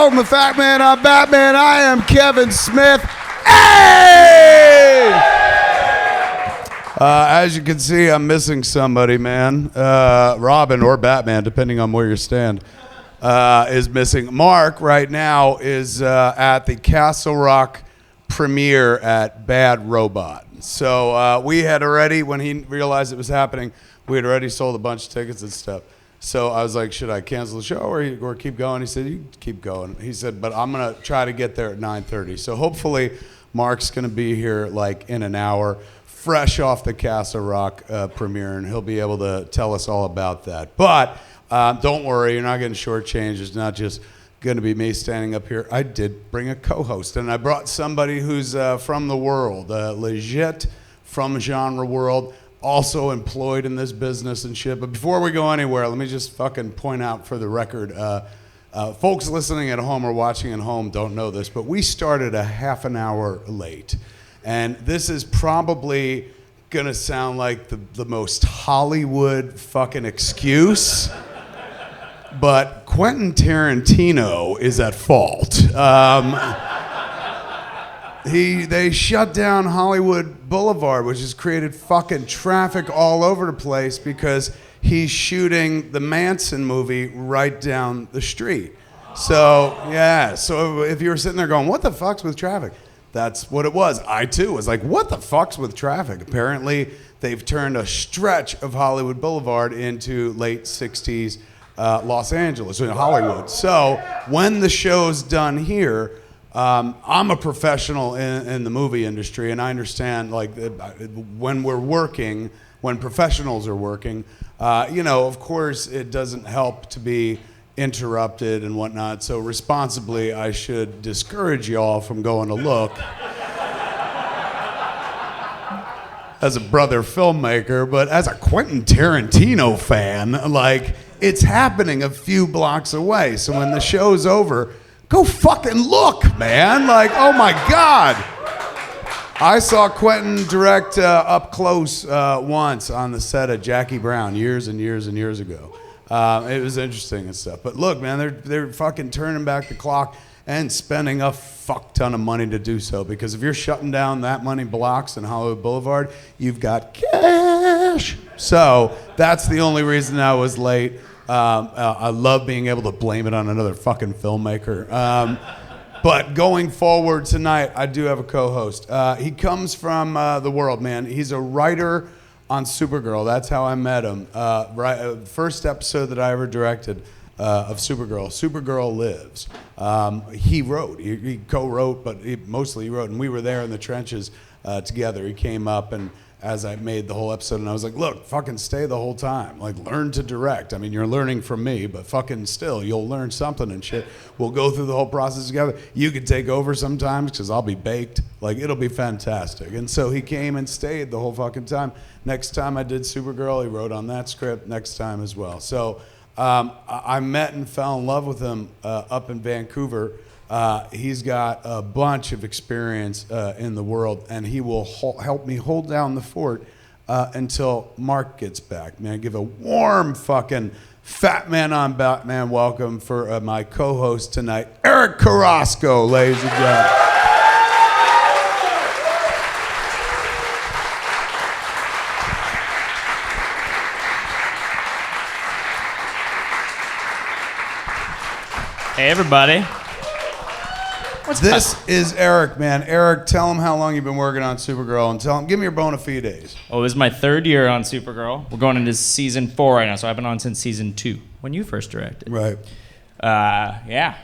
Welcome to Fat Man on Batman. I am Kevin Smith. Hey! As you can see, I'm missing somebody, man. Robin or Batman, depending on where you stand, is missing. Marc right now is at the Castle Rock premiere at Bad Robot. So we had already, when he realized it was happening, we had already sold a bunch of tickets and stuff. So I was like, should I cancel the show or keep going? He said, you keep going. He said, but I'm going to try to get there at 9:30. So hopefully Marc's going to be here like in an hour, fresh off the Castle Rock premiere, and he'll be able to tell us all about that. But don't worry, you're not getting shortchanged. It's not just going to be me standing up here. I did bring a co-host, and I brought somebody who's from the world, legit from genre world, also employed in this business and shit. But before we go anywhere, let me just fucking point out for the record, folks listening at home or watching at home don't know this, but we started a half an hour late. And this is probably gonna sound like the most Hollywood fucking excuse, but Quentin Tarantino is at fault. They shut down Hollywood Boulevard, which has created fucking traffic all over the place because he's shooting the Manson movie right down the street. So, yeah, so if you were sitting there going, what the fuck's with traffic? That's what it was. I, too, was like, what the fuck's with traffic? Apparently, they've turned a stretch of Hollywood Boulevard into late 60s Los Angeles, in Hollywood. So when the show's done here, I'm a professional in the movie industry, and I understand, like, when we're working, when professionals are working, of course, it doesn't help to be interrupted and whatnot. So responsibly, I should discourage y'all from going to look as a brother filmmaker, but as a Quentin Tarantino fan, like, it's happening a few blocks away. So when the show's over, go fucking look, man. Like, oh my God. I saw Quentin direct up close once on the set of Jackie Brown years and years and years ago. It was interesting and stuff. But look, man, they're fucking turning back the clock and spending a fuck ton of money to do so. Because if you're shutting down that many blocks in Hollywood Boulevard, you've got cash. So that's the only reason I was late. I love being able to blame it on another fucking filmmaker. But going forward tonight, I do have a co-host. He comes from the world, man. He's a writer on Supergirl. That's how I met him. First episode that I ever directed of Supergirl. Supergirl Lives. He wrote. He co-wrote, but mostly he wrote. And we were there in the trenches together. He came up and as I made the whole episode, and I was like, look, fucking stay the whole time. Like, learn to direct. I mean, you're learning from me, but fucking still, you'll learn something and shit. We'll go through the whole process together. You can take over sometimes, because I'll be baked. Like, it'll be fantastic. And so he came and stayed the whole fucking time. Next time I did Supergirl, he wrote on that script. Next time as well. So I met and fell in love with him up in Vancouver. He's got a bunch of experience in the world, and he will help me hold down the fort until Marc gets back. Man, give a warm fucking Fat Man on Batman welcome for my co-host tonight, Eric Carasco, ladies and gentlemen. Hey, everybody. This is Eric, man. Eric, tell him how long you've been working on Supergirl, and tell him, give me your bona fides. Oh, this is my third year on Supergirl. We're going into season 4 right now, so I've been on since season 2, when you first directed. Right. Yeah.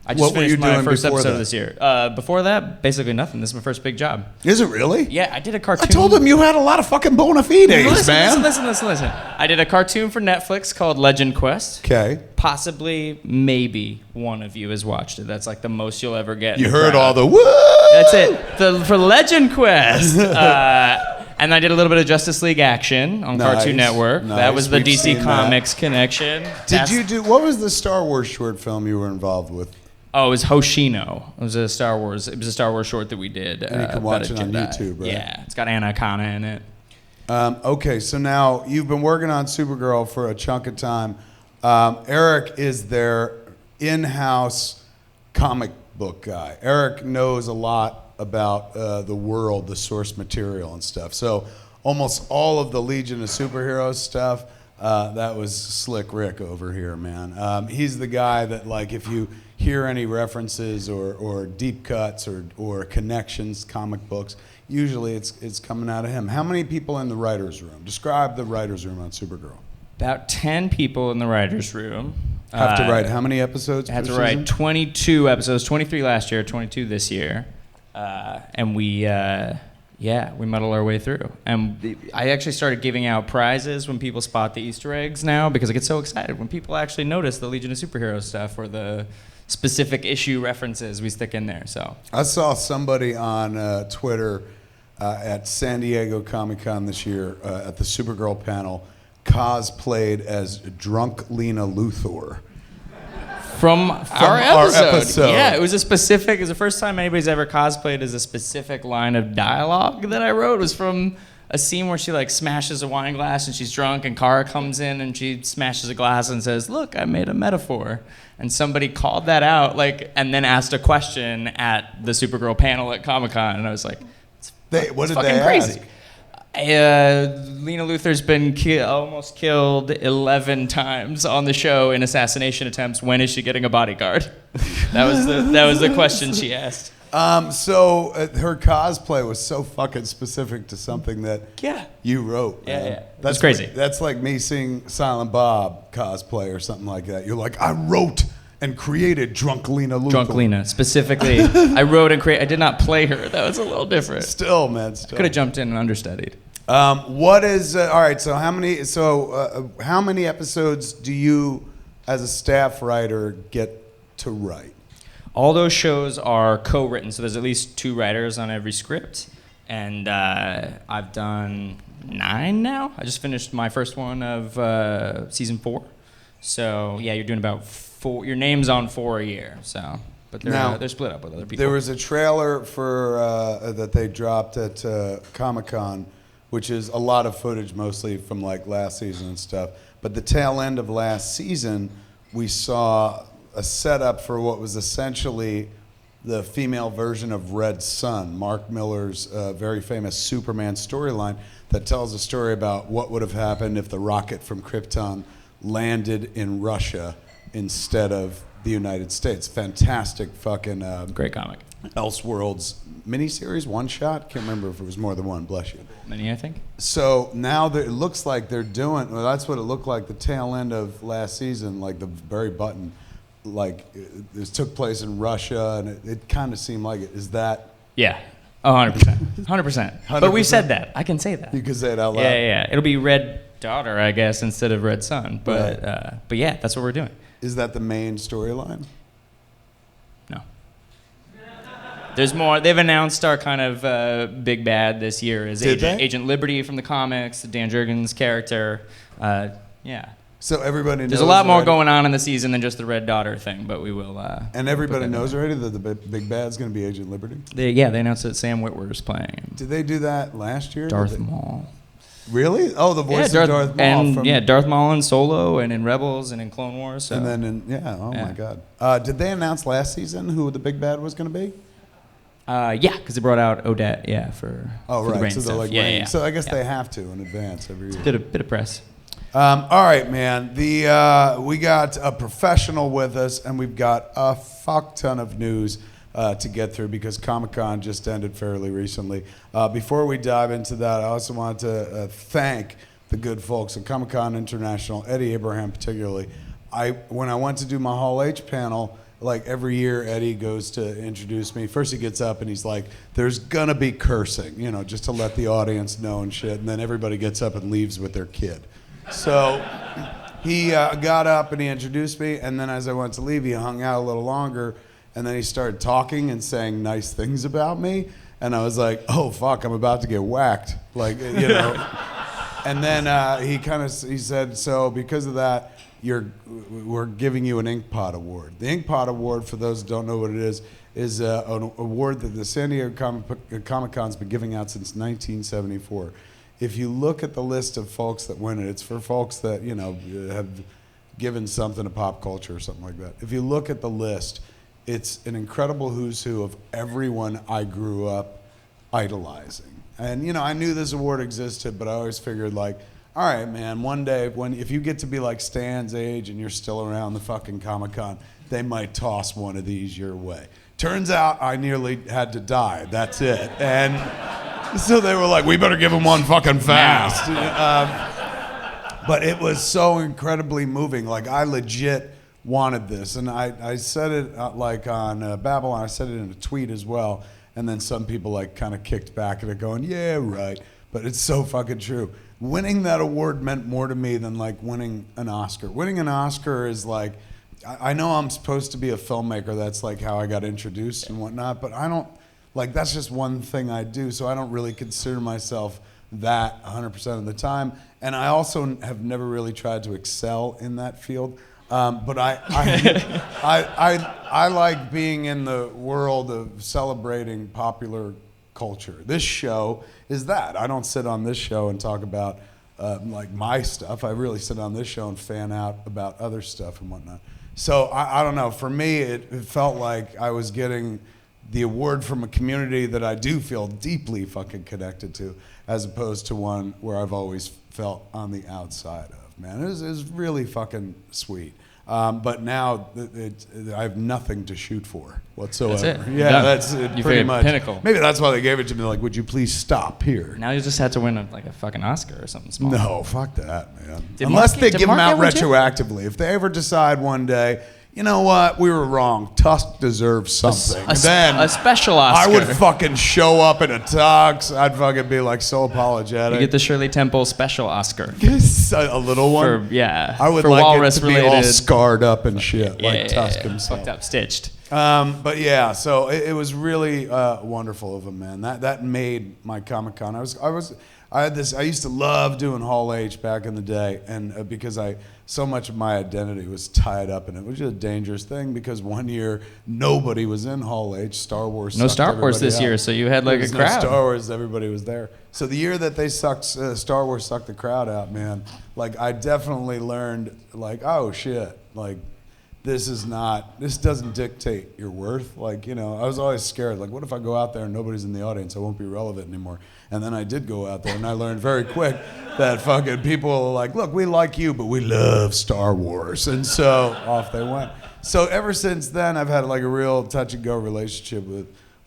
I just What were you finished my doing first before episode that? of this year. Before that, basically nothing. This is my first big job. Is it really? Yeah, I did a cartoon. I told him you had a lot of fucking bona fides, man. Listen. I did a cartoon for Netflix called Legend Quest. Okay. Possibly, maybe one of you has watched it. That's like the most you'll ever get. You heard all the woo. That's it. For Legend Quest. And I did a little bit of Justice League action on Cartoon Network. Nice. That was the We've DC seen Comics connection. What was the Star Wars short film you were involved with? Oh, it was Hoshino. It was a Star Wars short that we did. And you can watch it on YouTube, right? Yeah, it's got Anaconda in it. Okay, so now you've been working on Supergirl for a chunk of time. Eric is their in-house comic book guy. Eric knows a lot about the world, the source material and stuff. So almost all of the Legion of Superheroes stuff, that was Slick Rick over here, man. He's the guy that, like, if you hear any references or deep cuts or connections, comic books, usually it's coming out of him. How many people in the writer's room? Describe the writer's room on Supergirl. About 10 people in the writer's room. Have to write how many episodes? Had to write 22 episodes, 23 last year, 22 this year. And we muddle our way through. And I actually started giving out prizes when people spot the Easter eggs now, because I get so excited when people actually notice the Legion of Superheroes stuff or the specific issue references we stick in there. So I saw somebody on Twitter at San Diego Comic-Con this year at the Supergirl panel cosplayed as drunk Lena Luthor. From our episode. Yeah, it was the first time anybody's ever cosplayed as a specific line of dialogue that I wrote. It was from a scene where she like smashes a wine glass and she's drunk and Kara comes in and she smashes a glass and says, "Look, I made a metaphor." And somebody called that out, like, and then asked a question at the Supergirl panel at Comic-Con, and I was like, it's fucking crazy. Lena Luthor's been almost killed 11 times on the show in assassination attempts. When is she getting a bodyguard? That was the question she asked. So her cosplay was so fucking specific to something that you wrote. Yeah. That's crazy. That's like me seeing Silent Bob cosplay or something like that. You're like, I wrote and created Drunk Lena Luthor. Drunk Lena, specifically. I wrote and created. I did not play her. That was a little different. Still, man. Could have jumped in and understudied. What is all right? So how many episodes do you, as a staff writer, get to write? All those shows are co-written, so there's at least 2 writers on every script, and I've done 9 now. I just finished my first one of season 4. So yeah, you're doing about 4. Your name's on 4 a year. So, but they're split up with other people. There was a trailer for that they dropped at Comic-Con, which is a lot of footage, mostly from like last season and stuff. But the tail end of last season, we saw a setup for what was essentially the female version of Red Sun, Mark Miller's very famous Superman storyline that tells a story about what would have happened if the rocket from Krypton landed in Russia instead of the United States. Fantastic fucking... great comic. Elseworlds miniseries, one shot. Can't remember if it was more than one, bless you. Many, I think. So now it looks like they're doing, well, that's what it looked like the tail end of last season, like the very button, like this took place in Russia, and it kind of seemed like it. Is that? Yeah, 100%. 100%. But we said that. I can say that. You can say it out loud. Yeah. It'll be Red Daughter, I guess, instead of Red Sun. But right. But yeah, that's what we're doing. Is that the main storyline? No. There's more. They've announced our kind of big bad this year is Agent Liberty from the comics, Dan Jurgens' character. Yeah. So everybody knows. There's a lot more going on in the season than just the Red Daughter thing, but we will. And everybody knows already that the big bad's going to be Agent Liberty? They announced that Sam Witwer's playing. Did they do that last year? Darth Maul. Really? Oh, the voice of Darth Maul. And Darth Maul in Solo and in Rebels and in Clone Wars. So. And then my God. Did they announce last season who the big bad was going to be? Yeah, because they brought out Odette, for the rain so stuff. Like rain. So I guess they have to in advance every year. Did a bit of press. All right, man. We got a professional with us, and we've got a fuck ton of news to get through because Comic-Con just ended fairly recently. Before we dive into that, I also want to thank the good folks at Comic-Con International, Eddie Abraham particularly. When I went to do my Hall H panel, like every year, Eddie goes to introduce me. First he gets up and he's like, there's gonna be cursing, just to let the audience know and shit. And then everybody gets up and leaves with their kid. So he got up and he introduced me. And then as I went to leave, he hung out a little longer. And then he started talking and saying nice things about me. And I was like, oh, fuck, I'm about to get whacked. And then he said, so because of that, we're giving you an Inkpot Award. The Inkpot Award, for those who don't know what it is an award that the San Diego Comic-Con's been giving out since 1974. If you look at the list of folks that win it, it's for folks that, have given something to pop culture or something like that. If you look at the list, it's an incredible who's who of everyone I grew up idolizing. And, you know, I knew this award existed, but I always figured, like, all right, man, one day, if you get to be like Stan's age and you're still around the fucking Comic-Con, they might toss one of these your way. Turns out I nearly had to die. That's it. And so they were like, we better give him one fucking fast. But it was so incredibly moving. Like, I legit wanted this. And I said it like on Babylon. I said it in a tweet as well. And then some people like kind of kicked back at it going, yeah, right. But it's so fucking true. Winning that award meant more to me than like winning an Oscar. Winning an Oscar is like, I know I'm supposed to be a filmmaker. That's like how I got introduced and whatnot. But I don't, like, that's just one thing I do. So I don't really consider myself that 100% of the time. And I also have never really tried to excel in that field. But I like being in the world of celebrating popular culture. This show is that. I don't sit on this show and talk about like my stuff. I really sit on this show and fan out about other stuff and whatnot. So I don't know. For me, it felt like I was getting the award from a community that I do feel deeply fucking connected to, as opposed to one where I've always felt on the outside of. Man, it was really fucking sweet. But now I have nothing to shoot for whatsoever. That's it. Yeah, that's it. You Pretty much. Pinnacle. Maybe that's why they gave it to me. Like, would you please stop here? Now you just had to win a fucking Oscar or something small. No, fuck that, man. Unless they give them out retroactively. If they ever decide one day, you know what, we were wrong. Tusk deserves something. Then a special Oscar. I would fucking show up in a tux. I'd fucking be like so apologetic. You get the Shirley Temple special Oscar. A little one? I would for like Walrus it to be all scarred up and shit, like Tusk himself. Fucked up, stitched. But yeah, so it was really wonderful of him, man. That made my Comic-Con. I used to love doing Hall H back in the day, and because so much of my identity was tied up in it, which is a dangerous thing because one year nobody was in Hall H. Star Wars. No Star Wars this year, so you had like a crowd. No Star Wars, everybody was there. So the year that they Star Wars sucked the crowd out, man. Like I definitely learned, like, oh shit, like. This doesn't dictate your worth. Like, you know, I was always scared. Like, what if I go out there and nobody's in the audience? I won't be relevant anymore. And then I did go out there, and I learned very quick that fucking people are like, look, we like you, but we love Star Wars. And so off they went. So ever since then, I've had like a real touch-and-go relationship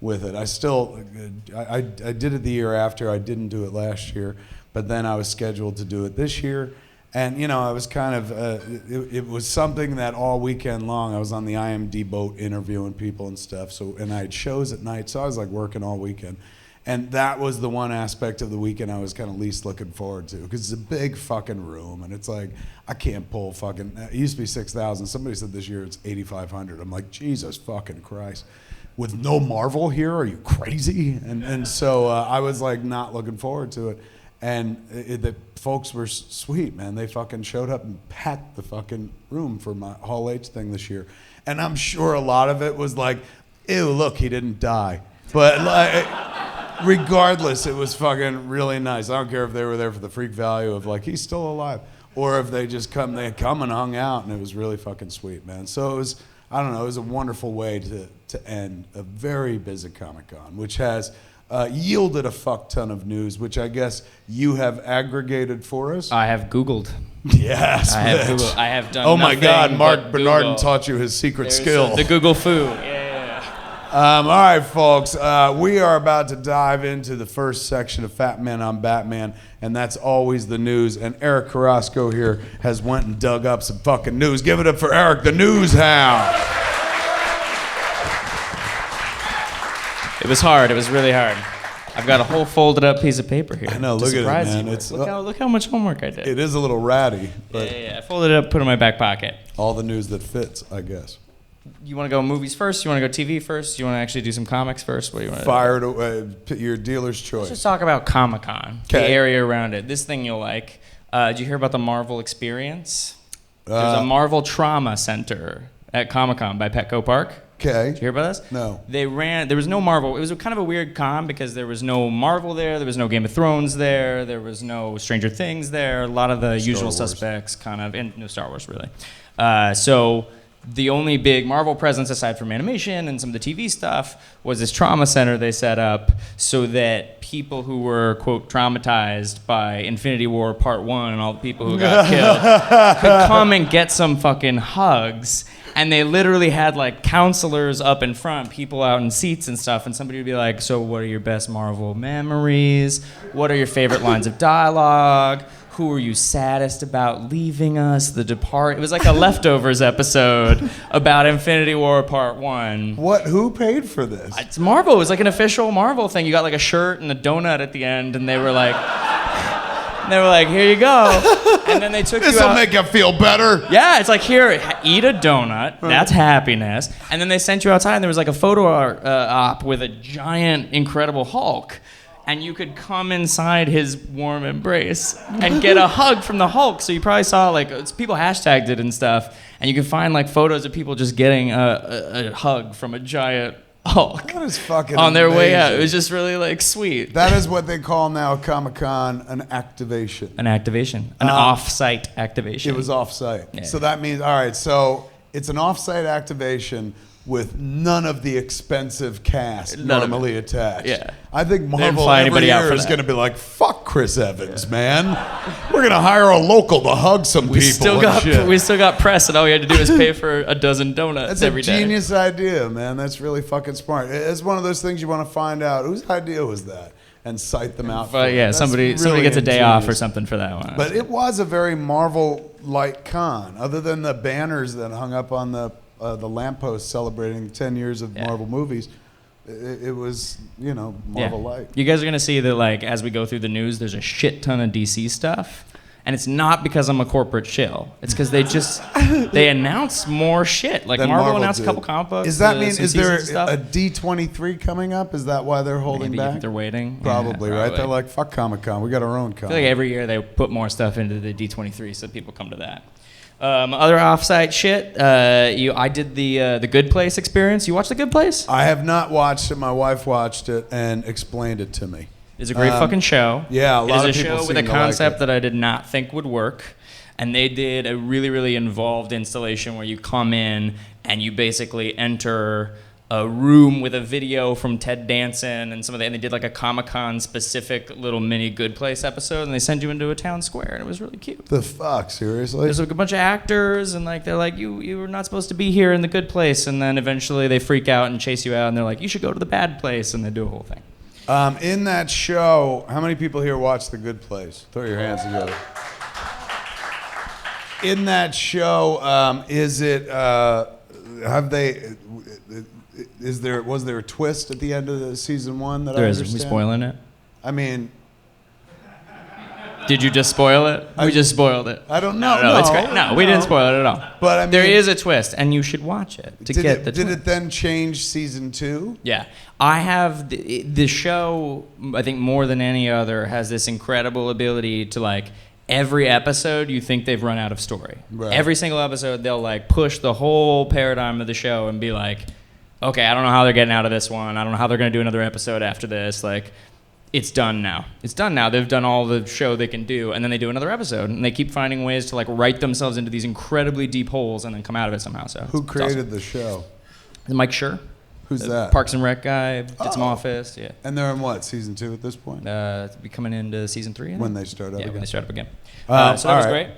with it. I did it the year after. I didn't do it last year. But then I was scheduled to do it this year. And, you know, I was kind of, it was something that all weekend long, I was on the IMD boat interviewing people and stuff. And I had shows at night, so I was like working all weekend. And that was the one aspect of the weekend I was kind of least looking forward to. Because it's a big fucking room, and it's like, I can't pull fucking, it used to be 6,000. Somebody said this year it's 8,500. I'm like, Jesus fucking Christ. With no Marvel here, are you crazy? And so I was like not looking forward to it. And the folks were sweet, man. They fucking showed up and packed the fucking room for my Hall H thing this year. And I'm sure a lot of it was like, ew, look, he didn't die. But like, regardless, it was fucking really nice. I don't care if they were there for the freak value of like, he's still alive. Or if they come and hung out, and it was really fucking sweet, man. So it was, I don't know, it was a wonderful way to end a very busy Comic-Con, which has yielded a fuck ton of news, which I guess you have aggregated for us. I have Googled. Yes, I have Googled. I have done. Oh my God, Marc Bernardin taught you his secret skill. The Google foo. Yeah. All right, folks. We are about to dive into the first section of Fat Man on Batman, and that's always the news. And Eric Carasco here has went and dug up some fucking news. Give it up for Eric, the news hound. It was hard. It was really hard. I've got a whole folded up piece of paper here. I know. Look at it, man. Look how much homework I did. It is a little ratty. But yeah. I folded it up, put it in my back pocket. All the news that fits, I guess. You want to go movies first? You want to go TV first? You want to actually do some comics first? What do you want to Fire it away. Your dealer's choice. Let's just talk about Comic-Con. The area around it. This thing you'll like. Did you hear about the Marvel Experience? There's a Marvel Trauma Center at Comic-Con by Petco Park. Okay. Did you hear about this? No. There was no Marvel. It was kind of a weird con because there was no Marvel there was no Game of Thrones there was no Stranger Things there, a lot of the usual suspects kind of, and no Star Wars really. So the only big Marvel presence aside from animation and some of the TV stuff was this trauma center they set up so that people who were, quote, traumatized by Infinity War Part 1 and all the people who got killed could come and get some fucking hugs. And they literally had like counselors up in front, people out in seats and stuff, and somebody would be like, so what are your best Marvel memories? What are your favorite lines of dialogue? Who are you saddest about leaving us? It was like a Leftovers episode about Infinity War Part 1. Who paid for this? It's Marvel. It was like an official Marvel thing. You got like a shirt and a donut at the end, and they were like, here you go. And then they took you out. This'll make you feel better. Yeah, it's like, here, eat a donut. That's happiness. And then they sent you outside, and there was like a photo op with a giant, incredible Hulk. And you could come inside his warm embrace and get a hug from the Hulk. So you probably saw, like, people hashtagged it and stuff. And you can find, like, photos of people just getting a hug from a giant Hulk. That is fucking on their amazing. way out. It was just really, like, sweet. That is what they call now at Comic-Con an activation. An activation. An off-site activation. It was off-site. Yeah. So that means, all right, so it's an off-site activation with none of the expensive cast normally attached. Yeah. I think Marvel every year is going to be like, fuck Chris Evans, man. We're going to hire a local to hug some people. We still got press, and all we had to do is pay for a dozen donuts every day. That's a genius idea, man. That's really fucking smart. It's one of those things you want to find out. Whose idea was that? And cite them out. But yeah, somebody gets a day off or something for that one. But it was a very Marvel-like con, other than the banners that hung up on the lamppost celebrating 10 years of Marvel movies. It was, Marvel-like. You guys are going to see that, like, as we go through the news, there's a shit ton of DC stuff. And it's not because I'm a corporate shill. It's because they announce more shit. Like, Marvel announced a couple comic books. Does that mean, is there a D23 coming up? Is that why they're holding Maybe back? They're waiting. Probably, right? They're like, fuck Comic-Con. We got our own con. I feel like every year they put more stuff into the D23 so people come to that. Other offsite shit. I did the Good Place experience. You watched The Good Place? I have not watched it. My wife watched it and explained it to me. It's a great fucking show. Yeah, a lot of people seem to like it. It is a show with a concept that I did not think would work. And they did a really, really involved installation where you come in and you basically enter a room with a video from Ted Danson and and they did like a Comic-Con specific little mini Good Place episode, and they send you into a town square, and it was really cute. The fuck, seriously? There's like a bunch of actors, and like they're like, you were not supposed to be here in the Good Place, and then eventually they freak out and chase you out, and they're like, you should go to the bad place, and they do a whole thing. In that show, how many people here watch The Good Place? Throw your hands together. In that show, was there a twist at the end of the season 1 that I understand? Are we spoiling it? I mean, did you just spoil it? We just spoiled it. I don't know. No, it's great. No, we didn't spoil it at all. But I mean, there is a twist, and you should watch it to get the twist. Did it then change season 2? Yeah. I have the show, I think more than any other, has this incredible ability to, like, every episode you think they've run out of story. Right. Every single episode they'll, like, push the whole paradigm of the show and be like, okay, I don't know how they're getting out of this one. I don't know how they're going to do another episode after this. Like, it's done now. It's done now. They've done all the show they can do, and then they do another episode, and they keep finding ways to, like, write themselves into these incredibly deep holes and then come out of it somehow. So who created the show? Mike Schur. Who's that? Parks and Rec guy. Did some Office. Yeah. And they're in what, season 2 at this point? Be coming into season 3. When they start up again. Yeah, when they start up again. So that was great.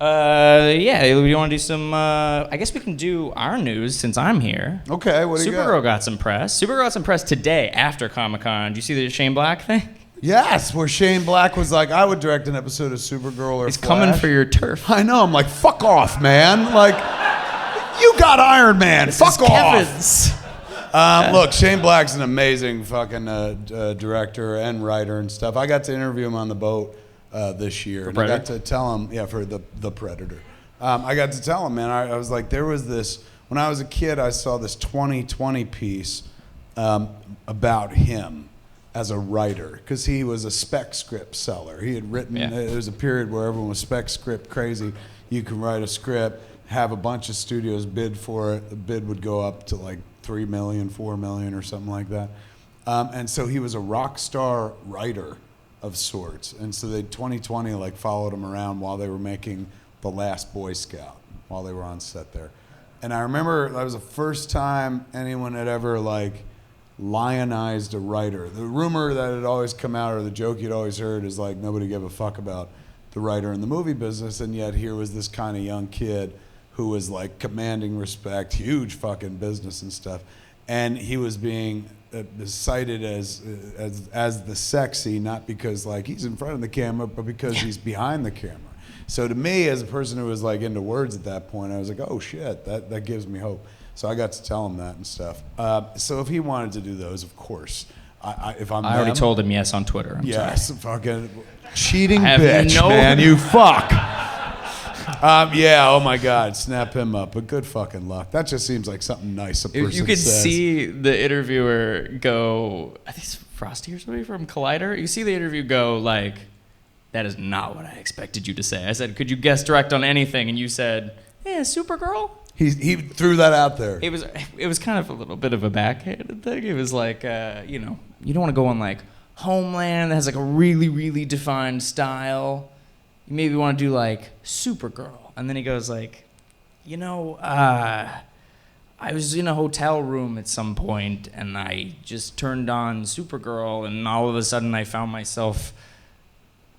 We want to do some. I guess we can do our news since I'm here. Okay, what do you got? Supergirl got some press. Supergirl got some press today after Comic-Con. Did you see the Shane Black thing? Yes, where Shane Black was like, I would direct an episode of Supergirl or He's Flash. coming for your turf. I know. I'm like, fuck off, man. Like, you got Iron Man. Fuck off. Kevin's. Look, Shane Black's an amazing fucking director and writer and stuff. I got to interview him on the boat this year. And I got to tell him, for the Predator. I got to tell him, man, I was like, there was this, when I was a kid, I saw this 2020 piece about him as a writer, because he was a spec script seller. He had written, there was a period where everyone was spec script crazy. You can write a script, have a bunch of studios bid for it. The bid would go up to like 3 million, 4 million or something like that. And so he was a rock star writer of sorts. And so they 2020 like followed him around while they were making The Last Boy Scout, while they were on set there. And I remember that was the first time anyone had ever like lionized a writer. The rumor that had always come out, or the joke you'd always heard, is like nobody gave a fuck about the writer in the movie business, and yet here was this kind of young kid who was like commanding respect, huge fucking business and stuff, and he was being cited as the sexy, not because like he's in front of the camera, but because he's behind the camera. So to me, as a person who was like into words at that point, I was like, oh shit, that gives me hope. So I got to tell him that and stuff. So if he wanted to do those, of course, I already told him yes on Twitter. I'm sorry. Fucking cheating bitch, man, you fuck. Yeah, oh my God, snap him up. But good fucking luck. That just seems like something nice a person says. You could see the interviewer go, I think it's Frosty or somebody from Collider. You see the interview go like, that is not what I expected you to say. I said, could you guest direct on anything? And you said, yeah, Supergirl. He threw that out there. It was kind of a little bit of a backhanded thing. It was like, you don't want to go on like Homeland that has like a really, really defined style. You maybe want to do like Supergirl. And then he goes like, I was in a hotel room at some point and I just turned on Supergirl and all of a sudden I found myself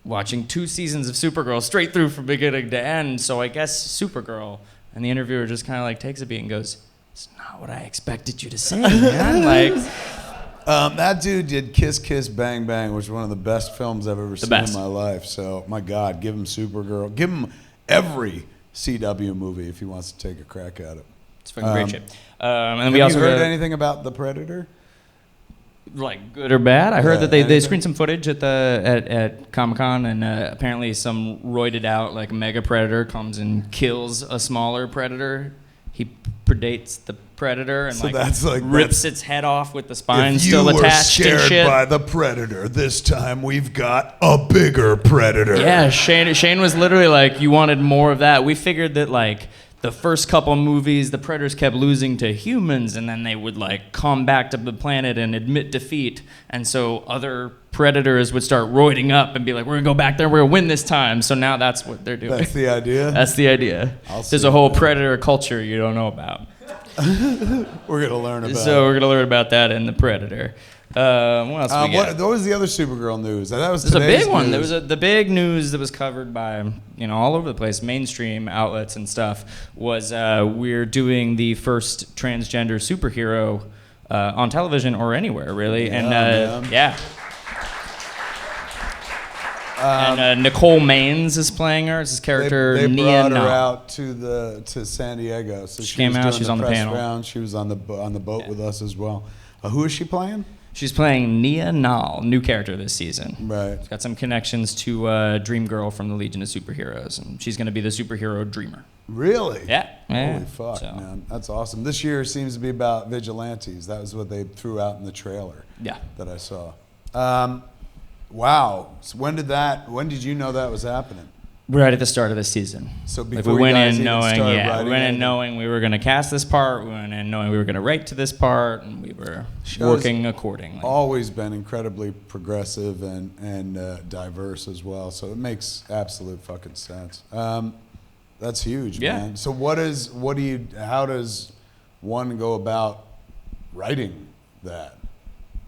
watching 2 seasons of Supergirl straight through from beginning to end. So I guess Supergirl. And the interviewer just kind of like takes a beat and goes, it's not what I expected you to say, man. Like, that dude did Kiss Kiss Bang Bang, which is one of the best films I've ever seen in my life. So, my God, give him Supergirl. Give him every CW movie if he wants to take a crack at it. It's fucking great shit. And have we also you heard anything about The Predator? Like good or bad? I heard that they screened some footage at Comic-Con, and apparently some roided out like mega predator comes and kills a smaller predator. He predates the predator and rips its head off with the spine still attached and shit. If you were scared by the predator, this time we've got a bigger predator. Yeah, Shane was literally like, you wanted more of that. We figured that like the first couple movies, the predators kept losing to humans, and then they would like come back to the planet and admit defeat, and so other predators would start roiding up and be like, "We're gonna go back there, we're gonna win this time." So now that's what they're doing. That's the idea. That's the idea. There's a whole predator culture you don't know about. We're gonna learn about. So we're gonna learn about that in the Predator. What else we got? What was the other Supergirl news? That was a big one. There was the big news that was covered by all over the place, mainstream outlets and stuff. Was we're doing the first transgender superhero on television or anywhere really, yeah, and Nicole Maines is playing her. It's his character. They Nia brought her Nal. out to San Diego. So she came out. She's on the panel. Round. She was on the boat with us as well. Who is she playing? She's playing Nia Nal, new character this season. Right. She's got some connections to Dream Girl from the Legion of Superheroes, and she's going to be the superhero Dreamer. Really? Yeah. Holy fuck, man. That's awesome. This year seems to be about vigilantes. That was what they threw out in the trailer. Yeah. That I saw. Wow. So when did you know that was happening? Right at the start of the season. So before we went in knowing, knowing we were going to cast this part, we went in knowing we were going to write to this part, and we were working accordingly. Always been incredibly progressive and diverse as well, so it makes absolute fucking sense. That's huge, man. So how does one go about writing that?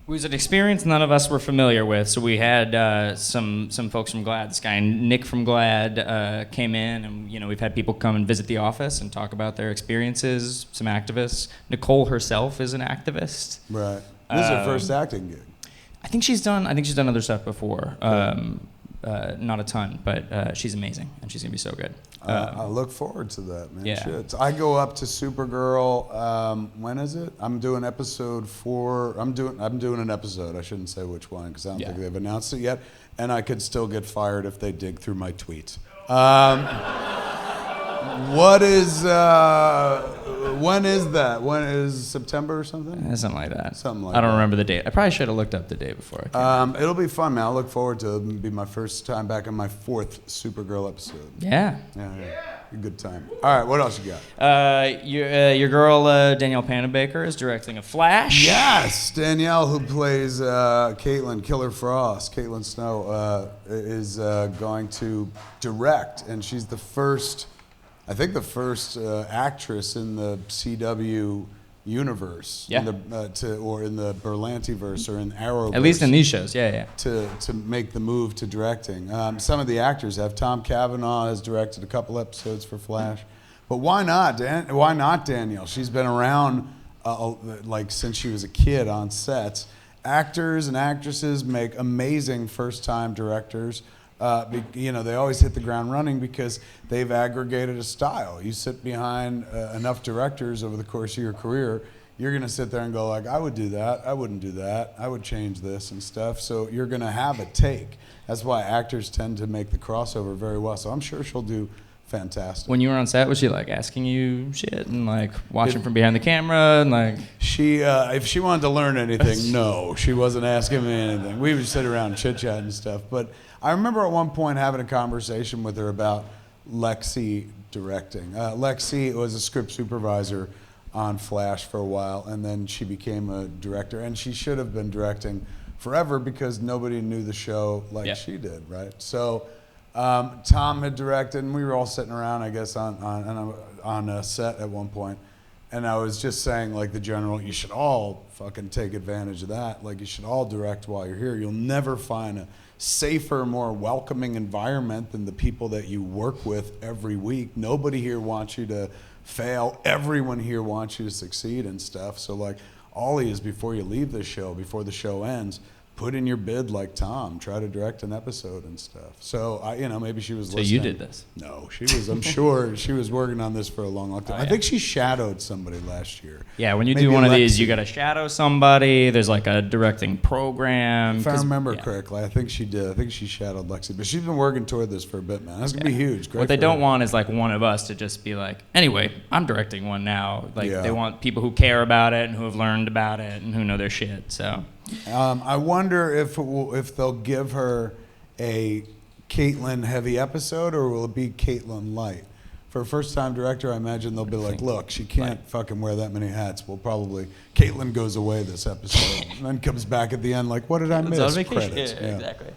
It was an experience none of us were familiar with, so we had some folks from GLAAD. This guy Nick from GLAAD came in, and we've had people come and visit the office and talk about their experiences. Some activists. Nicole herself is an activist. Right. This is her first acting gig. I think she's done other stuff before. Not a ton, but she's amazing, and she's gonna be so good. I look forward to that, man. Yeah. Shit. I go up to Supergirl. When is it? I'm doing episode 4. I'm doing an episode. I shouldn't say which one because I don't think they've announced it yet. And I could still get fired if they dig through my tweets. When is that? When is September or something? Something like that. Something like I don't remember the date. I probably should have looked up the day before. It'll be fun, man. I look forward to it. It'll be my first time back in my 4th Supergirl episode. Yeah. A good time. All right, what else you got? Your girl Danielle Panabaker is directing a Flash. Yes, Danielle, who plays Caitlin Killer Frost, Caitlin Snow, is going to direct, and she's the first I think the first actress in the CW universe, Yeah. in the Berlantiverse or in Arrowverse. At least in these shows, yeah. To make the move to directing. Some of the actors have. Tom Cavanaugh has directed a couple episodes for Flash. But why not? Why not Danielle? She's been around like since she was a kid on sets. Actors and actresses make amazing first-time directors. They always hit the ground running because they've aggregated a style. You sit behind enough directors over the course of your career, you're going to sit there and go like, I would do that, I wouldn't do that, I would change this and stuff. So you're going to have a take. That's why actors tend to make the crossover very well. So I'm sure she'll do fantastic. When you were on set, was she like asking you shit and like watching from behind the camera and like? She, if she wanted to learn anything, no, she wasn't asking me anything. We would just sit around and chit chat and stuff. But I remember at one point having a conversation with her about Lexi directing. Lexi was a script supervisor on Flash for a while, and then she became a director. And she should have been directing forever because nobody knew the show like she did, right? So. Tom had directed, and we were all sitting around, I guess, on a set at one point, and I was just saying, like, the general, you should all fucking take advantage of that. Like, you should all direct while you're here. You'll never find a safer, more welcoming environment than the people that you work with every week. Nobody here wants you to fail. Everyone here wants you to succeed and stuff. So, like, Ollie is before you leave the show, before the show ends, put in your bid like Tom. Try to direct an episode and stuff. So maybe she was listening. So you did this? No, she was. I'm sure she was working on this for a long time. I think she shadowed somebody last year. Yeah, when you do one of these, you got to shadow somebody. There's like a directing program. If I remember correctly, I think she did. I think she shadowed Lexi, but she's been working toward this for a bit, man. That's gonna be huge. Great what they don't want is like one of us to just be like, anyway, I'm directing one now. Like they want people who care about it and who have learned about it and who know their shit. So. I wonder if they'll give her a Caitlin heavy episode, or will it be Caitlin light? For a first-time director, I imagine they'll be like, look, she can't fucking wear that many hats. We'll probably, Caitlin goes away this episode and then comes back at the end like, what did I miss? Credits. Yeah, exactly.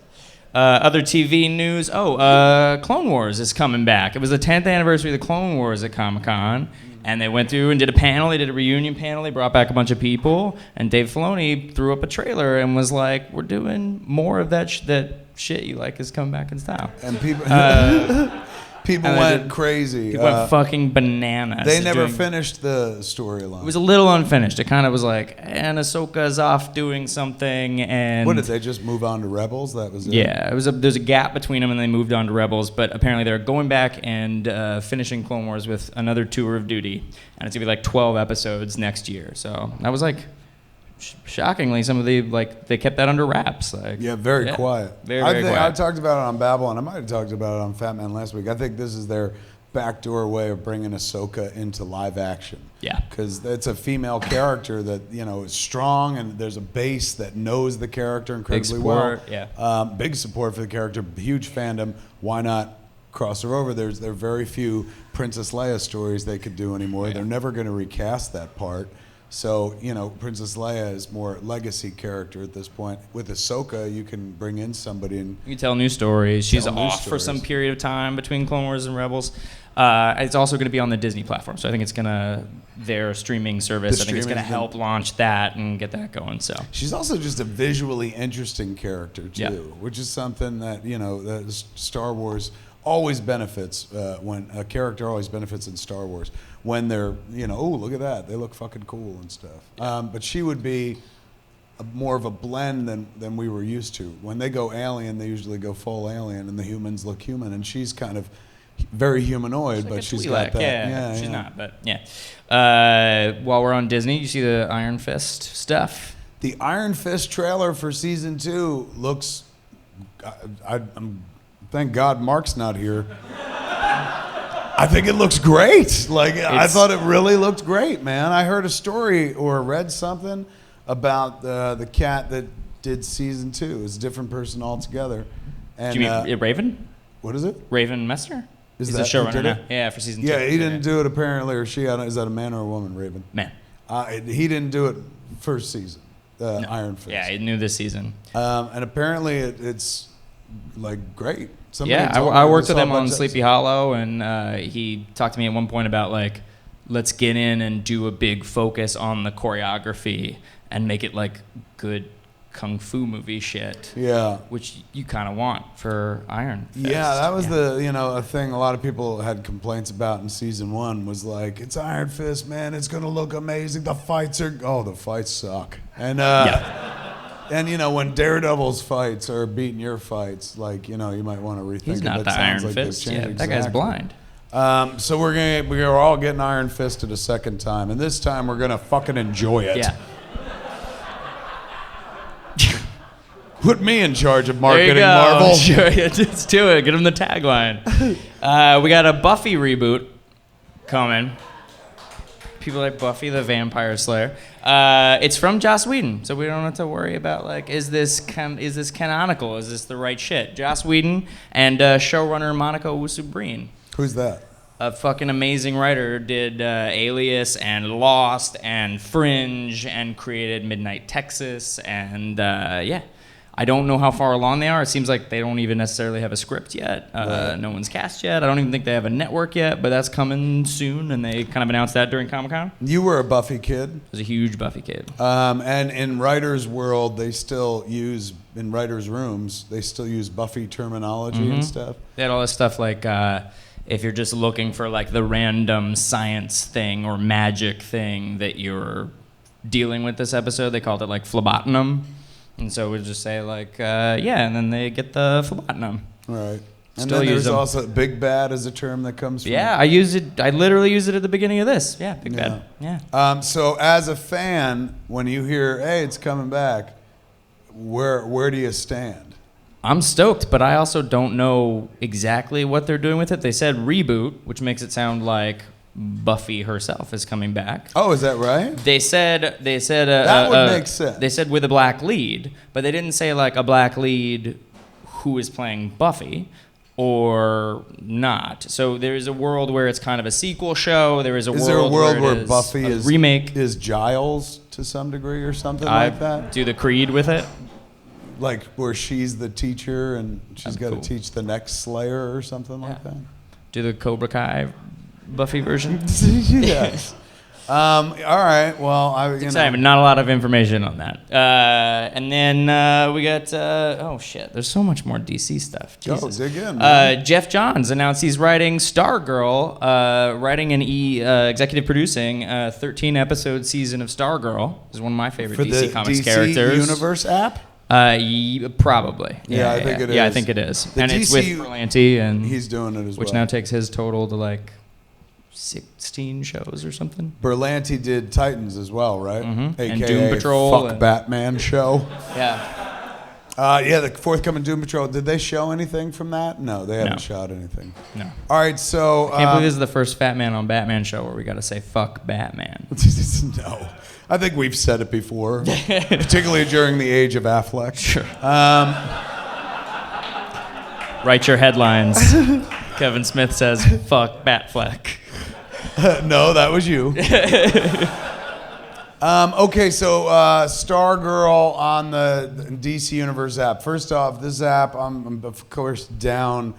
Other TV news. Clone Wars is coming back. It was the 10th anniversary of the Clone Wars at Comic-Con. And they went through and did a panel. They did a reunion panel. They brought back a bunch of people. And Dave Filoni threw up a trailer and was like, we're doing more of that shit you like is coming back in style. And people went crazy. People went fucking bananas. They never finished the storyline. It was a little unfinished. It kind of was like, and Ahsoka's off doing something. And what, did they just move on to Rebels? That was it? Yeah, there's a gap between them, and they moved on to Rebels. But apparently they're going back and finishing Clone Wars with another tour of duty. And it's going to be like 12 episodes next year. So that was like... shockingly, some of they kept that under wraps. Very quiet. Very quiet. I talked about it on Babel, and I might have talked about it on Fat Man last week. I think this is their backdoor way of bringing Ahsoka into live action. Yeah. Because it's a female character that, is strong, and there's a base that knows the character incredibly well. Big support for the character, huge fandom. Why not cross her over? There are very few Princess Leia stories they could do anymore. Yeah. They're never going to recast that part. So, Princess Leia is more legacy character at this point. With Ahsoka, you can bring in somebody and... You can tell new stories. She's off for some period of time between Clone Wars and Rebels. It's also going to be on the Disney platform, so I think it's going to... Their streaming service, I think it's going to help launch that and get that going, so... She's also just a visually interesting character, too, which is something that, that Star Wars always benefits when... A character always benefits in Star Wars. When they're, oh, look at that. They look fucking cool and stuff. But she would be more of a blend than we were used to. When they go alien, they usually go full alien, and the humans look human. And she's kind of very humanoid, like but she's got that. She's not, but yeah. While we're on Disney, you see the Iron Fist stuff? The Iron Fist trailer for season 2 looks... thank God Marc's not here. I think it looks great. I thought it really looked great, man. I heard a story or read something about the cat that did season 2. It's a different person altogether. And, do you mean Raven? What is it? Raven Messer? He's the showrunner now. Yeah, for season 2. Yeah, he didn't do it apparently, or she. Is that a man or a woman, Raven? Man. He didn't do it first season, no. Iron Fist. Yeah, he knew this season. And apparently it's like great. I worked with him on Sleepy Hollow, and he talked to me at one point about like, let's get in and do a big focus on the choreography and make it like good kung fu movie shit. Yeah. Which you kind of want for Iron Fist. Yeah, that was a thing a lot of people had complaints about in season 1 was like, it's Iron Fist, man, it's going to look amazing. The fights suck. And, and when Daredevil's fights are beating your fights, like, you might want to rethink it. He's not the Iron Fist. Yeah, that guy's blind. So we're all getting Iron Fisted a second time, and this time we're going to fucking enjoy it. Yeah. Put me in charge of marketing, Marvel. Sure, let's do it. Get him the tagline. We got a Buffy reboot coming. People like Buffy the Vampire Slayer. It's from Joss Whedon, so we don't have to worry about like, is this canonical? Is this the right shit? Joss Whedon and showrunner Monica Usubreen. Who's that? A fucking amazing writer, did Alias and Lost and Fringe and created Midnight Texas and yeah. I don't know how far along they are. It seems like they don't even necessarily have a script yet. Right. No one's cast yet. I don't even think they have a network yet, but that's coming soon, and they kind of announced that during Comic-Con. You were a Buffy kid. I was a huge Buffy kid. And in writers' world, they still use, in writers' rooms, they still use Buffy terminology and stuff. They had all this stuff like, if you're just looking for like the random science thing or magic thing that you're dealing with this episode, they called it like phlebotinum. And so we'd just say like, and then they get the phlebotinum. Right. And then there's also Big Bad is a term that comes from. Yeah, I use it. I literally use it at the beginning of this. Yeah, Big Bad. Yeah. So as a fan, when you hear, hey, it's coming back, where do you stand? I'm stoked, but I also don't know exactly what they're doing with it. They said reboot, which makes it sound like Buffy herself is coming back. Oh, is that right? They said that would make sense. They said with a black lead, but they didn't say like a black lead who is playing Buffy or not. So there is a world where it's kind of a sequel show. There is a world where Buffy is remake is Giles to some degree or something like that. Do the Creed with it. Like where she's the teacher and she's got to teach the next Slayer or something like that. Do the Cobra Kai Buffy version? Yes. All right. Well, not a lot of information on that. And then we got there's so much more DC stuff. Jesus. Dig in, man. Jeff Johns announced he's writing Stargirl, writing and executive producing a 13-episode season of Stargirl. This is one of my favorite DC Comics characters. For the DC Universe app? Probably. Yeah, I think it is. Yeah, I think it is. And it's with Berlanti, and he's doing it as well. Which now takes his total to like 16 shows or something. Berlanti did Titans as well, right? Mm-hmm. AKA and Doom Patrol. Batman show. Yeah. The forthcoming Doom Patrol. Did they show anything from that? No, they haven't shot anything. No. All right, so... I can't believe this is the first Fat Man on Batman show where we got to say fuck Batman. No. I think we've said it before, particularly during the age of Affleck. Sure. Write your headlines. Kevin Smith says, fuck Batfleck. No, that was you. Okay, so Stargirl on the DC Universe app. First off, this app, I'm of course down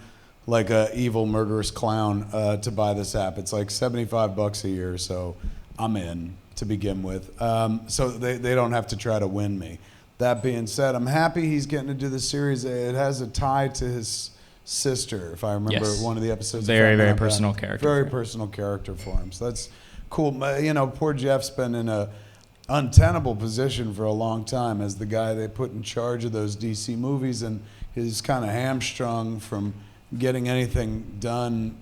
like a evil murderous clown to buy this app. It's like $75 a year, so I'm in to begin with. So they don't have to try to win me. That being said, I'm happy he's getting to do the series. It has a tie to his sister, if I remember one of the episodes. Very personal character. Very personal character for him. So that's cool. Poor Jeff's been in a untenable position for a long time as the guy they put in charge of those DC movies, and he's kind of hamstrung from getting anything done,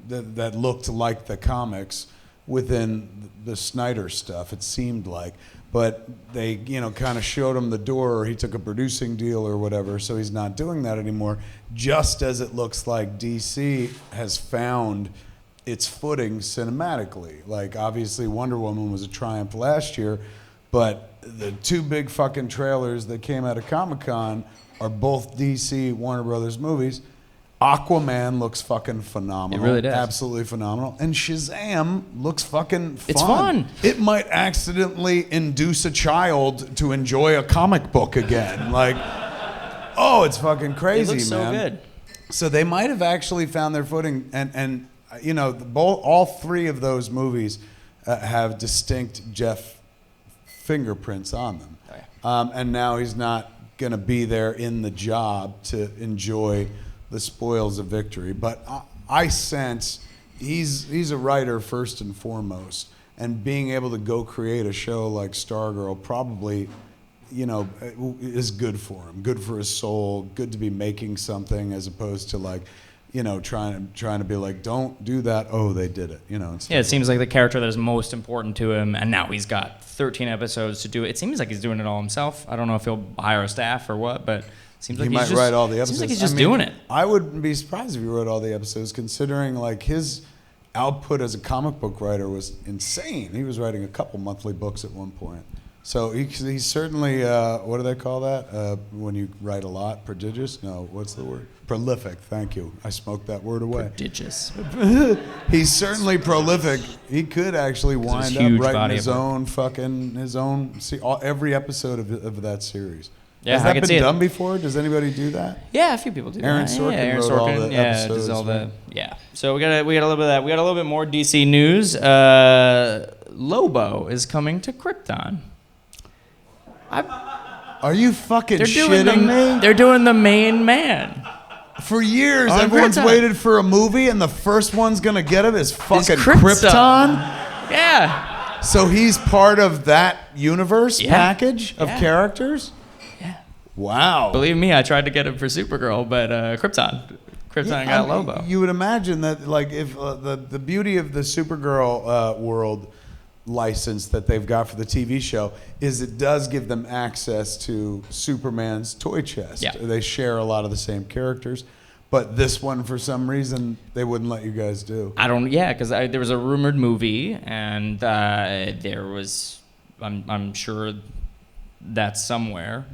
that looked like the comics within the Snyder stuff, it seemed like. But they, kind of showed him the door, or he took a producing deal or whatever, so he's not doing that anymore. Just as it looks like DC has found its footing cinematically. Like, obviously, Wonder Woman was a triumph last year, but the two big fucking trailers that came out of Comic-Con are both DC Warner Brothers movies. Aquaman looks fucking phenomenal. It really does. Absolutely phenomenal. And Shazam looks fucking fun. It's fun. It might accidentally induce a child to enjoy a comic book again. Like, Oh, it's fucking crazy, It looks so good. So they might have actually found their footing, and you know, all three of those movies have distinct Jeff fingerprints on them. Oh, yeah. And now he's not going to be there in the job to enjoy the spoils of victory. But I sense he's a writer first and foremost, and being able to go create a show like Stargirl probably, you know, is good for him, good for his soul, good to be making something as opposed to like, you know, trying to be like, don't do that. Oh, they did it. You know. Yeah, it seems like the character that is most important to him, and now he's got 13 episodes to do it. It seems like he's doing it all himself. I don't know if he'll hire a staff or what, but it seems like he might write all the episodes. Seems like he's just doing it. I wouldn't be surprised if he wrote all the episodes, considering like his output as a comic book writer was insane. He was writing a couple monthly books at one point. So he's certainly, what do they call that? When you write a lot? Prodigious? No, what's the word? Prolific, thank you. I smoked that word away. Prodigious. He's certainly prolific. He could actually wind up writing his own, every episode of that series. Yeah, Has that been done before? Does anybody do that? Yeah, a few people do Aaron that. Sorkin wrote all the episodes. Does all the, So we got a little bit of that. We got a little bit more DC news. Lobo is coming to Krypton. Are you fucking shitting me? They're doing the main man. For years, On everyone's Krypton. waited for a movie, and the first one's gonna get him is fucking Krypton. Yeah. So he's part of that universe package of characters? Yeah. Wow. Believe me, I tried to get him for Supergirl, but Krypton got Lobo. You would imagine that, like, if the beauty of the Supergirl world license that they've got for the TV show is it does give them access to Superman's toy chest. Yeah. They share a lot of the same characters, but this one, for some reason, they wouldn't let you guys do. Because there was a rumored movie, and there was, I'm sure that's somewhere.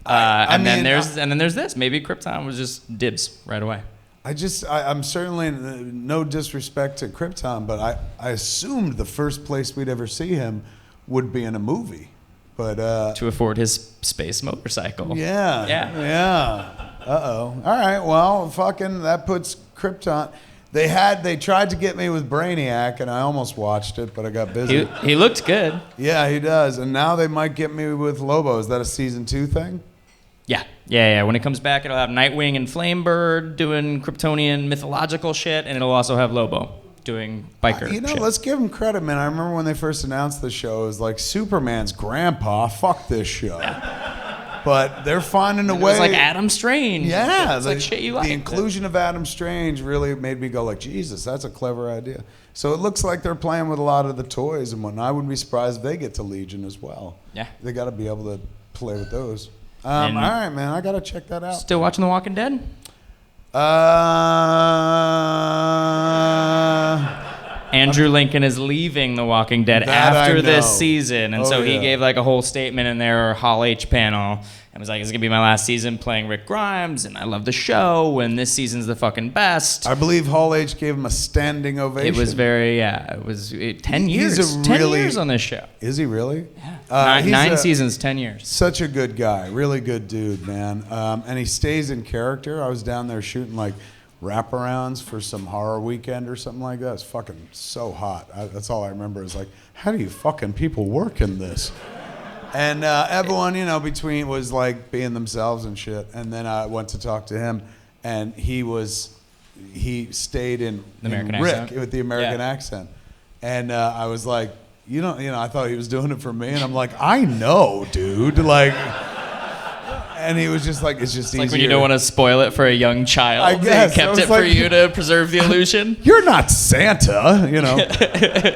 And then there's this. Maybe Krypton was just dibs right away. I'm certainly, no disrespect to Krypton, but I assumed the first place we'd ever see him would be in a movie. But to afford his space motorcycle. Yeah. Uh-oh. All right, well, fucking, that puts Krypton. They tried to get me with Brainiac, and I almost watched it, but I got busy. He looked good. Yeah, he does. And now they might get me with Lobo. Is that a season 2 thing? Yeah. When it comes back, it'll have Nightwing and Flamebird doing Kryptonian mythological shit, and it'll also have Lobo doing biker shit. Let's give him credit, man. I remember when they first announced the show, it was like Superman's grandpa. Fuck this show. But they're finding a way. It was like Adam Strange. Yeah. It's like shit you like. The inclusion of Adam Strange really made me go like, Jesus, that's a clever idea. So it looks like they're playing with a lot of the toys and whatnot. I wouldn't be surprised if they get to Legion as well. Yeah. They got to be able to play with those. All right, man. I got to check that out. Still watching The Walking Dead? Andrew Lincoln is leaving The Walking Dead after this season, and he gave like a whole statement in their Hall H panel and was like, "It's gonna be my last season playing Rick Grimes, and I love the show, and this season's the fucking best." I believe Hall H gave him a standing ovation. It was 10 years. 10 years on this show. Is he really? Yeah. Nine seasons, 10 years. Such a good guy, really good dude, man. And he stays in character. I was down there shooting like wraparounds for some horror weekend or something like that. It's fucking so hot. That's all I remember is like, how do you fucking people work in this? And everyone, between was like being themselves and shit. And then I went to talk to him, and he stayed in Rick with the American accent. And I was like, I thought he was doing it for me. And I'm like, I know, dude. Like, and he was just like, it's just easier. Like when you don't want to spoil it for a young child. I guess. They kept it for you to preserve the illusion. You're not Santa,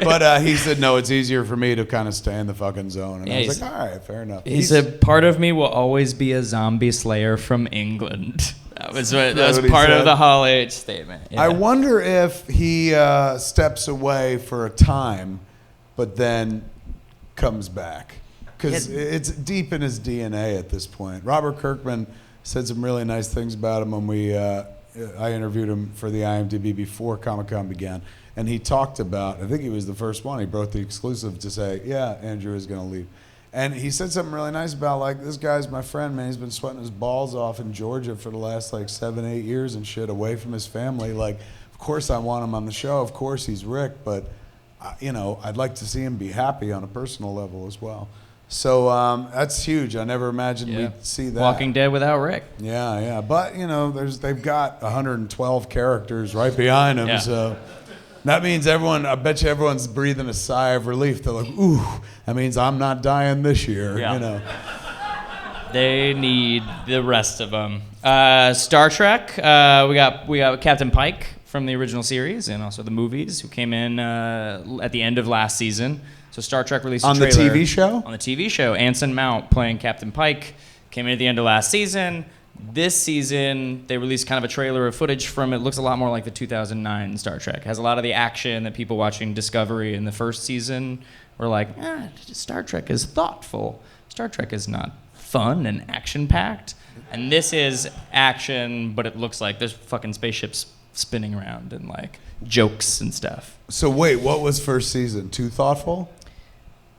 But he said, no, it's easier for me to kind of stay in the fucking zone. And I was like, all right, fair enough. He said, part of me will always be a zombie slayer from England. That was part of the Hall H statement. Yeah. I wonder if he steps away for a time, but then comes back. Because it's deep in his DNA at this point. Robert Kirkman said some really nice things about him when I interviewed him for the IMDb before Comic-Con began. And he talked about, I think he was the first one, he broke the exclusive to say, yeah, Andrew is going to leave. And he said something really nice about, like, this guy's my friend, man. He's been sweating his balls off in Georgia for the last, like, 7, 8 years and shit, away from his family. Like, of course I want him on the show. Of course he's Rick, but, you know, I'd like to see him be happy on a personal level as well. So that's huge. I never imagined we'd see that. Walking Dead without Rick. Yeah. But, you know, they've got 112 characters right behind him, so... That means I bet you everyone's breathing a sigh of relief. They're like, ooh, that means I'm not dying this year, you know. They need the rest of them. Star Trek, we got Captain Pike from the original series and also the movies, who came in at the end of last season. So Star Trek released a trailer. On the TV show? On the TV show. Anson Mount playing Captain Pike came in at the end of last season. This season, they released kind of a trailer of footage from it. Looks a lot more like the 2009 Star Trek. Has a lot of the action that people watching Discovery in the first season were like, Star Trek is thoughtful. Star Trek is not fun and action-packed. And this is action, but it looks like there's fucking spaceships spinning around and like jokes and stuff. So wait, what was first season? Too thoughtful?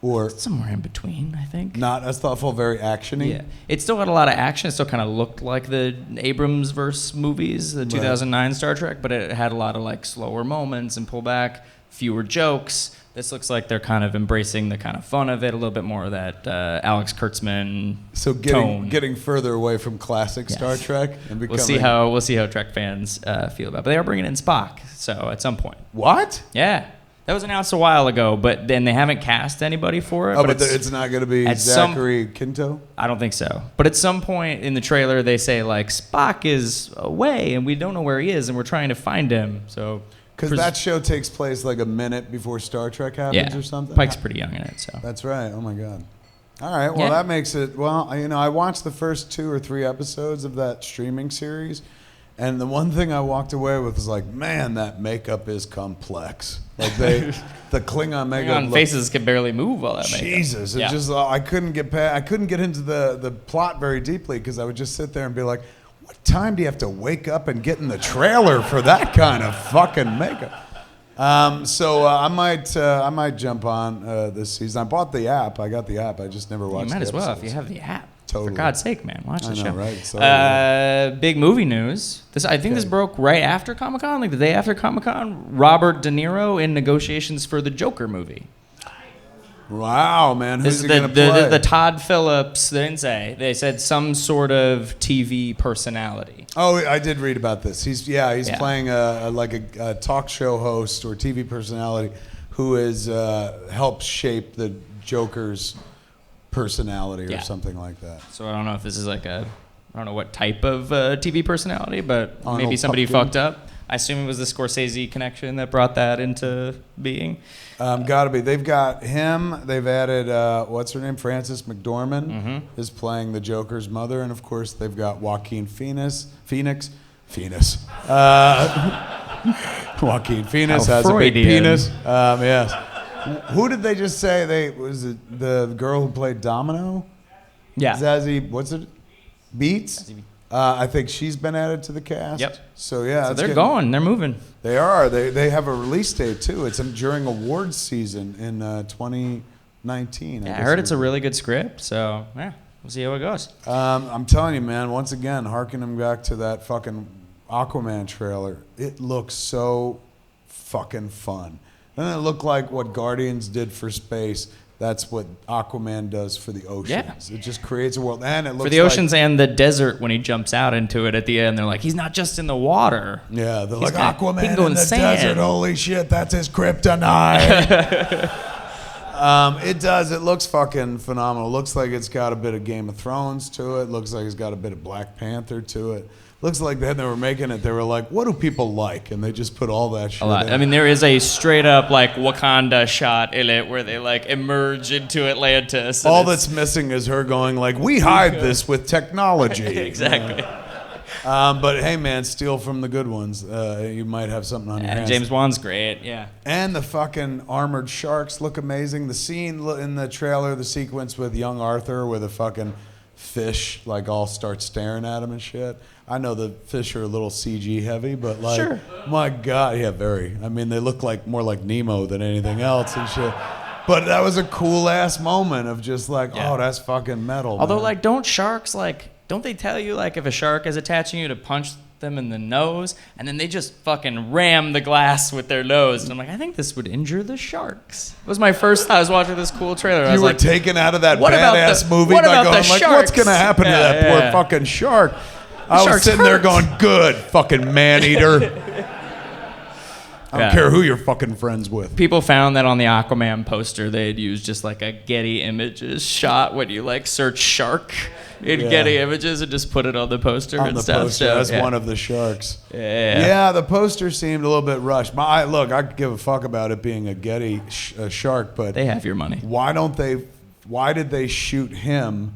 Or somewhere in between, I think. Not as thoughtful, very action-y? Yeah. It still had a lot of action. It still kind of looked like the Abrams-verse movies, the 2009 Star Trek, but it had a lot of like slower moments and pullback, fewer jokes. This looks like they're kind of embracing the kind of fun of it, a little bit more of that Alex Kurtzman tone. Getting further away from classic Star Trek and becoming... We'll see how Trek fans feel about it. But they are bringing in Spock, so at some point. What? Yeah. That was announced a while ago, but then they haven't cast anybody for it. Oh, but it's not going to be Zachary Quinto? I don't think so. But at some point in the trailer, they say, like, Spock is away, and we don't know where he is, and we're trying to find him. So because that show takes place like a minute before Star Trek happens or something? Pike's pretty young in it, so. That's right. Oh, my God. All right. Well, that makes it... Well, you know, I watched the first 2 or 3 episodes of that streaming series, and the one thing I walked away with was like, man, that makeup is complex. Like the Klingon makeup. Klingon faces can barely move all that makeup. Jesus, it just I couldn't get into the plot very deeply because I would just sit there and be like, what time do you have to wake up and get in the trailer for that kind of fucking makeup? So I might jump on this season. I bought the app. I got the app. I just never watched. You might the as well episodes. if you have the app. Totally. For God's sake, man, watch the show. Right? So big movie news. This broke right after Comic-Con, like the day after Comic-Con. Robert De Niro in negotiations for the Joker movie. Wow, man, who's he gonna play? The Todd Phillips. They didn't say. They said some sort of TV personality. Oh, I did read about this. He's playing a talk show host or TV personality who has helped shape the Joker's personality or something like that. So I don't know if this is like I don't know what type of TV personality, but maybe somebody Pumpkin. fucked up. I assume it was the Scorsese connection that brought that into being. Gotta be. They've got him. They've added, what's her name? Frances McDormand is playing the Joker's mother. And, of course, they've got Joaquin Phoenix. Joaquin Phoenix has a big penis. Yes. Who did they just say? Was it the girl who played Domino? Yeah. Zazie, what's it? Beats? I think she's been added to the cast. Yep. So, yeah. So they're going. They're moving. They are. They have a release date, too. It's during awards season in 2019. I heard it's a really good script. So, yeah, we'll see how it goes. I'm telling you, man, once again, harkening back to that fucking Aquaman trailer, it looks so fucking fun. Doesn't it look like what Guardians did for space? That's what Aquaman does for the oceans. Yeah. It just creates a world. And it looks for the oceans and the desert when he jumps out into it at the end. They're like, he's not just in the water. Yeah, they're like, Aquaman in the desert. Holy shit, that's his kryptonite. It does. It looks fucking phenomenal. It looks like it's got a bit of Game of Thrones to it. Looks like it's got a bit of Black Panther to it. Looks like when they were making it, they were like, what do people like? And they just put all that shit in. I mean, there is a straight up like Wakanda shot in it where they like emerge into Atlantis. All that's missing is her going like, we hide this with technology. Exactly. But hey, man, steal from the good ones. You might have something on your hands. James Wan's great, yeah. And the fucking armored sharks look amazing. The scene in the trailer, the sequence with young Arthur where the fucking fish like all start staring at him and shit. I know the fish are a little CG heavy, but like, sure. My God, yeah, very. I mean, they look like more like Nemo than anything else and shit. But that was a cool ass moment of just like, oh, that's fucking metal. Although, man. like, don't they tell you, like, if a shark is attaching you to punch them in the nose, and then they just fucking ram the glass with their nose? And I'm like, I think this would injure the sharks. It was my first time I was watching this cool trailer. I was like, taken out of that badass movie by going, like, what's going to happen to that poor fucking shark? I was sitting there going, good, fucking man-eater. I don't care who you're fucking friends with. People found that on the Aquaman poster, they had used just like a Getty Images shot when you like search shark in Getty Images and just put it on the poster and stuff. Poster, so, that's one of the sharks. Yeah, the poster seemed a little bit rushed. Look, I could give a fuck about it being a Getty shark, but they have your money. Why did they shoot him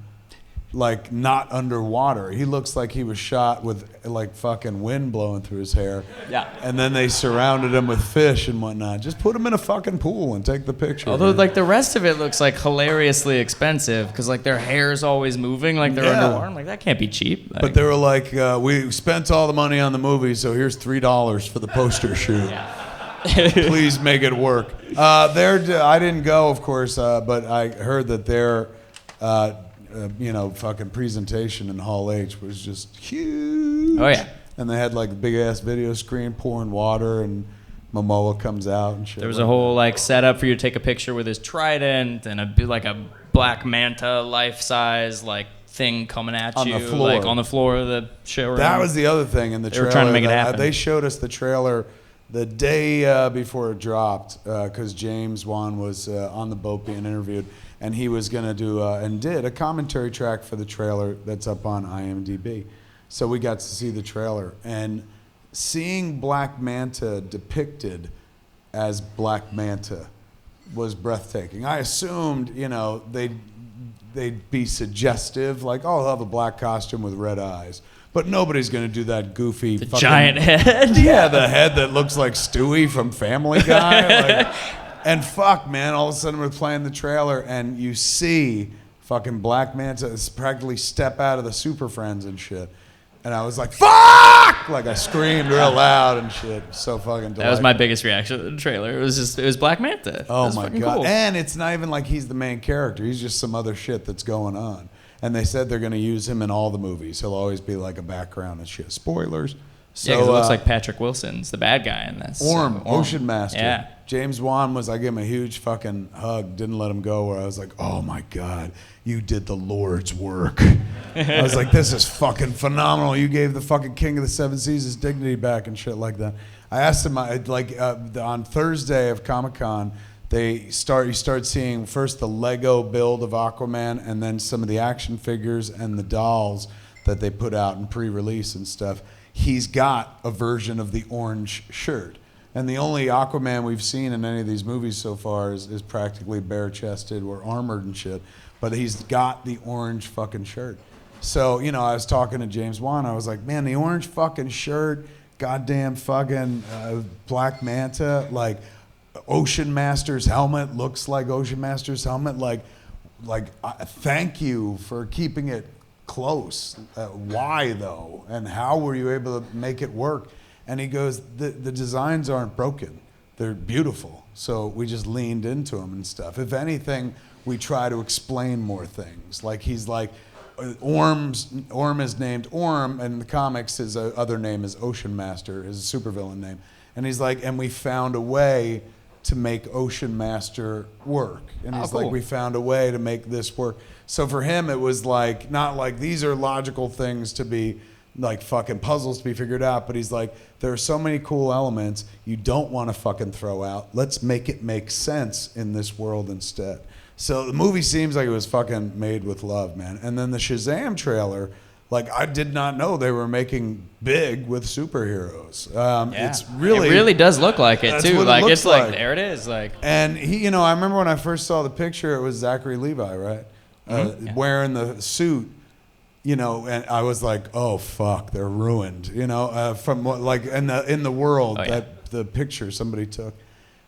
like not underwater? He looks like he was shot with like fucking wind blowing through his hair. Yeah. And then they surrounded him with fish and whatnot. Just put him in a fucking pool and take the picture. Although like the rest of it looks like hilariously expensive because like their hair's always moving like they're underwater. I'm like, that can't be cheap. Like, but they were like, we spent all the money on the movie, so here's $3 for the poster shoot. Please make it work. I didn't go, of course, but I heard that their fucking presentation in Hall H was just huge. Oh yeah. And they had like a big ass video screen pouring water, and Momoa comes out and shit. There was a whole like setup for you to take a picture with his trident and a black Manta life size like thing coming at on you the floor. like on the floor of the showroom. That was the other thing in the trailer. They were trying to make it happen. They showed us the trailer the day before it dropped because James Wan was on the boat being interviewed. And he was going to do, and did, a commentary track for the trailer that's up on IMDb. So we got to see the trailer. And seeing Black Manta depicted as Black Manta was breathtaking. I assumed, they'd be suggestive, like, oh, he'll have a black costume with red eyes. But nobody's going to do that goofy fucking... giant head? Yeah, the head that looks like Stewie from Family Guy. And fuck, man, all of a sudden we're playing the trailer and you see fucking Black Manta practically step out of the Super Friends and shit. And I was like, fuck! Like I screamed real loud and shit. So fucking delightful. That was my biggest reaction to the trailer. It was Black Manta. Oh my God. Cool. And it's not even like he's the main character. He's just some other shit that's going on. And they said they're going to use him in all the movies. He'll always be like a background and shit. Spoilers. So, yeah, because it looks like Patrick Wilson's the bad guy in this. Orm, Ocean Master. Yeah. James Wan I gave him a huge fucking hug, didn't let him go, where I was like, oh my God, you did the Lord's work. I was like, this is fucking phenomenal. You gave the fucking King of the Seven Seas his dignity back and shit like that. I asked him, on Thursday of Comic-Con, you start seeing first the Lego build of Aquaman and then some of the action figures and the dolls that they put out in pre-release and stuff. He's got a version of the orange shirt. And the only Aquaman we've seen in any of these movies so far is practically bare-chested or armored and shit. But he's got the orange fucking shirt. So, I was talking to James Wan. I was like, man, the orange fucking shirt, goddamn fucking Black Manta, like Ocean Master's helmet looks like Ocean Master's helmet. Thank you for keeping it close. Why though? And how were you able to make it work? And he goes, the designs aren't broken. They're beautiful. So we just leaned into them and stuff. If anything, we try to explain more things. Like he's like, Orm is named Orm, and in the comics his other name is Ocean Master, his supervillain name. And he's like, and we found a way to make Ocean Master work. And he's like, we found a way to make this work. So for him, it was like, not like these are logical things to be like fucking puzzles to be figured out, but he's like, there are so many cool elements you don't want to fucking throw out. Let's make it make sense in this world instead. So the movie seems like it was fucking made with love, man. And then the Shazam trailer, like I did not know they were making big with superheroes. It's really, it really does look like it too. Like it it's like there it is. Like, and he, I remember when I first saw the picture, it was Zachary Levi, right? Wearing the suit. And I was like, oh fuck, they're ruined. From what like in the world that the picture somebody took.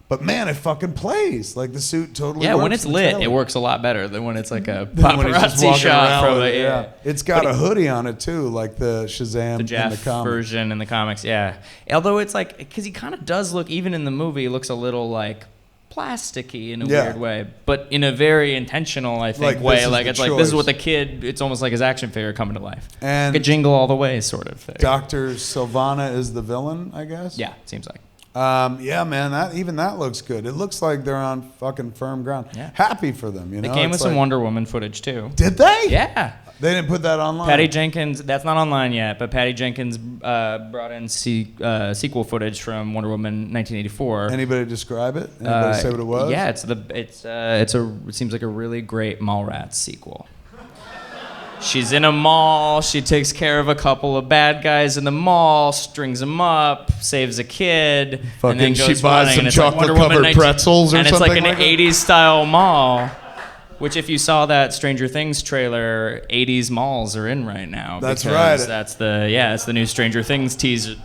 But man, it fucking plays. Like the suit totally works. Yeah, when it's lit, it works a lot better than when it's like a paparazzi shot from it. Yeah. It's got a hoodie on it too, like the Shazam the Jeff in the comics. version in the comics, yeah. Although it's like, because he kind of does look, even in the movie, he looks a little like plasticky in a weird way, but in a very intentional, I think, way. Like it's like this is what the kid. It's almost like his action figure coming to life, and like a Jingle All the Way sort of thing. Dr. Sylvana is the villain, I guess. Yeah, it seems like. Yeah, man, that looks good. It looks like they're on fucking firm ground. Yeah. Happy for them, you know. They came with some Wonder Woman footage too. Did they? Yeah. They didn't put that online. Patty Jenkins, that's not online yet, but Patty Jenkins brought in sequel footage from Wonder Woman 1984. Anybody describe it? Anybody say what it was? Yeah, it seems like a really great Mallrats sequel. She's in a mall. She takes care of a couple of bad guys in the mall, strings them up, saves a kid, and then goes she buys running. some chocolate-covered pretzels or something. And it's like an that? 80s style mall. Which, if you saw that Stranger Things trailer, 80s malls are in right now. That's right. It's the new Stranger Things teaser.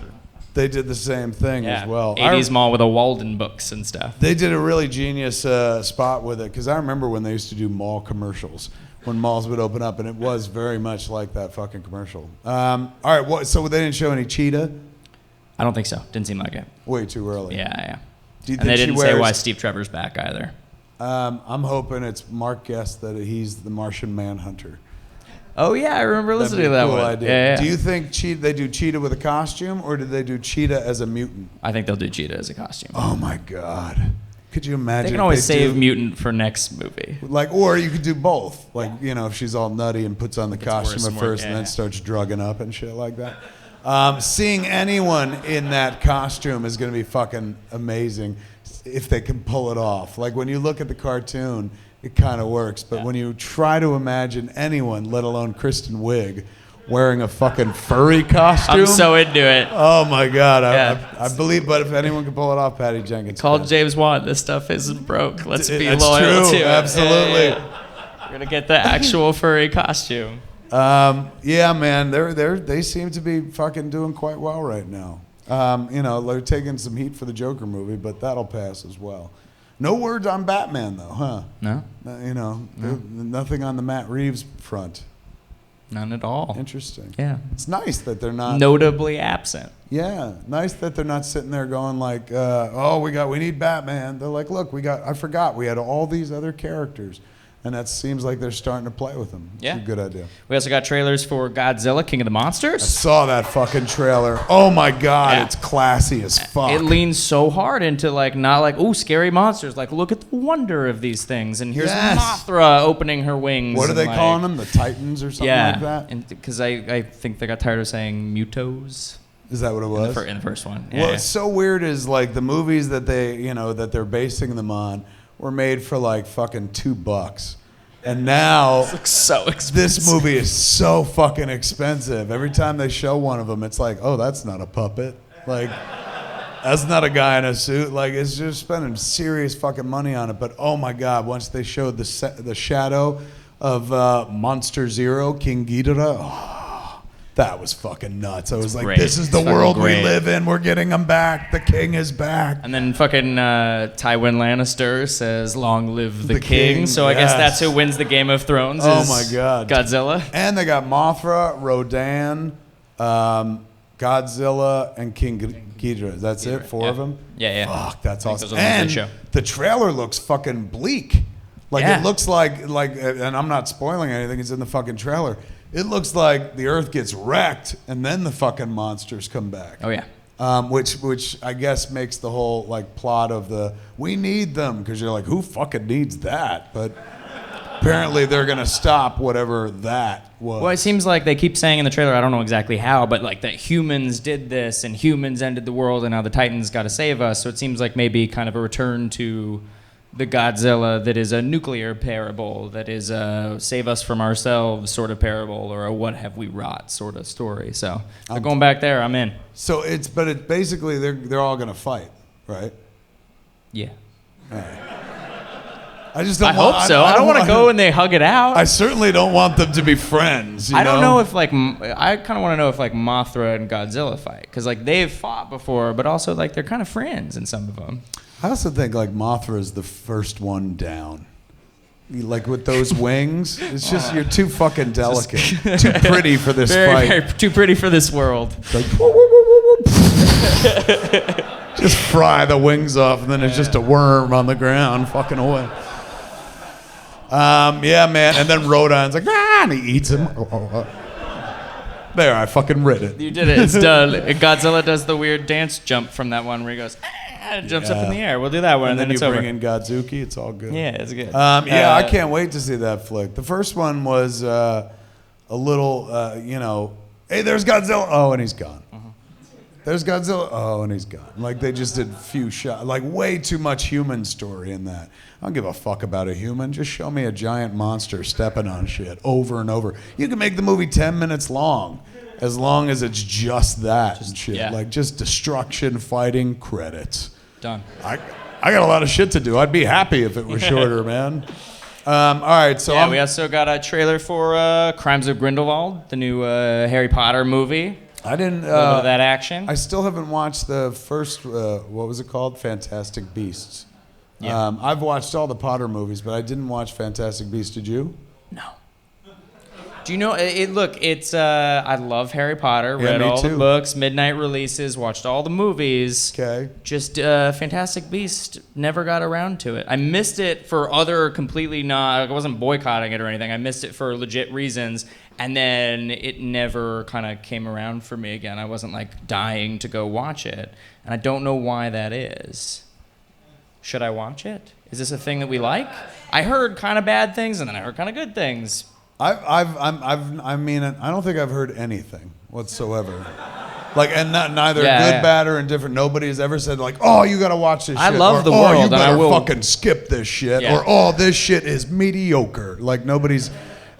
They did the same thing as well. 80s mall with a Walden books and stuff. They did a really genius spot with it, because I remember when they used to do mall commercials, when malls would open up, and it was very much like that fucking commercial. All right, so they didn't show any Cheetah? I don't think so. Didn't seem like it. Way too early. Yeah. Do you and they didn't say why Steve Trevor's back either. I'm hoping it's Marc guessed that he's the Martian Manhunter. Oh yeah, I remember listening to that cool one. Idea. Yeah. Do you think they do Cheetah with a costume, or did they do Cheetah as a mutant? I think they'll do Cheetah as a costume. Oh my god. Could you imagine? They can always save mutant for next movie. Or you could do both. If she's all nutty and puts on the costume at first and then starts drugging up and shit like that. Seeing anyone in that costume is going to be fucking amazing if they can pull it off. Like when you look at the cartoon, it kind of works. But when you try to imagine anyone, let alone Kristen Wiig, wearing a fucking furry costume. I'm so into it. Oh my god, I believe. But if anyone can pull it off, Patty Jenkins. Called James Wan. This stuff isn't broke. Let's be That's loyal true. to it. Absolutely. We're gonna get the actual furry costume. Yeah, man, they seem to be fucking doing quite well right now. They're taking some heat for the Joker movie, but that'll pass as well. No word on Batman though, huh? No. Nothing on the Matt Reeves front. None at all. Interesting. Yeah. It's nice that they're not notably absent. Yeah, nice that they're not sitting there going like, we need Batman. They're like, look, I forgot we had all these other characters. And that seems like they're starting to play with them. Yeah. It's a good idea. We also got trailers for Godzilla, King of the Monsters. I saw that fucking trailer. Oh my God, It's classy as fuck. It leans so hard into scary monsters. Like, look at the wonder of these things. And here's Mothra opening her wings. What are they calling them? The Titans or something like that? Because I think they got tired of saying mutos. Is that what it was? In the first one. Yeah, what's so weird is like the movies that that they're basing them on were made for like fucking $2. And now so expensive. This movie is so fucking expensive. Every time they show one of them, it's like, oh, that's not a puppet. Like, that's not a guy in a suit. Like, it's just spending serious fucking money on it. But oh my God, once they showed the shadow of Monster Zero, King Ghidorah, that was fucking nuts. I was like, this is the world we live in. We're getting him back. The king is back. And then fucking Tywin Lannister says, long live the king. So I guess that's who wins the Game of Thrones. Oh my God. Godzilla. And they got Mothra, Rodan, Godzilla, and King Ghidorah. That's it? Four of them? Yeah. Fuck, that's awesome. And the trailer looks fucking bleak. It looks like, and I'm not spoiling anything, it's in the fucking trailer. It looks like the Earth gets wrecked, and then the fucking monsters come back. Oh yeah. Which I guess makes the whole plot of we need them, because you're like, who fucking needs that? But apparently they're gonna stop whatever that was. Well, it seems like they keep saying in the trailer, I don't know exactly how, but that humans did this and humans ended the world, and now the Titans got to save us. So it seems like maybe kind of a return to the Godzilla that is a nuclear parable, that is a save us from ourselves sort of parable, or a what have we wrought sort of story. So they're going back there. I'm in. So it's basically they're all gonna fight, right? Yeah. All right. I hope so. I don't want to go and they hug it out. I certainly don't want them to be friends. I don't know if I kind of want to know if Mothra and Godzilla fight, because they've fought before, but also they're kind of friends in some of them. I also think Mothra is the first one down. With those wings, it's just you're too fucking delicate, too pretty for this fight. Too pretty for this world. Just fry the wings off, and then it's just a worm on the ground, fucking away. Yeah, man. And then Rodon's like, and he eats him. There, I fucking read it. You did it. It's done. Godzilla does the weird dance jump from that one where he goes, and jumps up in the air. We'll do that one, and then it's over. And then you bring in Godzuki. It's all good. Yeah, it's good. I can't wait to see that flick. The first one was a little, hey, there's Godzilla. Oh, and he's gone. There's Godzilla. Oh, and he's gone. Like, they just did few shots. Like, way too much human story in that. I don't give a fuck about a human. Just show me a giant monster stepping on shit over and over. You can make the movie 10 minutes long as it's just that and shit. Yeah. Like, just destruction, fighting, credits. Done. I got a lot of shit to do. I'd be happy if it was shorter, man. All right, so we also got a trailer for Crimes of Grindelwald, the new Harry Potter movie. I didn't. A little bit of that action. I still haven't watched the first. What was it called? Fantastic Beasts. Yeah. I've watched all the Potter movies, but I didn't watch Fantastic Beasts. Did you? No. Do you know? It's. I love Harry Potter. Yeah, read all too. the books, midnight releases, watched all the movies. Okay. Just Fantastic Beast. Never got around to it. I missed it for other completely not. I wasn't boycotting it or anything. I missed it for legit reasons. And then it never kind of came around for me again. I wasn't like dying to go watch it. And I don't know why that is. Should I watch it? Is this a thing that we like? I heard kind of bad things and then I heard kind of good things. I don't think I've heard anything whatsoever. Like, and neither good, bad, or indifferent. Nobody has ever said like, "Oh, you got to watch this shit." I love the world, world, you better and I will fucking skip this shit, or "Oh, this shit is mediocre." Like, nobody's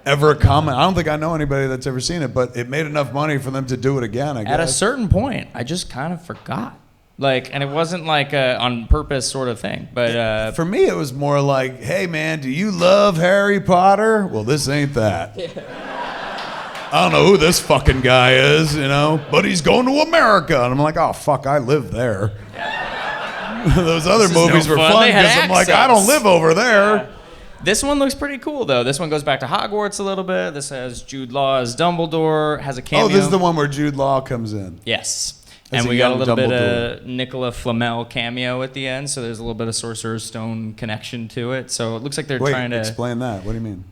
ever comment. I don't think I know anybody that's ever seen it, but it made enough money for them to do it again, I guess. At a certain point, I just kind of forgot. Like, and it wasn't like a on purpose sort of thing. But for me, it was more like, hey, man, do you love Harry Potter? Well, this ain't that. I don't know who this fucking guy is, but he's going to America. And I'm like, oh, fuck, I live there. Those other movies were fun because I'm like, I don't live over there. Yeah. This one looks pretty cool, though. This one goes back to Hogwarts a little bit. This has Jude Law as Dumbledore, has a cameo. Oh, this is the one where Jude Law comes in. Yes. And we got a little bit of Nicola Flamel cameo at the end, so there's a little bit of Sorcerer's Stone connection to it. So it looks like they're trying to... explain that. What do you mean?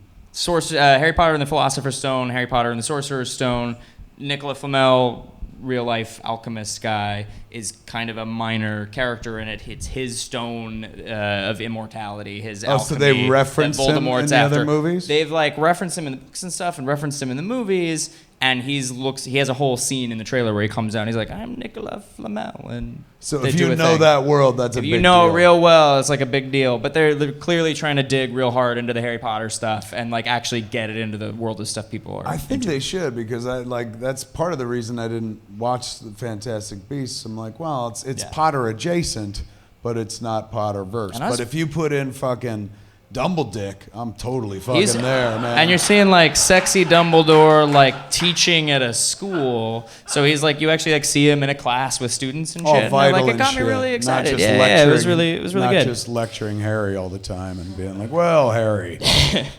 Harry Potter and the Philosopher's Stone, Harry Potter and the Sorcerer's Stone. Nicola Flamel, real-life alchemist guy, is kind of a minor character in it. It's his stone of immortality, his alchemy. So they reference him in the other movies? They've like referenced him in the books and stuff and referenced him in the movies, and he has a whole scene in the trailer where he comes down. He's like, I'm Nicola Flamel. And so if you know that world, that's a big deal. If you know it real well, it's like a big deal. But they're clearly trying to dig real hard into the Harry Potter stuff and like actually get it into the world of stuff people are I think they should, because that's part of the reason I didn't watch the Fantastic Beasts. I'm like, well, it's Potter adjacent, but it's not Potter verse. But if you put in fucking Dumbledick, I'm totally fucking there, man. And you're seeing like sexy Dumbledore like teaching at a school. So he's like, you actually like see him in a class with students and shit. Vital and, like, it got me really excited. It was really good. Not just lecturing Harry all the time and being like, well, Harry,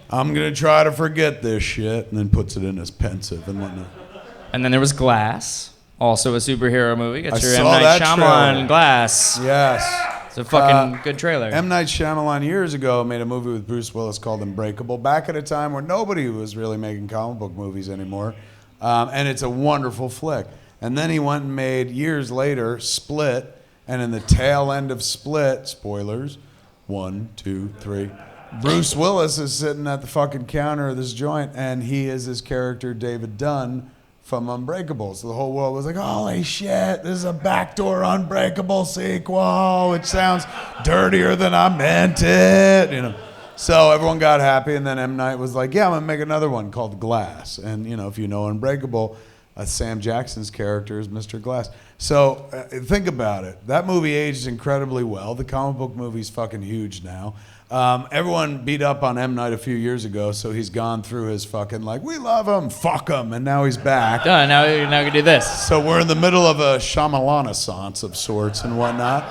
I'm gonna try to forget this shit, and then puts it in as pensive and whatnot. And then there was Glass, also a superhero movie. Got your M. saw Night that Shyamalan trailer. Glass. Yes. It's a fucking good trailer. M. Night Shyamalan years ago made a movie with Bruce Willis called Unbreakable, back at a time where nobody was really making comic book movies anymore. And it's a wonderful flick. And then he went and made, years later, Split. And in the tail end of Split, spoilers, 1, 2, 3, Bruce Willis is sitting at the fucking counter of this joint, and he is his character, David Dunn, from Unbreakable. So the whole world was like, holy shit, this is a backdoor Unbreakable sequel, which sounds dirtier than I meant it, So everyone got happy, and then M. Night was like, yeah, I'm gonna make another one called Glass. And if you know Unbreakable, Sam Jackson's character is Mr. Glass. So think about it. That movie aged incredibly well. The comic book movie's fucking huge now. Everyone beat up on M. Night a few years ago, so he's gone through his fucking like, we love him, fuck him, and now he's back. Done. Now we can do this. So we're in the middle of a Shyamalan-assance of sorts and whatnot.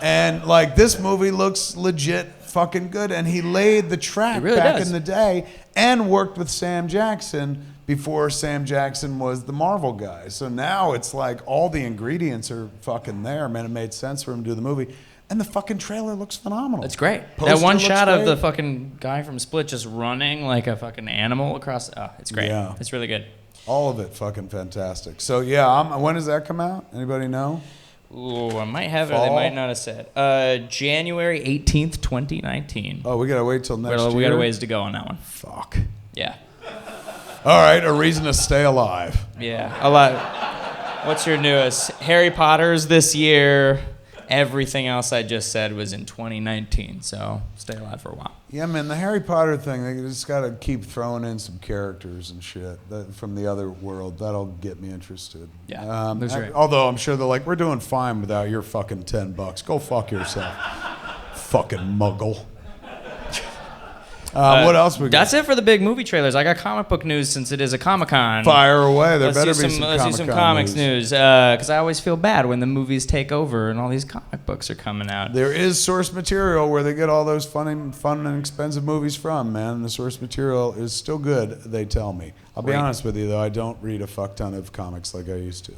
And like, this movie looks legit fucking good, and he laid the track really back does. in the day and worked with Sam Jackson before Sam Jackson was the Marvel guy. So now it's like all the ingredients are fucking there, man. It made sense for him to do the movie. And the fucking trailer looks phenomenal. It's great. Poster that one looks shot great. of the fucking guy from Split just running like a fucking animal across. Oh, it's great. Yeah. It's really good. All of it fucking fantastic. So yeah, when does that come out? Anybody know? Ooh, I might have it. They might not have said. January 18th, 2019. Oh, we gotta wait till next year? We got a ways to go on that one. Fuck. Yeah. All right, a reason to stay alive. Yeah, a lot. What's your newest? Harry Potter's this year. Everything else I just said was in 2019, so stay alive for a while. Yeah, man, the Harry Potter thing, they just got to keep throwing in some characters and shit from the other world. That'll get me interested. Yeah, that's great. Although I'm sure they're like, we're doing fine without your fucking $10. Go fuck yourself. Fucking muggle. What else we got? That's it for the big movie trailers. I got comic book news since it is a Comic-Con. Fire away. There Let's better do be some let's do some comics news. Because I always feel bad when the movies take over and all these comic books are coming out. There is source material where they get all those fun and expensive movies from, man. The source material is still good, they tell me. I'll be honest with you, though. I don't read a fuck ton of comics like I used to.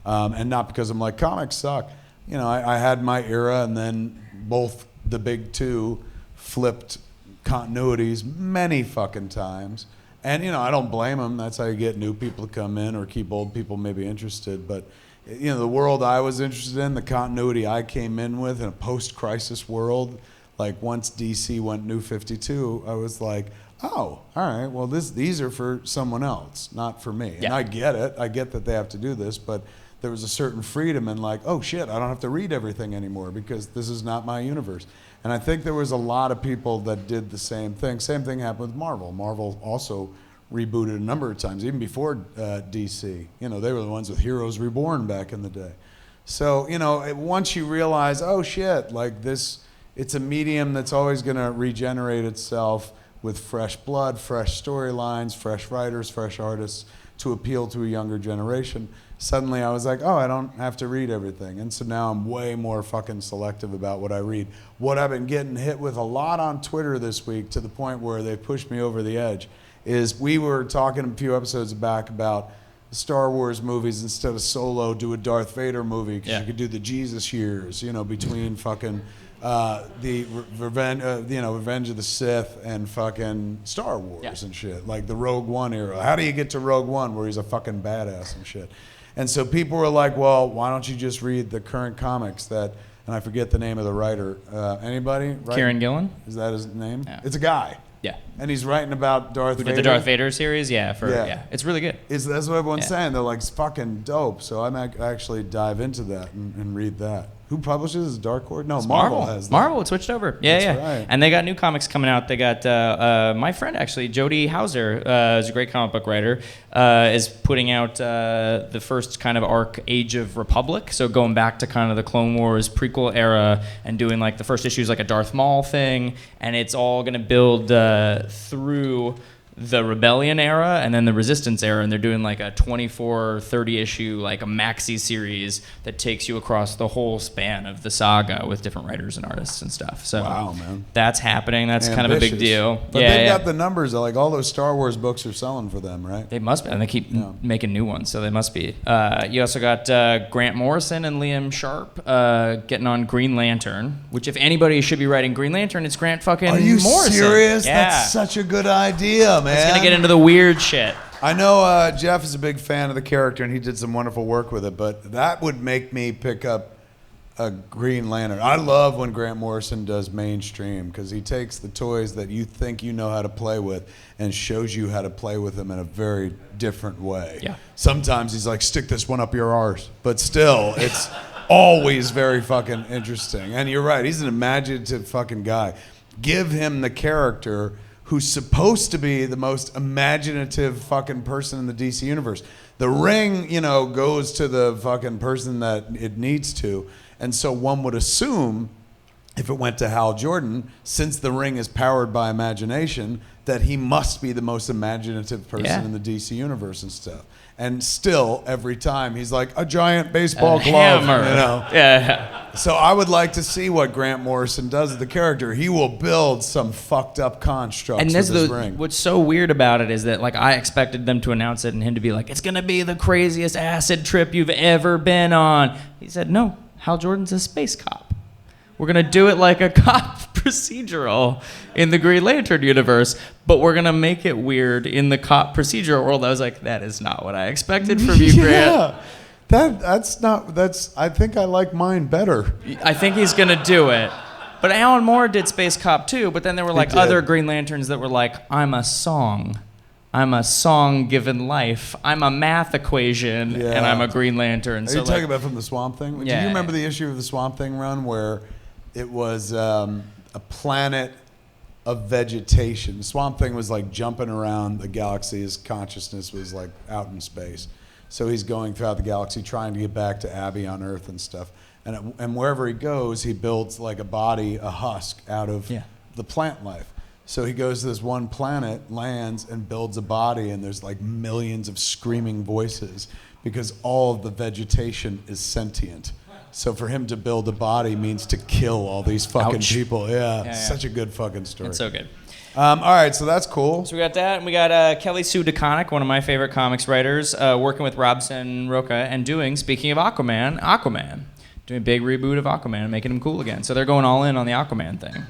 And not because I'm like, comics suck. You know, I had my era, and then both the big two flipped continuities many fucking times, and you know, I don't blame them. That's how you get new people to come in or keep old people maybe interested. But you know, the world I was interested in, the continuity I came in with in a post-crisis world, like once DC went New 52, I was like, oh, all right, well these are for someone else, not for me. Yeah. And I get it. I get that they have to do this, but there was a certain freedom in like, oh shit, I don't have to read everything anymore because this is not my universe. And I think there was a lot of people that did the same thing. Same thing happened with Marvel. Marvel also rebooted a number of times, even before DC. You know, they were the ones with Heroes Reborn back in the day. So, you know, once you realize, oh shit, like this, it's a medium that's always going to regenerate itself with fresh blood, fresh storylines, fresh writers, fresh artists to appeal to a younger generation. Suddenly I was like, oh, I don't have to read everything. And so now I'm way more fucking selective about what I read. What I've been getting hit with a lot on Twitter this week, to the point where they pushed me over the edge, is we were talking a few episodes back about Star Wars movies. Instead of Solo, do a Darth Vader movie, because you could do the Jesus years, you know, between fucking the Revenge of the Sith and fucking Star Wars and shit, like the Rogue One era. How do you get to Rogue One where he's a fucking badass and shit? And so people were like, well, why don't you just read the current comics that, and I forget the name of the writer. Anybody? Right? Kieran Gillen? Is that his name? Yeah. It's a guy. Yeah. And he's writing about Darth Vader. Who did the Darth Vader series? Yeah. It's really good. That's what everyone's saying. They're like, it's fucking dope. So I might actually dive into that and read that. Who publishes Dark Horse? No, Marvel has that. Marvel, it switched over. Yeah. Right. And they got new comics coming out. They got my friend, actually, Jody Hauser, is a great comic book writer, is putting out the first kind of arc, Age of Republic. So going back to kind of the Clone Wars prequel era and doing like the first issues like a Darth Maul thing. And it's all going to build through the Rebellion era and then the Resistance era, and they're doing like a 24, 30 issue, like a maxi series that takes you across the whole span of the saga with different writers and artists and stuff. So wow, man, that's happening. That's kind of a big deal. But they've got the numbers. Like all those Star Wars books are selling for them, right? They must be, and they keep making new ones, so they must be. You also got Grant Morrison and Liam Sharp getting on Green Lantern, which if anybody should be writing Green Lantern, it's Grant fucking Morrison. Are you serious? Yeah. That's such a good idea, man. It's gonna get into the weird shit. I know Jeff is a big fan of the character, and he did some wonderful work with it, but that would make me pick up a Green Lantern. I love when Grant Morrison does mainstream, because he takes the toys that you think you know how to play with and shows you how to play with them in a very different way. Yeah. Sometimes he's like, stick this one up your arse, but still, it's always very fucking interesting. And you're right, he's an imaginative fucking guy. Give him the character who's supposed to be the most imaginative fucking person in the DC universe. The ring, you know, goes to the fucking person that it needs to. And so one would assume, if it went to Hal Jordan, since the ring is powered by imagination, that he must be the most imaginative person in the DC universe and stuff. And still, every time, he's like, a giant baseball glove, hammer. you know? Yeah. So I would like to see what Grant Morrison does with the character. He will build some fucked up constructs with his ring. What's so weird about it is that, like, I expected them to announce it and him to be like, it's going to be the craziest acid trip you've ever been on. He said, no, Hal Jordan's a space cop. We're going to do it like a cop procedural in the Green Lantern universe, but we're going to make it weird in the cop procedural world. I was like, that is not what I expected from you, Grant. I think I like mine better. I think he's going to do it. But Alan Moore did Space Cop too, but then there were like other Green Lanterns that were like, I'm a song. I'm a song given life. I'm a math equation, and I'm a Green Lantern. Are you talking about from the Swamp Thing? Do you remember the issue of the Swamp Thing run where it was a planet of vegetation? Swamp Thing was like jumping around the galaxy. His consciousness was like out in space. So he's going throughout the galaxy trying to get back to Abby on Earth and stuff. And wherever he goes, he builds like a body, a husk out of the plant life. So he goes to this one planet, lands, and builds a body, and there's like millions of screaming voices because all of the vegetation is sentient. So for him to build a body means to kill all these fucking people. Yeah, such a good fucking story. It's so good. All right, so that's cool. So we got that, and we got Kelly Sue DeConnick, one of my favorite comics writers, working with Robson Rocha and doing, speaking of Aquaman, doing a big reboot of Aquaman and making him cool again. So they're going all in on the Aquaman thing.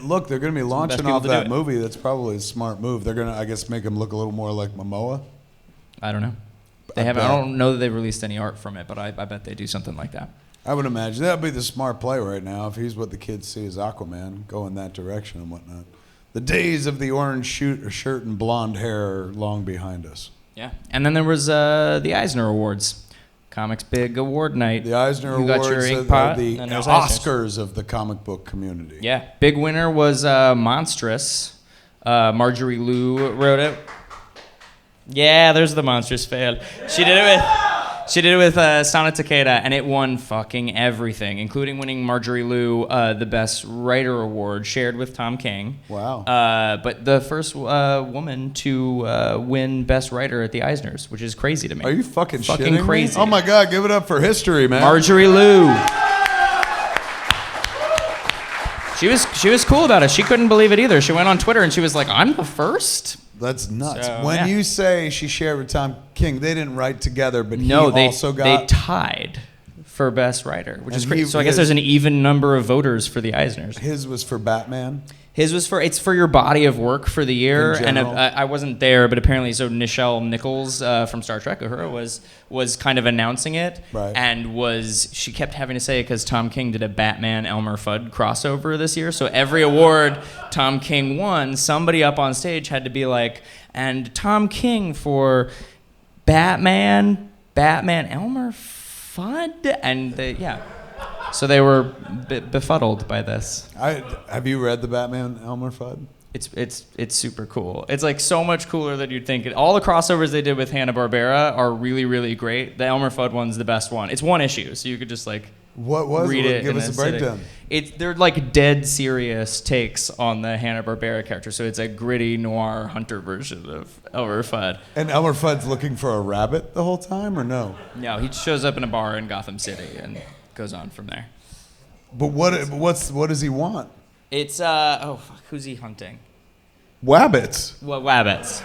Look, they're going to be launching off that movie. That's probably a smart move. They're going to, I guess, make him look a little more like Momoa. I don't know. They haven't. I don't know that they've released any art from it, but I bet they do something like that. I would imagine that would be the smart play right now if he's what the kids see as Aquaman, go in that direction and whatnot. The days of the orange shirt and blonde hair are long behind us. Yeah, and then there was the Eisner Awards, comics big award night. The Eisner Awards got your Inkpot, the Oscars of the comic book community. Yeah, big winner was Monstrous. Marjorie Liu wrote it. Yeah, there's the Monstrous fan. She did it with Sana Takeda, and it won fucking everything, including winning Marjorie Liu the Best Writer Award, shared with Tom King. Wow. But the first woman to win Best Writer at the Eisners, which is crazy to me. Are you fucking shitting crazy? Me? Oh my God, give it up for history, man. Marjorie Liu. She was cool about it. She couldn't believe it either. She went on Twitter and she was like, I'm the first? That's nuts. So, when you say she shared with Tom King, they didn't write together, but they tied for Best Writer, which is crazy. So I guess there's an even number of voters for the Eisners. His was for Batman? His was for your body of work for the year, and I wasn't there, but apparently, so Nichelle Nichols from Star Trek, Uhura, was kind of announcing it, right. And she kept having to say it because Tom King did a Batman Elmer Fudd crossover this year, so every award Tom King won, somebody up on stage had to be like, and Tom King for Batman Elmer Fudd, and so they were befuddled by this. Have you read the Batman Elmer Fudd? It's super cool. It's like so much cooler than you'd think. All the crossovers they did with Hanna-Barbera are really, really great. The Elmer Fudd one's the best one. It's one issue, so you could just like read it. Give us a breakdown. They're like dead serious takes on the Hanna-Barbera character. So it's a gritty noir hunter version of Elmer Fudd. And Elmer Fudd's looking for a rabbit the whole time, or no? No, he shows up in a bar in Gotham City and goes on from there. But what does he want? It's who's he hunting? Wabbits. Well, wabbits.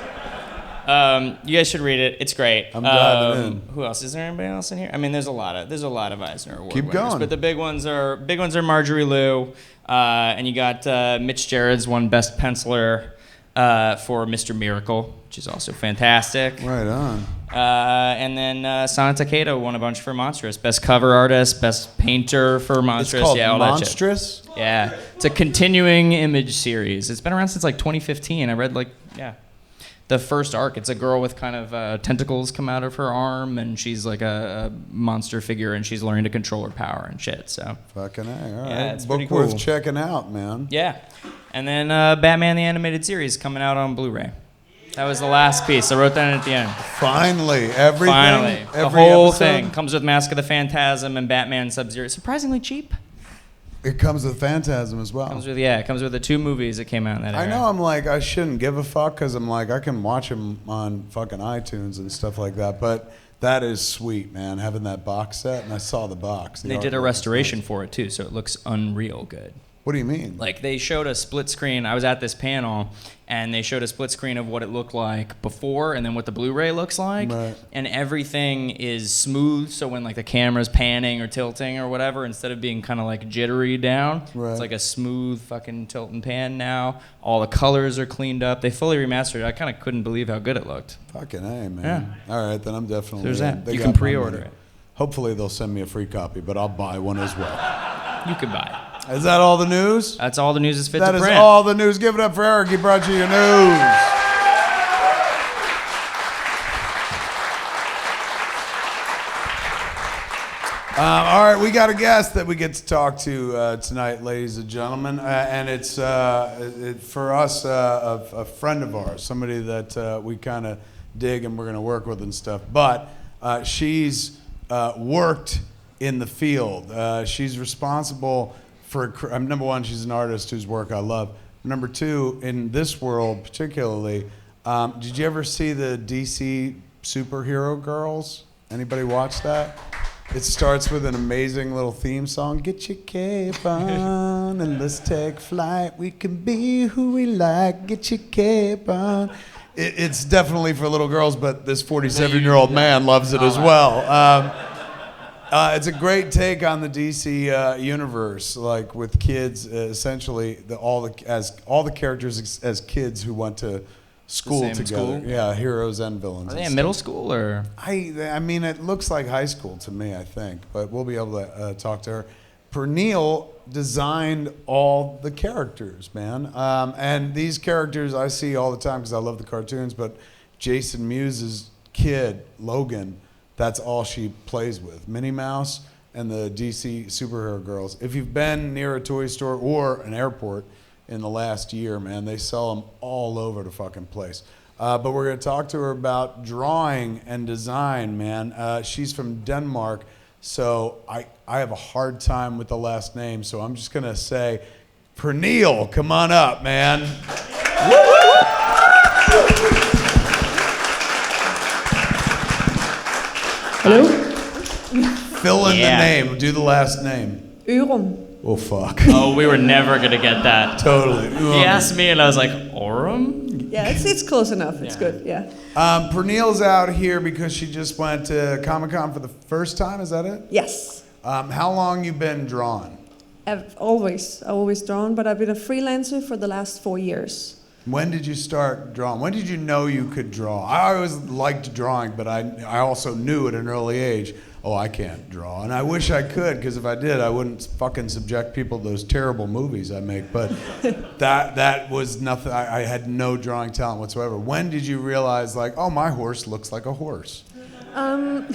You guys should read it. It's great. I'm diving in. Who else? Is there anybody else in here? I mean, there's a lot of Eisner Award winners. Keep going. But the big ones are Marjorie Liu, and you got Mitch Gerads won Best Penciler for Mr. Miracle, which is also fantastic. Right on. And then Sana Takeda won a bunch for Monstrous. Best cover artist, best painter for Monstrous. It's called Monstrous? Yeah. It's a continuing image series. It's been around since like 2015. I read the first arc. It's a girl with kind of tentacles come out of her arm, and she's like a monster figure, and she's learning to control her power and shit. So fucking A. All right. Yeah, it's pretty cool. Worth checking out, man. Yeah. And then Batman the Animated Series coming out on Blu-ray. That was the last piece. I wrote that in at the end. Finally, everything. Finally, the whole thing comes with Mask of the Phantasm and Batman Sub-Zero. Surprisingly cheap. It comes with Phantasm as well. It comes with the 2 movies that came out in that era. I know, I'm like, I shouldn't give a fuck because I'm like, I can watch them on fucking iTunes and stuff like that. But that is sweet, man, having that box set. And I saw the box. They did a restoration for it, too, so it looks unreal good. What do you mean? Like, they showed a split screen. I was at this panel, and they showed a split screen of what it looked like before and then what the Blu-ray looks like. Right. And everything is smooth, so when, like, the camera's panning or tilting or whatever, instead of being kind of, like, jittery down, right. It's like a smooth fucking tilt and pan now. All the colors are cleaned up. They fully remastered it. I kind of couldn't believe how good it looked. Fucking A, man. Yeah. All right, then I'm definitely... So there's that. You can pre-order it. Hopefully they'll send me a free copy, but I'll buy one as well. You can buy it. Is that all the news? That's all the news is fit to print. That is all the news. Give it up for Eric. He brought you your news. All right, we got a guest that we get to talk to tonight, ladies and gentlemen, and it's for us a friend of ours, somebody that we kind of dig and we're going to work with and stuff. But she's worked in the field. She's responsible for, number one, she's an artist whose work I love. Number two, in this world particularly, did you ever see the DC superhero girls? Anybody watch that? It starts with an amazing little theme song. Get your cape on and let's take flight. We can be who we like. Get your cape on. It's definitely for little girls, but this 47-year-old man loves it as well. It's a great take on the DC universe, like with kids, essentially all the characters as kids who went to school together. School? Yeah, heroes and villains. Are they in middle school or? I mean, it looks like high school to me, I think, but we'll be able to talk to her. Pernille designed all the characters, man, and these characters I see all the time because I love the cartoons. But Jason Mewes' kid, Logan. That's all she plays with. Minnie Mouse and the DC superhero girls. If you've been near a toy store or an airport in the last year, man, they sell them all over the fucking place. But we're going to talk to her about drawing and design, man. She's from Denmark, so I have a hard time with the last name, so I'm just going to say, Pernille, come on up, man. Hello? Fill in the name. Do the last name. Ørum. Oh, fuck. Oh, we were never going to get that. Totally. He asked me, and I was like, Aurum? Yeah, it's close enough. It's good, yeah. Pernille's out here because she just went to Comic-Con for the first time. Is that it? Yes. How long you been drawing? I've always drawn, but I've been a freelancer for the last 4 years. When did you start drawing? When did you know you could draw? I always liked drawing, but I also knew at an early age, oh, I can't draw. And I wish I could, because if I did, I wouldn't fucking subject people to those terrible movies I make. But that was nothing. I had no drawing talent whatsoever. When did you realize, like, oh, my horse looks like a horse? I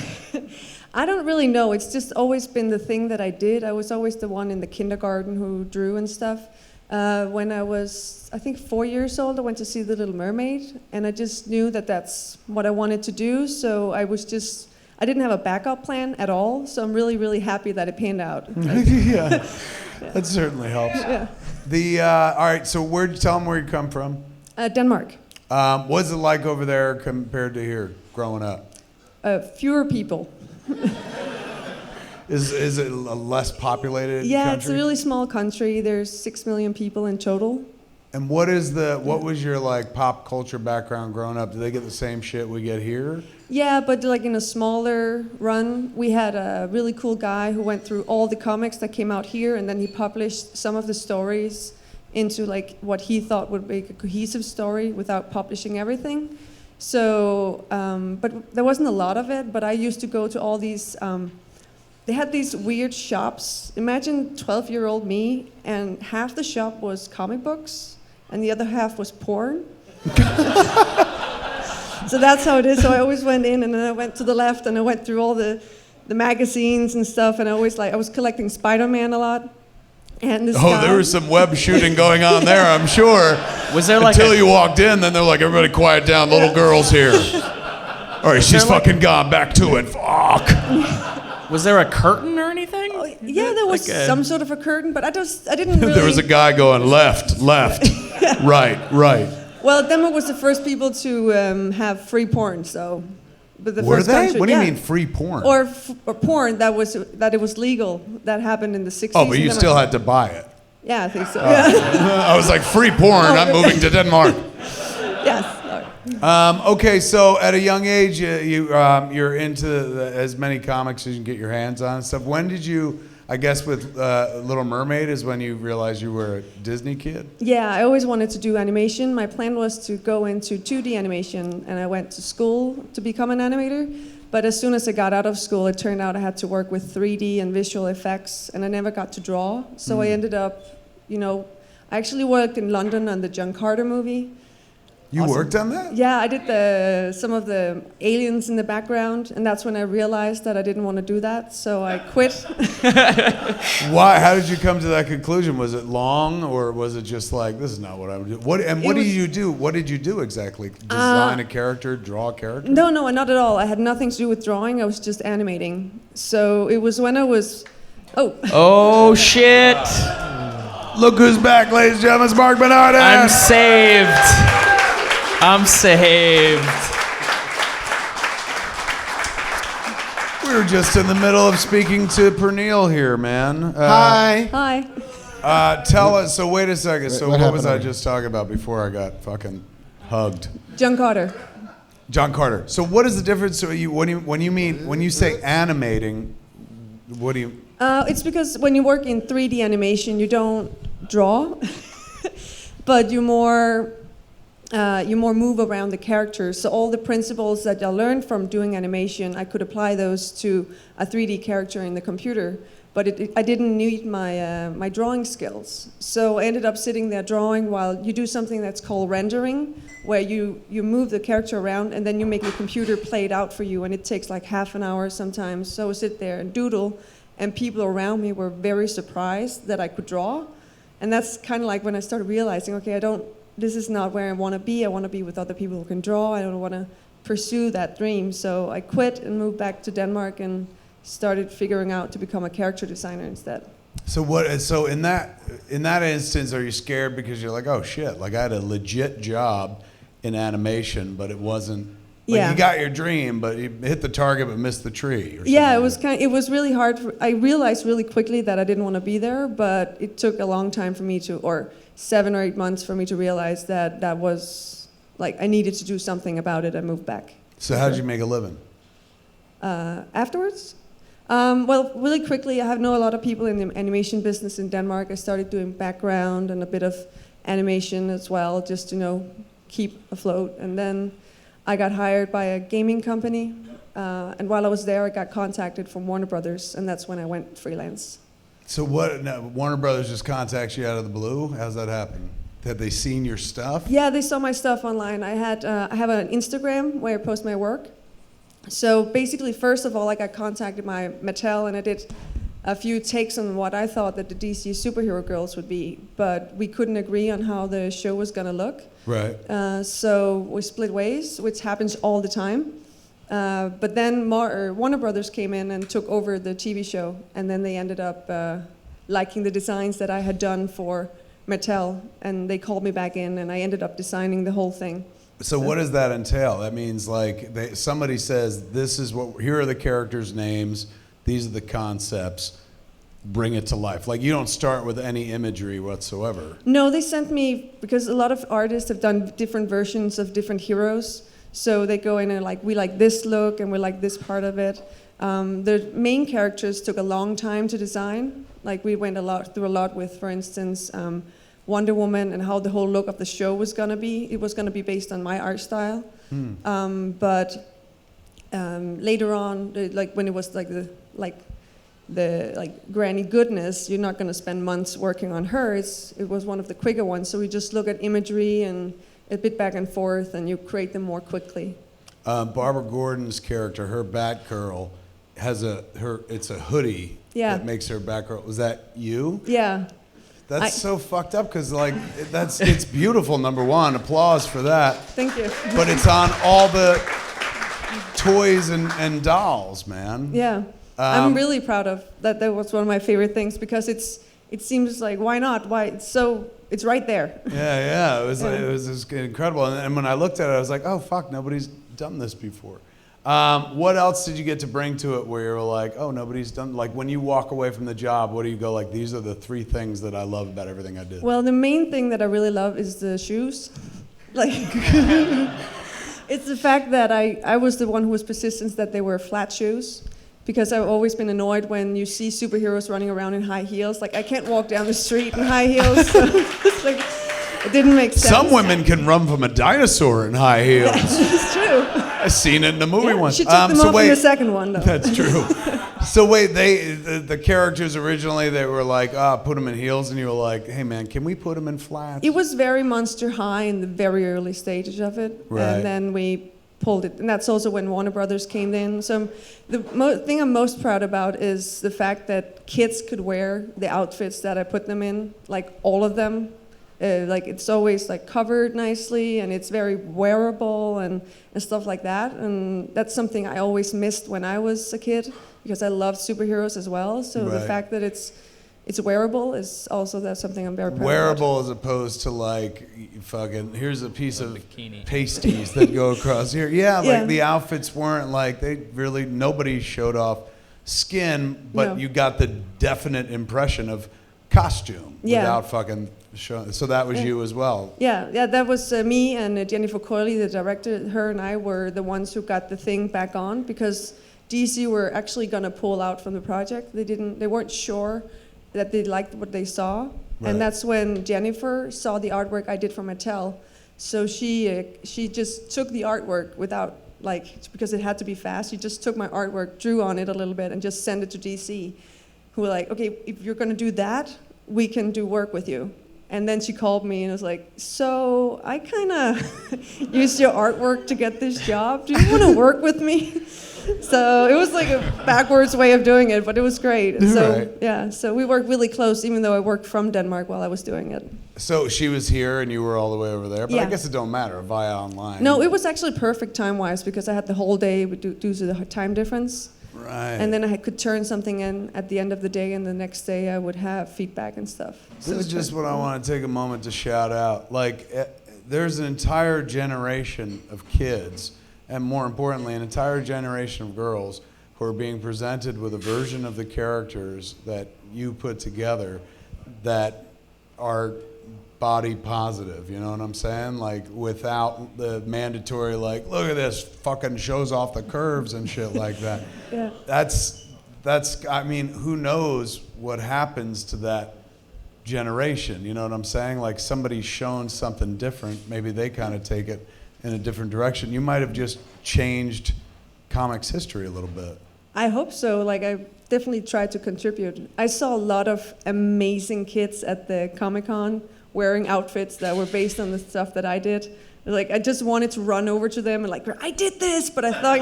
don't really know. It's just always been the thing that I did. I was always the one in the kindergarten who drew and stuff. When I was, I think, 4 years old, I went to see The Little Mermaid, and I just knew that that's what I wanted to do, so I didn't have a backup plan at all, so I'm really, really happy that it panned out. Yeah, that certainly helps. Yeah. All right, so tell them where you come from. Denmark. What's it like over there compared to here, growing up? Fewer people. Is it a less populated country? Yeah, it's a really small country. There's 6 million people in total. And what was your like pop culture background growing up? Did they get the same shit we get here? Yeah, but like in a smaller run, we had a really cool guy who went through all the comics that came out here, and then he published some of the stories into like what he thought would make a cohesive story without publishing everything. So, but there wasn't a lot of it, but I used to go to all these, they had these weird shops. Imagine 12-year-old me, and half the shop was comic books, and the other half was porn. So that's how it is. So I always went in, and then I went to the left, and I went through all the magazines and stuff, and I was collecting Spider-Man a lot. And this guy, there was some web shooting going on there, I'm sure. Was there like until you walked in, then they're like, everybody quiet down, little girl's here. All right, she's fucking gone, back to it, fuck. Was there a curtain or anything? Yeah, there was some sort of a curtain, but I didn't really... There was a guy going left, right. Well, Denmark was the first people to have free porn, so... But the Were first they? country, What do you mean free porn? Or porn that it was legal. That happened in the 60s. Oh, but you still had to buy it. Yeah, I think so. Yeah. I was like, free porn, I'm moving to Denmark. Yes. Okay, so at a young age, you're into as many comics as you can get your hands on and stuff. When did you, I guess with Little Mermaid is when you realized you were a Disney kid? Yeah, I always wanted to do animation. My plan was to go into 2D animation, and I went to school to become an animator. But as soon as I got out of school, it turned out I had to work with 3D and visual effects, and I never got to draw. So I ended up, I actually worked in London on the John Carter movie. You worked on that? Yeah, I did some of the aliens in the background, and that's when I realized that I didn't want to do that, so I quit. Why? How did you come to that conclusion? Was it long, or was it just like, this is not what I would do? What did you do? What did you do exactly? Design a character, draw a character? No, not at all. I had nothing to do with drawing. I was just animating. So it was when I was... Oh, shit. Look who's back, ladies and gentlemen. It's Marc Bernardin. I'm saved. We were just in the middle of speaking to Pernille here, man. Hi. Tell us, so wait a second. So what was I happened? just talking about before I got fucking hugged? John Carter. John Carter. So what is the difference? So when you say animating, what do you... It's because when you work in 3D animation, you don't draw, but you more move around the characters. So all the principles that I learned from doing animation, I could apply those to a 3D character in the computer. But I didn't need my drawing skills. So I ended up sitting there drawing while you do something that's called rendering, where you move the character around and then you make the computer play it out for you, and it takes like half an hour sometimes. So I would sit there and doodle, and people around me were very surprised that I could draw. And that's kind of like when I started realizing, okay, this is not where I want to be. I want to be with other people who can draw. I don't want to pursue that dream. So I quit and moved back to Denmark and started figuring out to become a character designer instead. So in that instance, are you scared because you're like, oh shit, like I had a legit job in animation, but it wasn't. Like Yeah. You got your dream, but you hit the target but missed the tree. Or Yeah, something. it was really hard. I realized really quickly that I didn't want to be there, but it took a long time for me or 7 or 8 months for me to realize that was like I needed to do something about it. I moved back. So how did you make a living? Afterwards? Well, really quickly, I know a lot of people in the animation business in Denmark. I started doing background and a bit of animation as well, just to keep afloat. And then I got hired by a gaming company. And while I was there, I got contacted from Warner Brothers, and that's when I went freelance. So Warner Brothers just contacts you out of the blue? How's that happen? Had they seen your stuff? Yeah, they saw my stuff online. I have an Instagram where I post my work. So basically, first of all, I got contacted by Mattel, and I did a few takes on what I thought that the DC superhero girls would be, but we couldn't agree on how the show was gonna look. Right. So we split ways, which happens all the time. But then Warner Brothers came in and took over the TV show, and then they ended up liking the designs that I had done for Mattel, and they called me back in, and I ended up designing the whole thing. So what does that entail? That means like somebody says, here are the characters' names, these are the concepts, bring it to life. Like you don't start with any imagery whatsoever. No, they sent me, because a lot of artists have done different versions of different heroes. So they go in and we like this look and we like this part of it. The main characters took a long time to design. Like we went through a lot with, for instance, Wonder Woman and how the whole look of the show was gonna be. It was gonna be based on my art style. But later on, when it was the Granny Goodness, you're not gonna spend months working on her. It was one of the quicker ones. So we just look at imagery and a bit back and forth, and you create them more quickly. Barbara Gordon's character, her Batgirl, it's a hoodie that makes her Batgirl. Was that you? Yeah. That's so fucked up because it's beautiful. Number one, applause for that. Thank you. But it's on all the toys and dolls, man. Yeah. I'm really proud of that. That was one of my favorite things because it seems like why not? Why it's right there. Yeah. It was incredible. And when I looked at it, I was like, oh fuck, nobody's done this before. What else did you get to bring to it where you were like, oh, nobody's done, like when you walk away from the job, what do you go like, these are the 3 things that I love about everything I did? Well, the main thing that I really love is the shoes. Like, it's the fact that I was the one who was persistent that they were flat shoes. Because I've always been annoyed when you see superheroes running around in high heels. Like, I can't walk down the street in high heels. So it's like, it didn't make sense. Some women can run from a dinosaur in high heels. It's true. I've seen it in the movie once. She took them off in the second one, though. That's true. So wait, the characters originally, they were like, put them in heels, and you were like, hey man, can we put them in flats? It was very Monster High in the very early stages of it. Right. And then we pulled it. And that's also when Warner Brothers came in. So the thing I'm most proud about is the fact that kids could wear the outfits that I put them in, like all of them. Like it's always like covered nicely and it's very wearable and stuff like that. And that's something I always missed when I was a kid because I loved superheroes as well. So the fact that it's wearable is also that's something I'm very proud of. Wearable as opposed to like fucking here's a piece of pasties that go across here. Yeah, like the outfits weren't like nobody showed off skin, but you got the definite impression of costume without fucking showing. So that was you as well. Yeah, that was me and Jennifer Coyley, the director. Her and I were the ones who got the thing back on because DC were actually gonna pull out from the project. They weren't sure that they liked what they saw. Right. And that's when Jennifer saw the artwork I did for Mattel. So she just took the artwork without, because it had to be fast, she just took my artwork, drew on it a little bit, and just sent it to DC, who were like, okay, if you're gonna do that, we can do work with you. And then she called me and was like, so I kinda used your artwork to get this job. Do you wanna work with me? So it was like a backwards way of doing it, but it was great. And so so we worked really close, even though I worked from Denmark while I was doing it. So she was here and you were all the way over there, but I guess it don't matter via online. No, it was actually perfect time-wise because I had the whole day due to the time difference. Right. And then I could turn something in at the end of the day, and the next day I would have feedback and stuff. This is just what I want to take a moment to shout out. Like, there's an entire generation of kids, and more importantly, an entire generation of girls who are being presented with a version of the characters that you put together that are body positive, you know what I'm saying? Like, without the mandatory, like, look at this, fucking shows off the curves and shit like that. Yeah. That's, I mean, who knows what happens to that generation, you know what I'm saying? Like, somebody's shown something different, maybe they kind of take it in a different direction. You might have just changed comics history a little bit. I hope so. Like, I definitely tried to contribute. I saw a lot of amazing kids at the Comic-Con wearing outfits that were based on the stuff that I did. Like, I just wanted to run over to them and like, I did this, but I thought,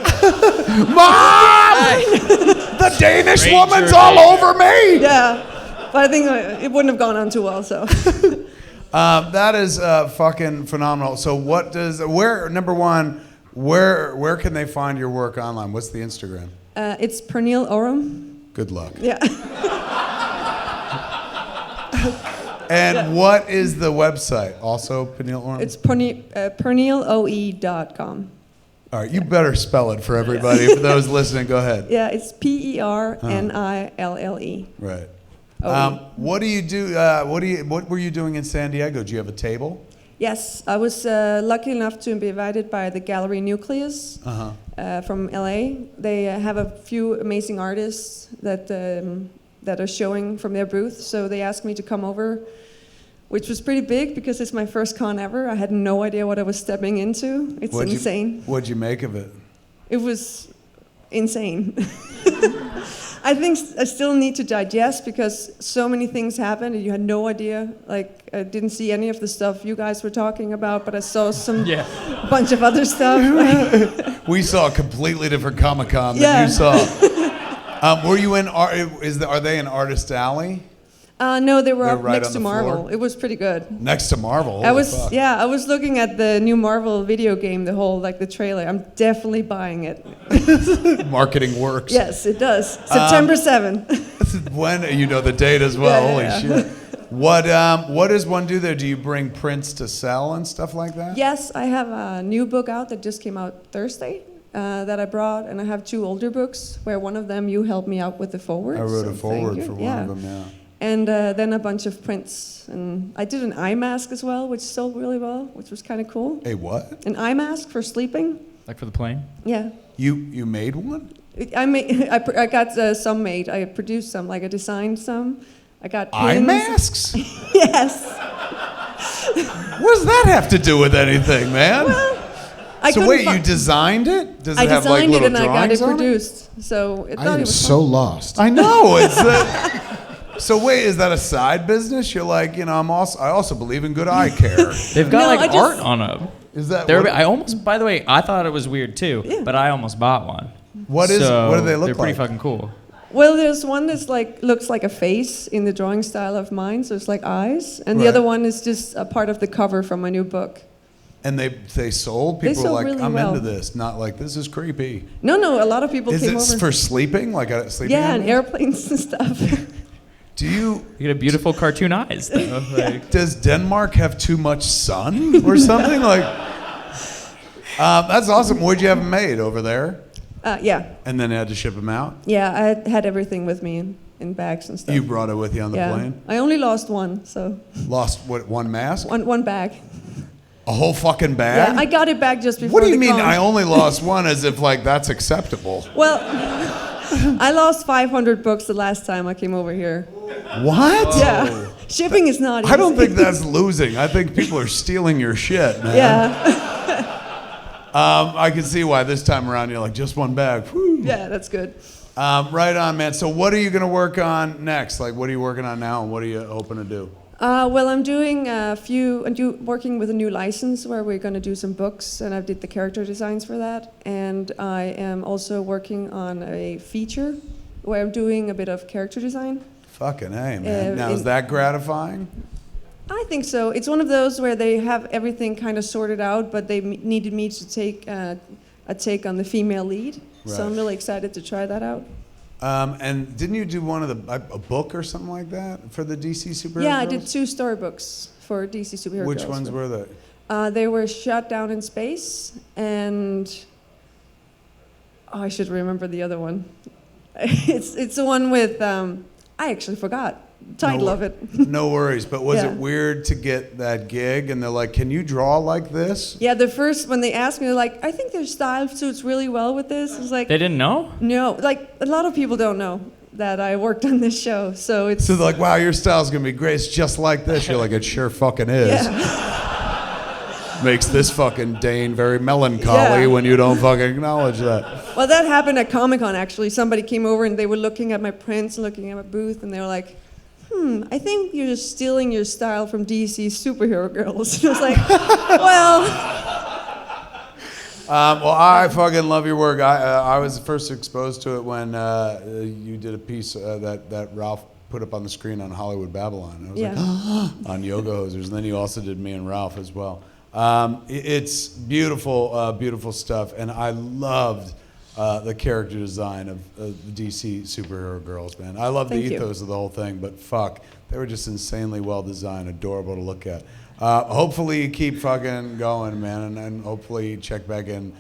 Mom! The Danish woman's all over me! Yeah, but I think it wouldn't have gone on too well, so. That is fucking phenomenal. So number one, where can they find your work online? What's the Instagram? It's Pernille Orum. Good luck. Yeah. And what is the website? Also Pernille Orum? It's pernilleoe.com. All right, you better spell it for everybody. For those listening, go ahead. Yeah, it's Pernille. Right. What do you do? What were you doing in San Diego? Do you have a table? Yes, I was lucky enough to be invited by the Gallery Nucleus from LA. They have a few amazing artists that are showing from their booth. So they asked me to come over, which was pretty big because it's my first con ever. I had no idea what I was stepping into. It's insane. What'd you make of it? It was insane. I think I still need to digest because so many things happened and you had no idea. Like, I didn't see any of the stuff you guys were talking about, but I saw some bunch of other stuff. We saw a completely different Comic-Con than you saw. Were you in? Are they in Artist Alley? No, they were They're up right next on to the Marvel. floor? It was pretty good. Next to Marvel. I holy was fuck. I was looking at the new Marvel video game, the trailer. I'm definitely buying it. Marketing works. Yes, it does. September 7th. When you know the date as well. Yeah. Holy shit. What does one do there? Do you bring prints to sell and stuff like that? Yes, I have a new book out that just came out Thursday that I brought, and I have 2 older books where one of them you helped me out with the forward. I wrote so a forward thank for you. one of them, yeah. And then a bunch of prints. And I did an eye mask as well, which sold really well, which was kind of cool. A what? An eye mask for sleeping. Like for the plane? Yeah. You made one? I got some made. I produced some, like I designed some. I got pins. Eye masks? Yes. What does that have to do with anything, man? Well, so wait, you designed it? Does I it have like designed it little and I got it drawings on it? produced. So it I thought am it was so fun. lost. I know. It's so wait, is that a side business? You're like, I also believe in good eye care. They've got No, like I just- art on them. Is that I almost, by the way, I thought it was weird too, Yeah. but I almost bought one. what do they look They're pretty like? fucking cool. Well, there's one that's like looks like a face in the drawing style of mine, so it's like eyes, and the Right. other one is just a part of the cover from my new book. And they sold? They People sold were like, really I'm well. into this. Not like, this is creepy. No, a lot of people Is came it over. for sleeping? Like a sleeping Yeah, and animal? airplanes and stuff. Do you... You get a beautiful cartoon eyes, though. Like, Does Denmark have too much sun or something? Like, that's awesome. Where'd you have them made? Over there? Yeah, And then had to ship them out? yeah, I had everything with me in bags and stuff. You brought it with you on the yeah, plane? I only lost one, so Lost, what, one mask? one bag. A whole fucking bag? Yeah, I got it back just before. What do you the mean con. I only lost one as if like that's acceptable? Well, I lost 500 books the last time I came over here. What? Yeah, shipping is not easy. I don't think that's losing. I think people are stealing your shit, man. Yeah, I can see why this time around you're like, just one bag. Whew. yeah, that's good. Right on, man. So what are you going to work on next? Like, what are you working on now and what are you hoping to do? Well, I'm doing working with a new license where we're going to do some books, and I did the character designs for that. And I am also working on a feature where I'm doing a bit of character design. Fucking A, man. Now, is in- that gratifying? I think so. It's one of those where they have everything kind of sorted out, but they needed me to take a take on the female lead. So Right. I'm really excited to try that out. And didn't you do one of a book or something like that for the DC superhero Yeah, I girls? did 2 storybooks for DC Superhero Which Girls. ones were they? They were shot down in space, and I should remember the other one. It's the one with I actually forgot the title of it. No worries. But was Yeah. it weird to get that gig? And they're like, can you draw like this? Yeah, the first when they asked me, they're like, I think their style suits really well with this. I was like, they didn't know? no, like a lot of people don't know that I worked on this show, so it's So they're like, wow, your style's going to be great. It's just like this. You're like, it sure fucking is. yeah. Makes this fucking Dane very melancholy Yeah. when you don't fucking acknowledge that. Well, that happened at Comic-Con actually. Somebody came over and they were looking at my prints and looking at my booth, and they were like, I think you're just stealing your style from DC Superhero Girls. And I was like, well, Well, I fucking love your work. I was first exposed to it when you did a piece that Ralph put up on the screen on Hollywood Babylon. I was yeah. like, on Yoga Hosers. And then you also did me and Ralph as well. It's beautiful, beautiful stuff. And I loved the character design of the DC superhero girls, man. I love the Thank you. ethos of the whole thing, but fuck, they were just insanely well designed, adorable to look at. Hopefully you keep fucking going, man, and hopefully you check back in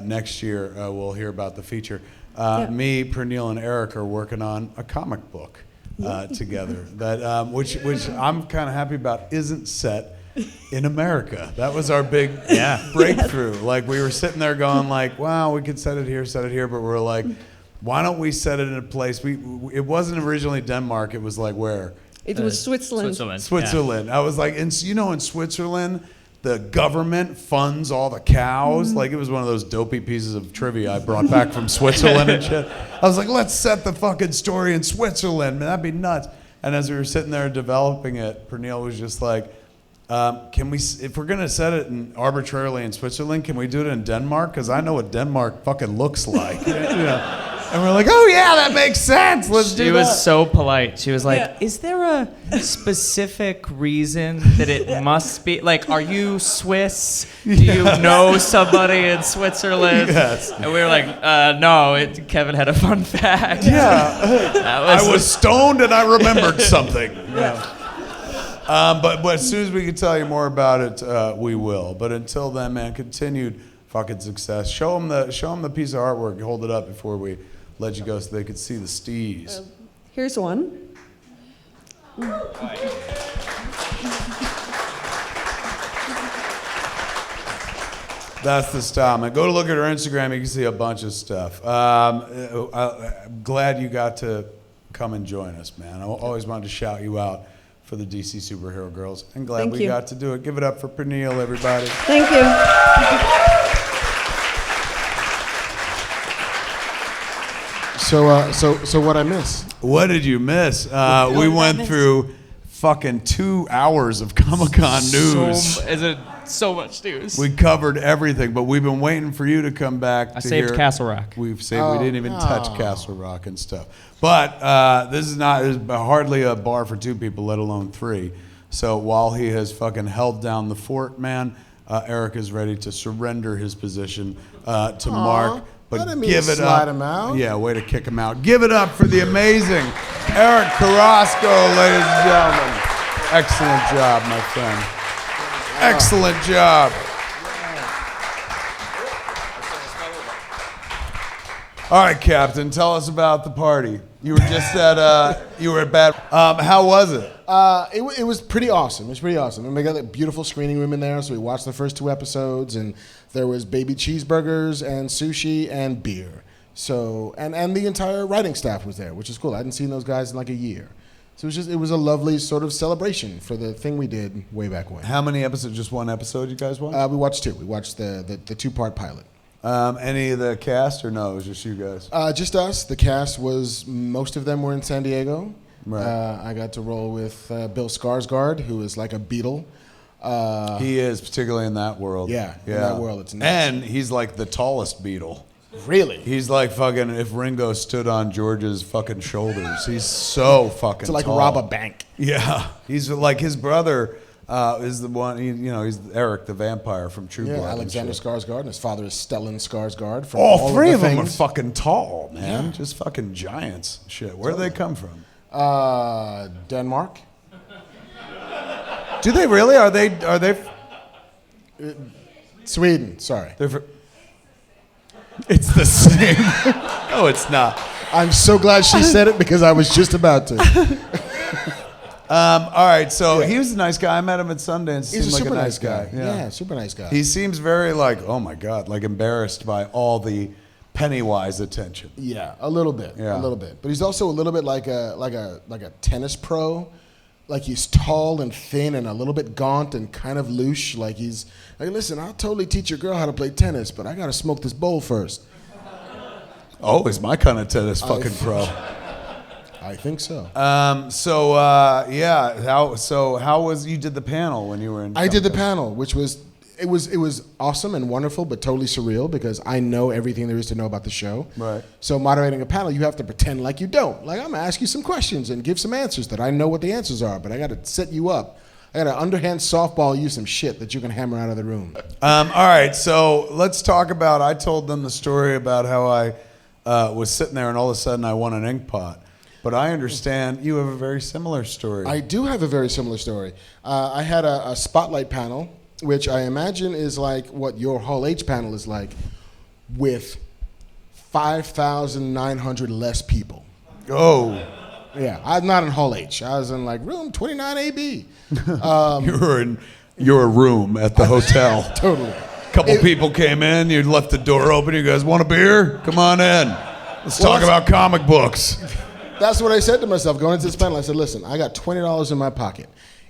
next year. We'll hear about the feature. Yeah. Me, Pernille, and Eric are working on a comic book together that which I'm kind of happy about isn't set in America. That was our big breakthrough. Like we were sitting there going like, wow, we could set it here, but we're like, why don't we set it in a place? It wasn't originally Denmark. It was like where? It was Switzerland. Switzerland. I was like, in Switzerland, the government funds all the cows. Like it was one of those dopey pieces of trivia I brought back from Switzerland and shit. I was like, let's set the fucking story in Switzerland, man. That'd be nuts. And as we were sitting there developing it, Pernille was just like, can we, if we're gonna set it arbitrarily in Switzerland, can we do it in Denmark? Because I know what Denmark fucking looks like. And we're like, oh yeah, that makes sense. Let's do that. She was so polite. She was like, Yeah. is there a specific reason that it must be? Like, are you Swiss? Do you know somebody in Switzerland? Yes. And we were like, no, Kevin had a fun fact. Yeah. I was stoned and I remembered something. Yeah. But as soon as we can tell you more about it, we will. But until then, man, continued fucking success. Show them the piece of artwork. Hold it up before we let you go so they could see the steez. Here's one. That's the style, man. Go to look at her Instagram. You can see a bunch of stuff. I'm glad you got to come and join us, man. I always wanted to shout you out for the DC Superhero Girls. And glad we got to do it. Give it up for Pernille, everybody. Thank you. So what I miss? What did you miss? We went through fucking 2 hours of Comic-Con news. So much news. We covered everything, but we've been waiting for you to come back. I saved Castle Rock. We've saved. We didn't even touch Castle Rock and stuff. But this is hardly a bar for 2 people, let alone 3. So while he has fucking held down the fort, man, Eric is ready to surrender his position to Marc. But give it up. Him out. Yeah, way to kick him out. Give it up for the amazing Eric Carasco, ladies and gentlemen. Excellent job, my friend. Excellent job. All right, Captain, tell us about the party. You were just at Bad. How was it? It was pretty awesome. It was pretty awesome. And we got a beautiful screening room in there, so we watched the first 2 episodes, and there was baby cheeseburgers and sushi and beer. So and the entire writing staff was there, which is cool. I hadn't seen those guys in like a year. So it was a lovely sort of celebration for the thing we did way back when. How many episodes? Just 1 episode you guys watched? We watched 2. We watched the 2-part pilot. Any of the cast or no? It was just you guys? Just us. The cast most of them were in San Diego. Right. I got to roll with Bill Skarsgård, who is like a beetle. He is, particularly in that world. Yeah, in that world, it's nuts. And he's like the tallest beetle. Really? He's like fucking, if Ringo stood on George's fucking shoulders. He's so fucking to like tall. rob a bank. Yeah. He's like, his brother is the one, he's Eric the vampire from True Blood. Yeah, Alexander Skarsgård, and his father is Stellan Skarsgård. From All 3 of them are things. fucking tall, man. Yeah. Just fucking giants. Shit. Where do they come from? Denmark. Do they really? Are they? Sweden, sorry. It's the same. No, it's not. I'm so glad she said it because I was just about to. All right, so he was a nice guy. I met him at Sundance. He's Seemed a like super nice guy. Yeah. Yeah, super nice guy. He seems very like, oh my God, like embarrassed by all the Pennywise attention. Yeah, a little bit. Yeah. A little bit. But he's also a little bit like a tennis pro. Like he's tall and thin and a little bit gaunt and kind of louche. Like he's like, listen, I'll totally teach your girl how to play tennis, but I gotta smoke this bowl first. Oh, he's my kind of tennis fucking pro. I think so. Yeah. How was you did the panel when you were in? I did the panel, which was it was awesome and wonderful, but totally surreal because I know everything there is to know about the show. Right. So moderating a panel, you have to pretend like you don't. Like I'm gonna ask you some questions and give some answers that I know what the answers are, but I got to set you up. I got to underhand softball you some shit that you can hammer out of the room. All right, so let's talk about. I told them the story about how I was sitting there and all of a sudden I won an Inkpot. But I understand you have a very similar story. I do have a very similar story. I had a spotlight panel, which I imagine is like what your Hall H panel is like, with 5,900 less people. Oh. Yeah, I'm not in Hall H. I was in like room 29AB. You were in your room at the hotel. Totally. A couple people came in, you left the door open, you guys want a beer? Come on in. Let's talk about comic books. That's what I said to myself going into this panel. I said, listen, I got $20 in my pocket.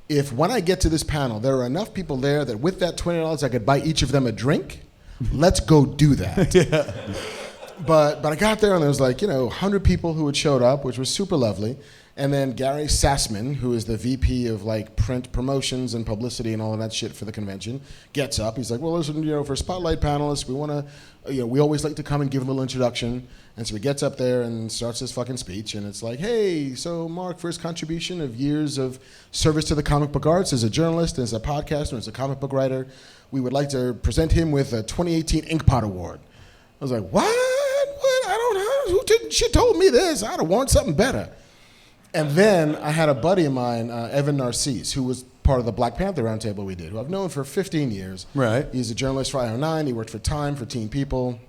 If when I get to this panel, there are enough people there that with that $20, I could buy each of them a drink, let's go do that. Yeah. But I got there and there was like, 100 people who had showed up, which was super lovely. And then Gary Sassman, who is the VP of like print promotions and publicity and all of that shit for the convention, gets up. He's like, well, listen, for Spotlight panelists, we want to, we always like to come and give them a little introduction. And so he gets up there and starts his fucking speech, and it's like, hey, so Marc, for his contribution of years of service to the comic book arts as a journalist, as a podcaster, as a comic book writer, we would like to present him with a 2018 Inkpot Award. I was like, what? I don't know. She told me this. I'd have wanted something better. And then I had a buddy of mine, Evan Narcisse, who was part of the Black Panther Roundtable we did, who I've known for 15 years. Right. He's a journalist for IO9. He worked for Time, for Teen People.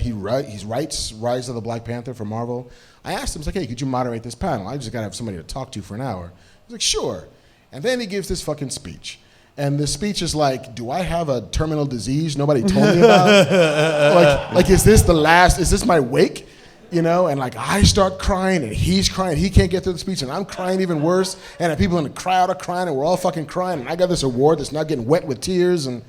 He writes Rise of the Black Panther for Marvel. I asked him, I was like, hey, could you moderate this panel? I just got to have somebody to talk to for an hour. He's like, sure. And then he gives this fucking speech. And the speech is like, do I have a terminal disease nobody told me about? like, is this my wake? You know, and like I start crying and he's crying. He can't get through the speech and I'm crying even worse. And the people in the crowd are crying and we're all fucking crying. And I got this award that's not getting wet with tears. And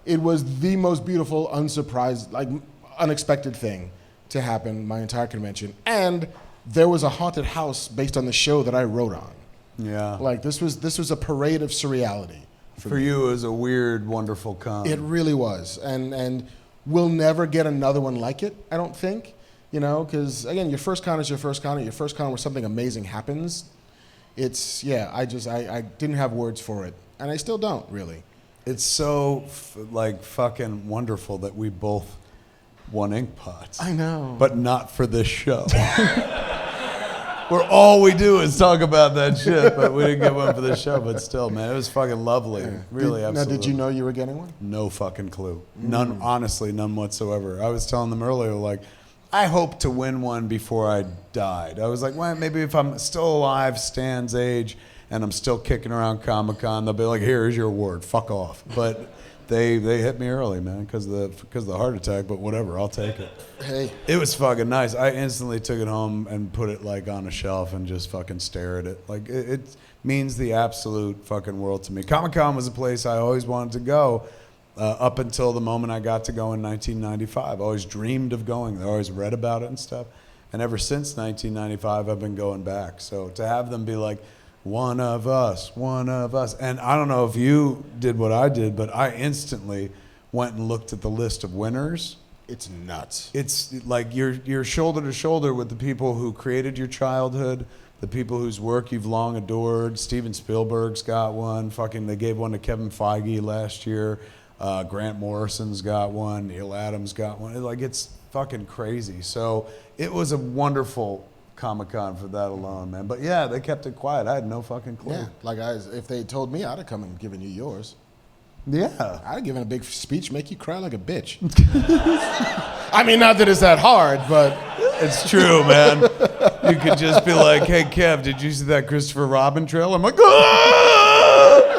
it was the most beautiful, unexpected thing to happen my entire convention. And there was a haunted house based on the show that I wrote on. Yeah. Like this was a parade of surreality. For you, it was a weird, wonderful con. It really was. And we'll never get another one like it, I don't think. You know, because again, your first con is your first con. Your first con where something amazing happens. I didn't have words for it. And I still don't, really. It's so fucking wonderful that we both won Inkpots. I know. But not for this show. Where all we do is talk about that shit, but we didn't get one for this show. But still, man, it was fucking lovely. Yeah. Really, absolutely. Now, did you know you were getting one? No fucking clue. None, honestly, none whatsoever. I was telling them earlier, like, I hope to win one before I died. I was like, well, maybe if I'm still alive, Stan's age, and I'm still kicking around Comic-Con, they'll be like, here's your award, fuck off. But they hit me early, man, because of the heart attack, but whatever, I'll take it. Hey. It was fucking nice. I instantly took it home and put it like on a shelf and just fucking stare at it. Like it means the absolute fucking world to me. Comic-Con was a place I always wanted to go. Up until the moment I got to go in 1995. I always dreamed of going there. I always read about it and stuff. And ever since 1995, I've been going back. So to have them be like, one of us. And I don't know if you did what I did, but I instantly went and looked at the list of winners. It's nuts. It's like you're shoulder to shoulder with the people who created your childhood, the people whose work you've long adored. Steven Spielberg's got one. Fucking, they gave one to Kevin Feige last year. Grant Morrison's got one. Neil Adams got one. It's fucking crazy. So it was a wonderful Comic-Con for that alone, man. But yeah, they kept it quiet. I had no fucking clue. Yeah, if they told me, I'd have come and given you yours. Yeah. I'd have given a big speech, make you cry like a bitch. I mean, not that it's that hard, but... It's true, man. You could just be like, hey, Kev, did you see that Christopher Robin trail? I'm like, ah!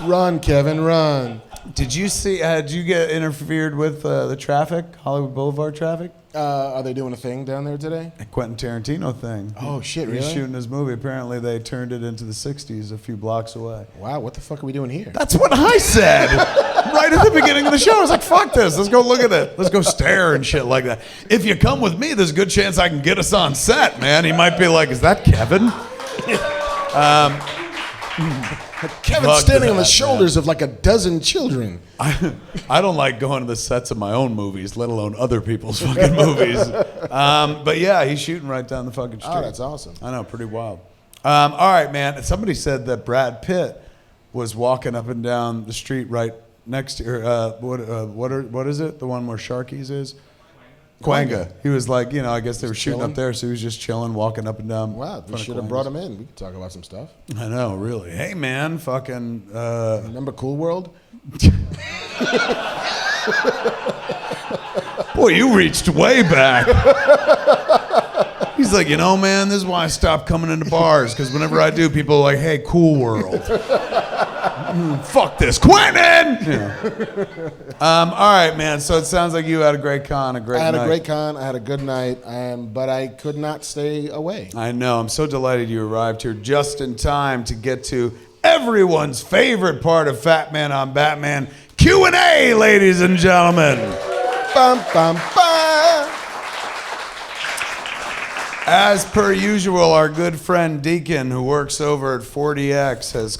Run, Kevin, run. Did you get interfered with the traffic, Hollywood Boulevard traffic? Are they doing a thing down there today? A Quentin Tarantino thing. Oh, shit, really? He's shooting his movie. Apparently, they turned it into the 60s a few blocks away. Wow, what the fuck are we doing here? That's what I said right at the beginning of the show. I was like, fuck this. Let's go look at it. Let's go stare and shit like that. If you come with me, there's a good chance I can get us on set, man. He might be like, is that Kevin? Kevin's standing on the shoulders of like a dozen children. I don't like going to the sets of my own movies, let alone other people's fucking movies. But yeah, he's shooting right down the fucking street. Oh, that's awesome. I know, pretty wild. All right, man. Somebody said that Brad Pitt was walking up and down the street right next to what is it? The one where Sharky's is? Kwanga. He was like, I guess they were shooting up there, so he was just chilling, walking up and down. Wow, we should have brought him in. We could talk about some stuff. I know, really. Hey, man, fucking... Remember Cool World? Boy, you reached way back. He's like, man, this is why I stopped coming into bars, because whenever I do, people are like, hey, Cool World. Fuck this, Quentin! All right, man, so it sounds like you had a great con, a great night. I had a great con, I had a good night, but I could not stay away. I know, I'm so delighted you arrived here just in time to get to everyone's favorite part of Fat Man on Batman, Q&A, ladies and gentlemen. Bum, bum, bum. As per usual, our good friend Deacon, who works over at 40X, has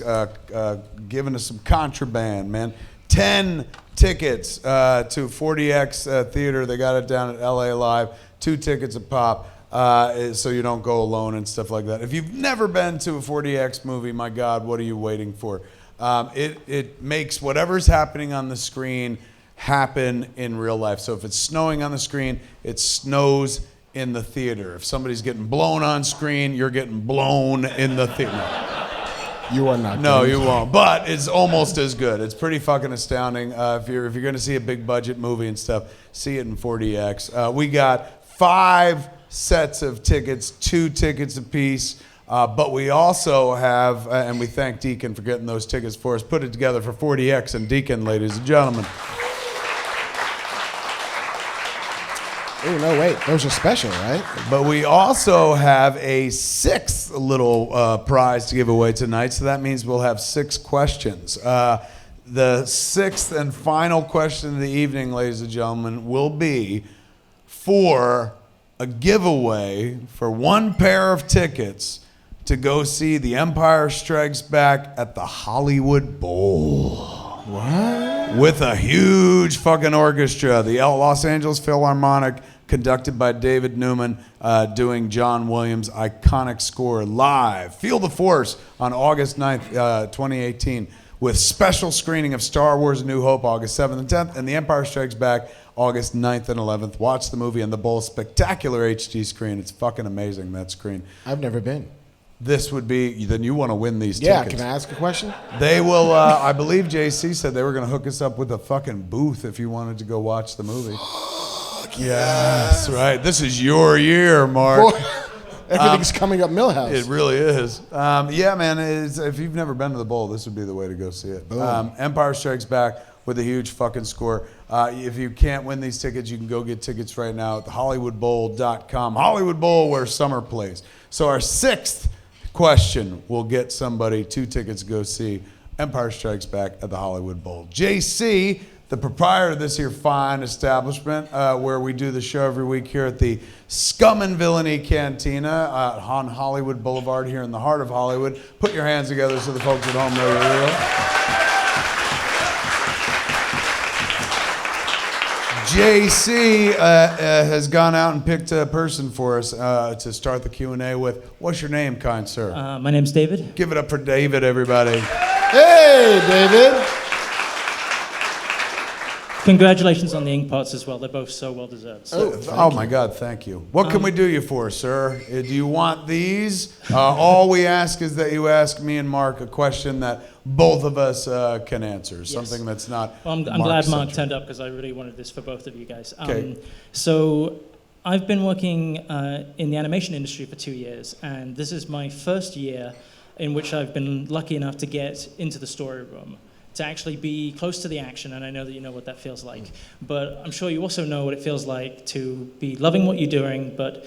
given us some contraband, man. 10 tickets to 40X Theater. They got it down at LA Live. 2 tickets a pop. So you don't go alone and stuff like that. If you've never been to a 4DX movie, my God, what are you waiting for? It makes whatever's happening on the screen happen in real life. So if it's snowing on the screen, it snows in the theater. If somebody's getting blown on screen, you're getting blown in the theater. You are not. No, you won't. But it's almost as good. It's pretty fucking astounding. If you're going to see a big budget movie and stuff, see it in 4DX. We got 5 sets of tickets, 2 tickets apiece. But we also have, and we thank Deacon for getting those tickets for us, put it together for 4DX and Deacon, ladies and gentlemen. Oh, no, wait. Those are special, right? But we also have a 6th little prize to give away tonight, so that means we'll have 6 questions. The 6th and final question of the evening, ladies and gentlemen, will be for a giveaway for 1 pair of tickets to go see The Empire Strikes Back at the Hollywood Bowl. What? With a huge fucking orchestra. The Los Angeles Philharmonic, conducted by David Newman, doing John Williams' iconic score live. Feel the Force on August 9th, 2018, with special screening of Star Wars A New Hope August 7th and 10th, and The Empire Strikes Back August 9th and 11th. Watch the movie on the Bowl spectacular HD screen. It's fucking amazing, that screen. I've never been. This would be, then you want to win these Yeah, tickets. can I ask a question? They will, I believe JC said they were going to hook us up with a fucking booth if you wanted to go watch the movie. Yes, right. This is your year, Marc. Boy, everything's coming up Millhouse. It really is. Yeah, man, if you've never been to the Bowl, this would be the way to go see it. Empire Strikes Back with a huge fucking score. If you can't win these tickets, you can go get tickets right now at hollywoodbowl.com. Hollywood Bowl, where summer plays. So our 6th question will get somebody 2 tickets to go see Empire Strikes Back at the Hollywood Bowl. JC, the proprietor of this here fine establishment, where we do the show every week here at the Scum Villainy Cantina on Hollywood Boulevard here in the heart of Hollywood. Put your hands together so the folks at home know you're real. JC has gone out and picked a person for us to start the Q&A with. What's your name, kind sir? My name's David. Give it up for David, everybody. Hey, David. Congratulations on the Inkpots as well. They're both so well deserved. Oh my God, thank you. What can we do you for, sir? Do you want these? All we ask is that you ask me and Marc a question that both of us can answer. Something that's not. Well, I'm glad Marc turned up because I really wanted this for both of you guys. Okay. So I've been working in the animation industry for 2 years, and this is my first year in which I've been lucky enough to get into the story room, to actually be close to the action, and I know that you know what that feels like. But I'm sure you also know what it feels like to be loving what you're doing, but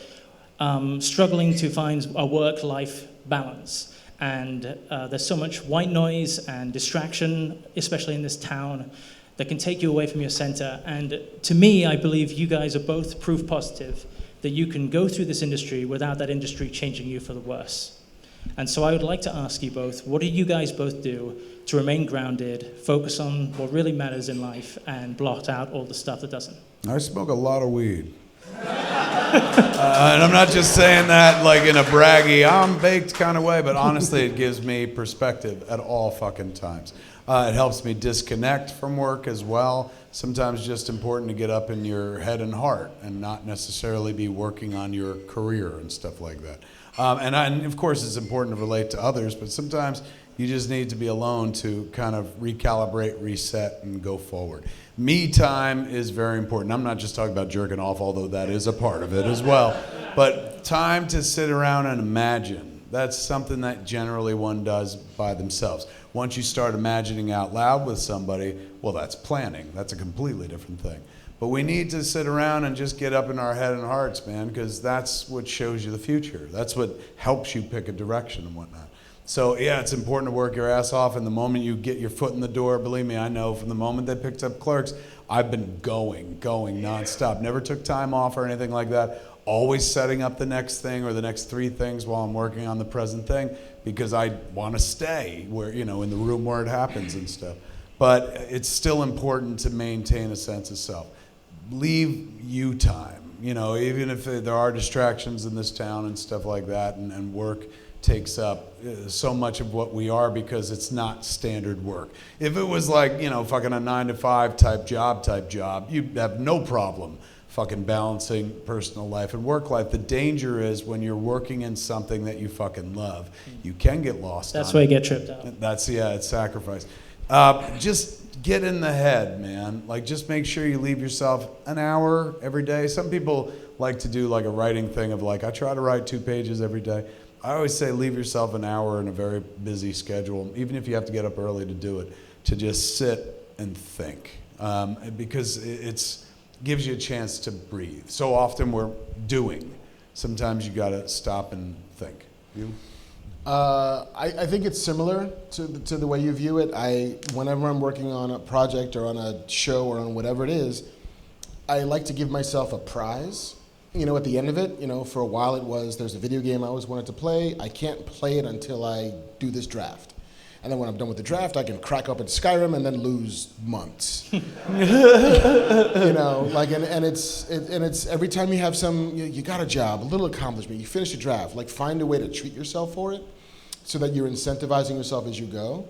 struggling to find a work-life balance. And there's so much white noise and distraction, especially in this town, that can take you away from your center. And to me, I believe you guys are both proof positive that you can go through this industry without that industry changing you for the worse. And so I would like to ask you both, what do you guys both do to remain grounded, focus on what really matters in life, and blot out all the stuff that doesn't? I smoke a lot of weed. And I'm not just saying that like in a braggy, I'm baked kind of way, but honestly, it gives me perspective at all fucking times. It helps me disconnect from work as well. Sometimes just important to get up in your head and heart and not necessarily be working on your career and stuff like that. And of course, it's important to relate to others, but sometimes you just need to be alone to kind of recalibrate, reset, and go forward. Me time is very important. I'm not just talking about jerking off, although that is a part of it as well. But time to sit around and imagine. That's something that generally one does by themselves. Once you start imagining out loud with somebody, well, that's planning. That's a completely different thing. But we need to sit around and just get up in our head and hearts, man, because that's what shows you the future. That's what helps you pick a direction and whatnot. So, yeah, it's important to work your ass off. And the moment you get your foot in the door, believe me, I know from the moment they picked up Clerks, I've been going nonstop. Never took time off or anything like that. Always setting up the next thing or the next 3 things while I'm working on the present thing because I want to stay where, you know, in the room where it happens and stuff. But it's still important to maintain a sense of self. Leave you time. You know, even if there are distractions in this town and stuff like that, and work takes up so much of what we are because it's not standard work. If it was like, you know, fucking a 9-to-5 type job, you'd have no problem fucking balancing personal life and work life. The danger is when you're working in something that you fucking love, you can get lost. That's where you get tripped up. It's sacrifice. Just get in the head, man. Like, just make sure you leave yourself an hour every day. Some people like to do like a writing thing of like, I try to write 2 pages every day. I always say leave yourself an hour in a very busy schedule, even if you have to get up early to do it, to just sit and think, because it gives you a chance to breathe. So often we're doing. Sometimes you gotta stop and think. You? I think it's similar to the way you view it. Whenever I'm working on a project or on a show or on whatever it is, I like to give myself a prize. You know, at the end of it, you know, for a while there's a video game I always wanted to play. I can't play it until I do this draft. And then when I'm done with the draft, I can crack up at Skyrim and then lose months. You know, like, and it's every time you have you got a job, a little accomplishment, you finish a draft, like find a way to treat yourself for it so that you're incentivizing yourself as you go.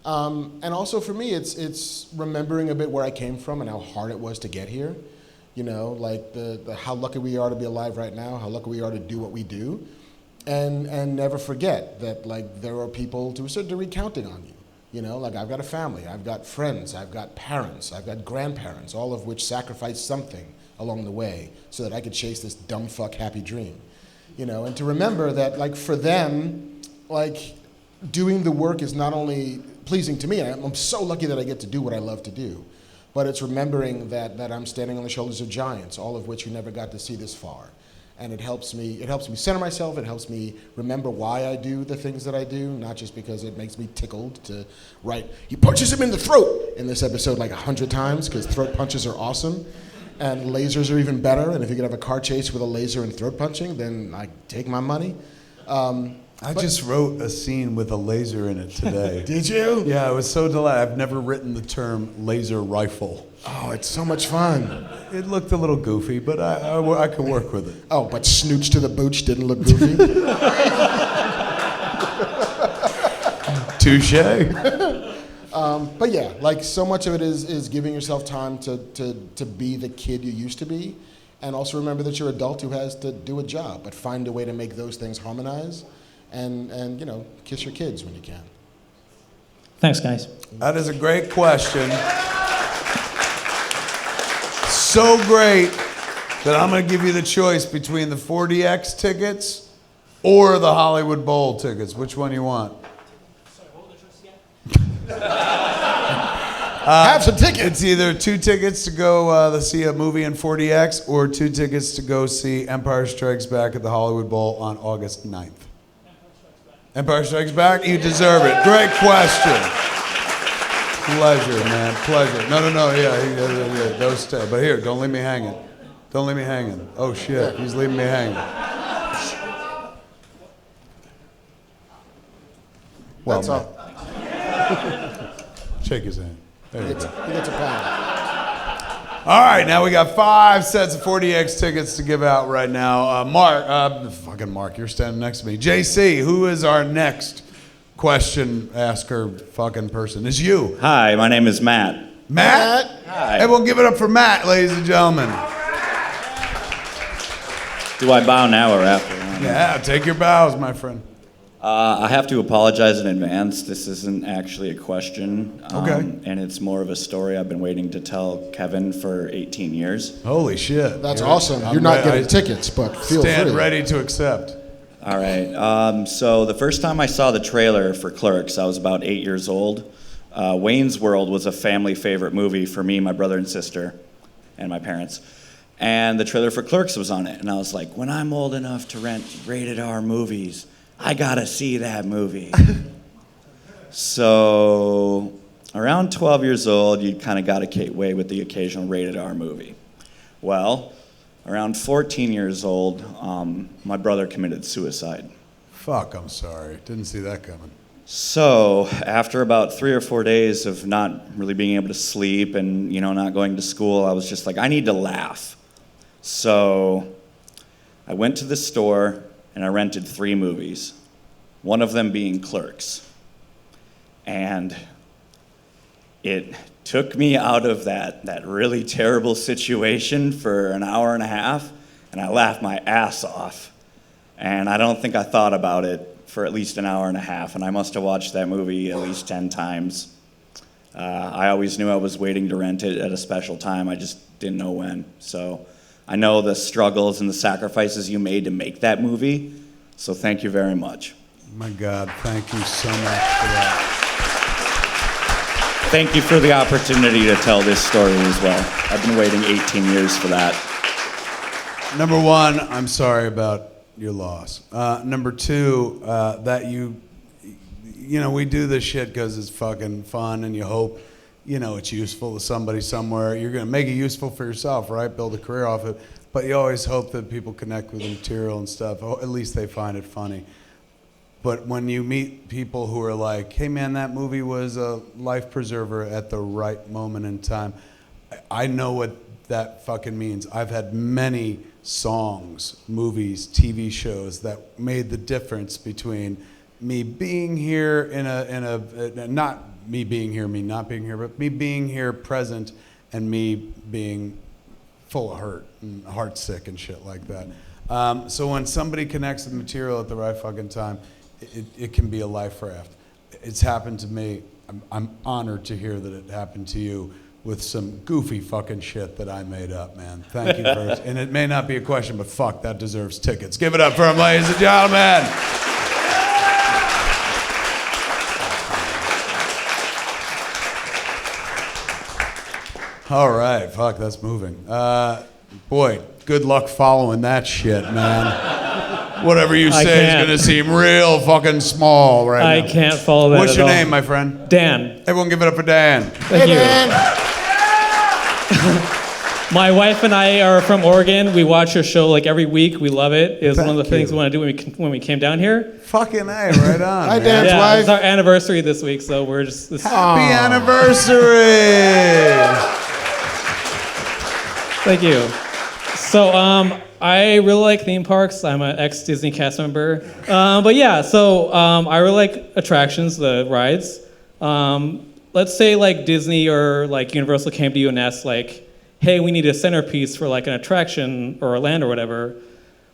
And also for me, it's remembering a bit where I came from and how hard it was to get here. You know, like the how lucky we are to be alive right now, how lucky we are to do what we do, and never forget that, like, there are people to a certain degree counting on you. You know, like, I've got a family, I've got friends, I've got parents, I've got grandparents, all of which sacrificed something along the way so that I could chase this dumb fuck happy dream. You know, and to remember that, like, for them, like, doing the work is not only pleasing to me, and I'm so lucky that I get to do what I love to do, but it's remembering that I'm standing on the shoulders of giants, all of which you never got to see this far. And it helps me center myself, it helps me remember why I do the things that I do, not just because it makes me tickled to write, he punches him in the throat in this episode like 100 times, because throat punches are awesome, and lasers are even better, and if you could have a car chase with a laser and throat punching, then I take my money. I just wrote a scene with a laser in it today. Did you? Yeah, I was so delighted. I've never written the term laser rifle. Oh, it's so much fun. It looked a little goofy, but I could work with it. Oh, but Snooch to the Booch didn't look goofy? Touche. But yeah, like, so much of it is giving yourself time to be the kid you used to be, and also remember that you're an adult who has to do a job, but find a way to make those things harmonize. And you know, kiss your kids when you can. Thanks, guys. That is a great question. So great that I'm going to give you the choice between the 4DX tickets or the Hollywood Bowl tickets. Which one you want? Sorry, what were the choices again? Have some tickets. It's either 2 tickets to go to see a movie in 4DX or 2 tickets to go see Empire Strikes Back at the Hollywood Bowl on August 9th. Empire Strikes Back? You deserve it. Great question. Pleasure, man. Pleasure. No. Yeah. Those stay. But here, don't leave me hanging. Don't leave me hanging. Oh, shit. He's leaving me hanging. Well, that's all. Shake his hand. There you go. He gets a pound. All right, now we got 5 sets of 4DX tickets to give out right now. Marc, you're standing next to me. JC, who is our next question asker fucking person? It's you. Hi, my name is Matt. Matt? Hi. Everyone give it up for Matt, ladies and gentlemen. Do I bow now or after? Yeah, take your bows, my friend. I have to apologize in advance. This isn't actually a question. Okay. And it's more of a story I've been waiting to tell Kevin for 18 years. Holy shit. That's awesome. You're not getting tickets, but feel free. Stand ready to accept. All right. So the first time I saw the trailer for Clerks, I was about 8 years old. Wayne's World was a family favorite movie for me, my brother and sister, and my parents. And the trailer for Clerks was on it. And I was like, when I'm old enough to rent rated R movies, I gotta see that movie. So around 12 years old, you kind of got away with the occasional rated R movie. Well, around 14 years old, my brother committed suicide. Fuck, I'm sorry. Didn't see that coming. So after about 3 or 4 days of not really being able to sleep and, you know, not going to school, I was just like, I need to laugh. So I went to the store and I rented 3 movies, one of them being Clerks. And it took me out of that really terrible situation for an hour and a half, and I laughed my ass off. And I don't think I thought about it for at least an hour and a half, and I must have watched that movie at least 10 times. I always knew I was waiting to rent it at a special time, I just didn't know when. So I know the struggles and the sacrifices you made to make that movie, so thank you very much. My God, thank you so much for that. Thank you for the opportunity to tell this story as well. I've been waiting 18 years for that. Number one, I'm sorry about your loss. Number two, that we do this shit because it's fucking fun and you hope, it's useful to somebody somewhere. You're going to make it useful for yourself, right? Build a career off it. But you always hope that people connect with the material and stuff. Or at least they find it funny. But when you meet people who are like, hey man, that movie was a life preserver at the right moment in time, I know what that fucking means. I've had many songs, movies, TV shows that made the difference between me being here not me being here, me not being here, but me being here present and me being full of hurt and heart sick and shit like that. So when somebody connects with material at the right fucking time, it can be a life raft. It's happened to me. I'm honored to hear that it happened to you with some goofy fucking shit that I made up, man. Thank you first. And it may not be a question, but fuck, that deserves tickets. Give it up for him, ladies and gentlemen. All right, fuck, that's moving. Boy, good luck following that shit, man. Whatever you say is going to seem real fucking small right now. I can't follow that. What's your all. name, my friend? Dan. Everyone give it up for Dan. Thank you. Dan. My wife and I are from Oregon. We watch your show like every week. We love it. It was one of the things we want to do when we came down here. Fucking A, right on. Hi, Dan's wife. It's our anniversary this week, so we're just... Happy anniversary! Thank you. So, I really like theme parks. I'm an ex-Disney cast member. But yeah, so I really like attractions, the rides. Let's say like Disney or like Universal came to you and asked like, hey, we need a centerpiece for like an attraction or a land or whatever,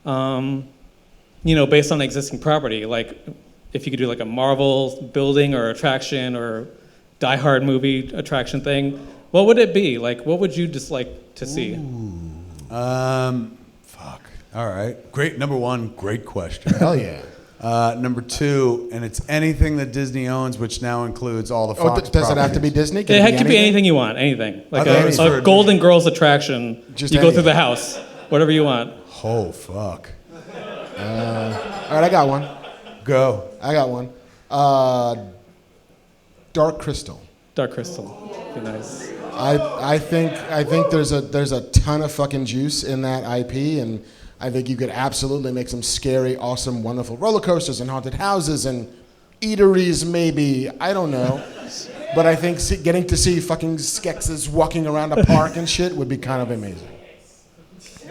based on existing property. Like if you could do like a Marvel building or attraction or Die Hard movie attraction thing, what would it be? Like, what would you just like to see? Fuck. All right. Great. Number one, great question. Hell yeah. Number two, and it's anything that Disney owns, which now includes all the Fox does it have to be Disney? It could be anything you want, anything. Like a Golden Girls attraction. Just you go through the house, whatever you want. Oh, fuck. All right, I got one. Go. I got one. Dark Crystal. Dark Crystal. Be nice. I think there's a ton of fucking juice in that IP, and I think you could absolutely make some scary, awesome, wonderful roller coasters and haunted houses and eateries, maybe. I don't know. But I think getting to see fucking Skeksis walking around a park and shit would be kind of amazing.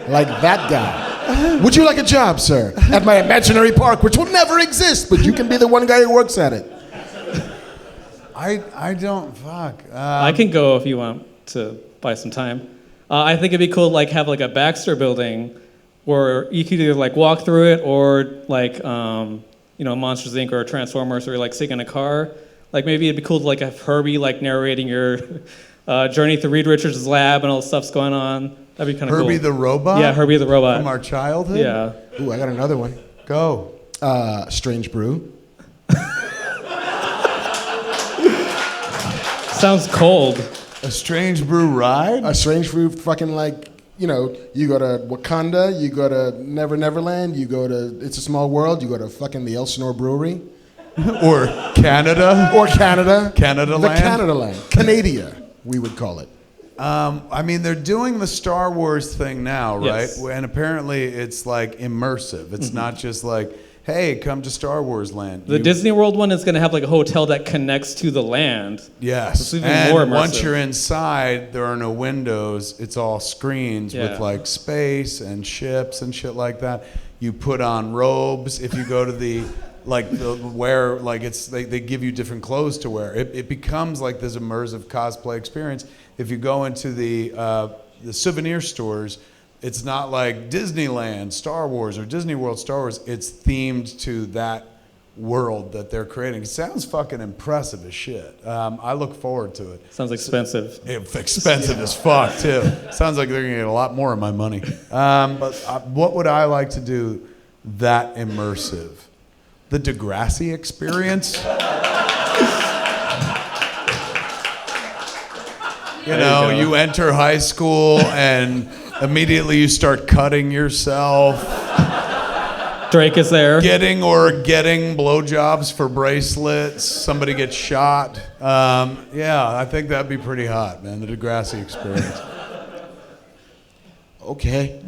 Like that guy. Would you like a job, sir? At my imaginary park, which will never exist, but you can be the one guy who works at it. I don't, fuck. I can go if you want to buy some time. I think it'd be cool to like have like a Baxter building where you could either like walk through it or like, Monsters Inc. or Transformers, or like sitting in a car. Like maybe it'd be cool to like have Herbie like narrating your journey through Reed Richards' lab and all the stuff's going on. That'd be kind of cool. Herbie the Robot? Yeah, Herbie the Robot. From our childhood? Yeah. Ooh, I got another one. Go. Strange Brew. Sounds cold. A Strange Brew ride? A Strange Brew fucking like, you go to Wakanda, you go to Neverland, you go to It's a Small World, you go to fucking the Elsinore Brewery. Or Canada. Or Canada. Canada Land. The Canada Land. Canadia, we would call it. They're doing the Star Wars thing now, right? Yes. And apparently it's like immersive. It's not just like, hey, come to Star Wars Land. The Disney World one is going to have like a hotel that connects to the land. Yes. It's even and more immersive. Once you're inside, there are no windows. It's all screens with like space and ships and shit like that. You put on robes if you go to the they give you different clothes to wear. It becomes like this immersive cosplay experience. If you go into the souvenir stores, it's not like Disneyland, Star Wars, or Disney World, Star Wars. It's themed to that world that they're creating. It sounds fucking impressive as shit. I look forward to it. Sounds expensive. Expensive as fuck, too. Sounds like they're going to get a lot more of my money. But what would I like to do that immersive? The Degrassi experience? You enter high school and immediately you start cutting yourself. Drake is there. Getting blowjobs for bracelets. Somebody gets shot. I think that'd be pretty hot, man. The Degrassi experience. Okay.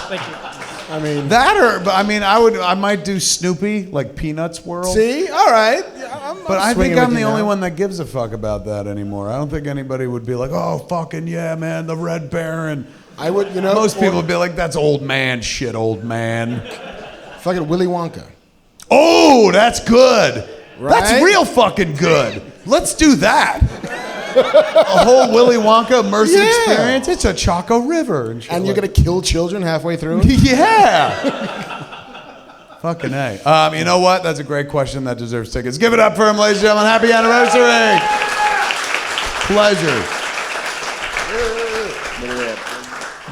Thank you. I mean I might do Snoopy, like Peanuts World. See, all right. But I think I'm the only one that gives a fuck about that anymore. I don't think anybody would be like, oh, fucking yeah, man, the Red Baron. I would, Most people would be like, that's old man shit, old man. Fucking Willy Wonka. Oh, that's good. Right? That's real fucking good. Let's do that. A whole Willy Wonka immersive experience. It's a Chaco River. And you're going to kill children halfway through? Yeah. Fucking A. You know what? That's a great question that deserves tickets. Give it up for him, ladies and gentlemen. Happy anniversary. Pleasure.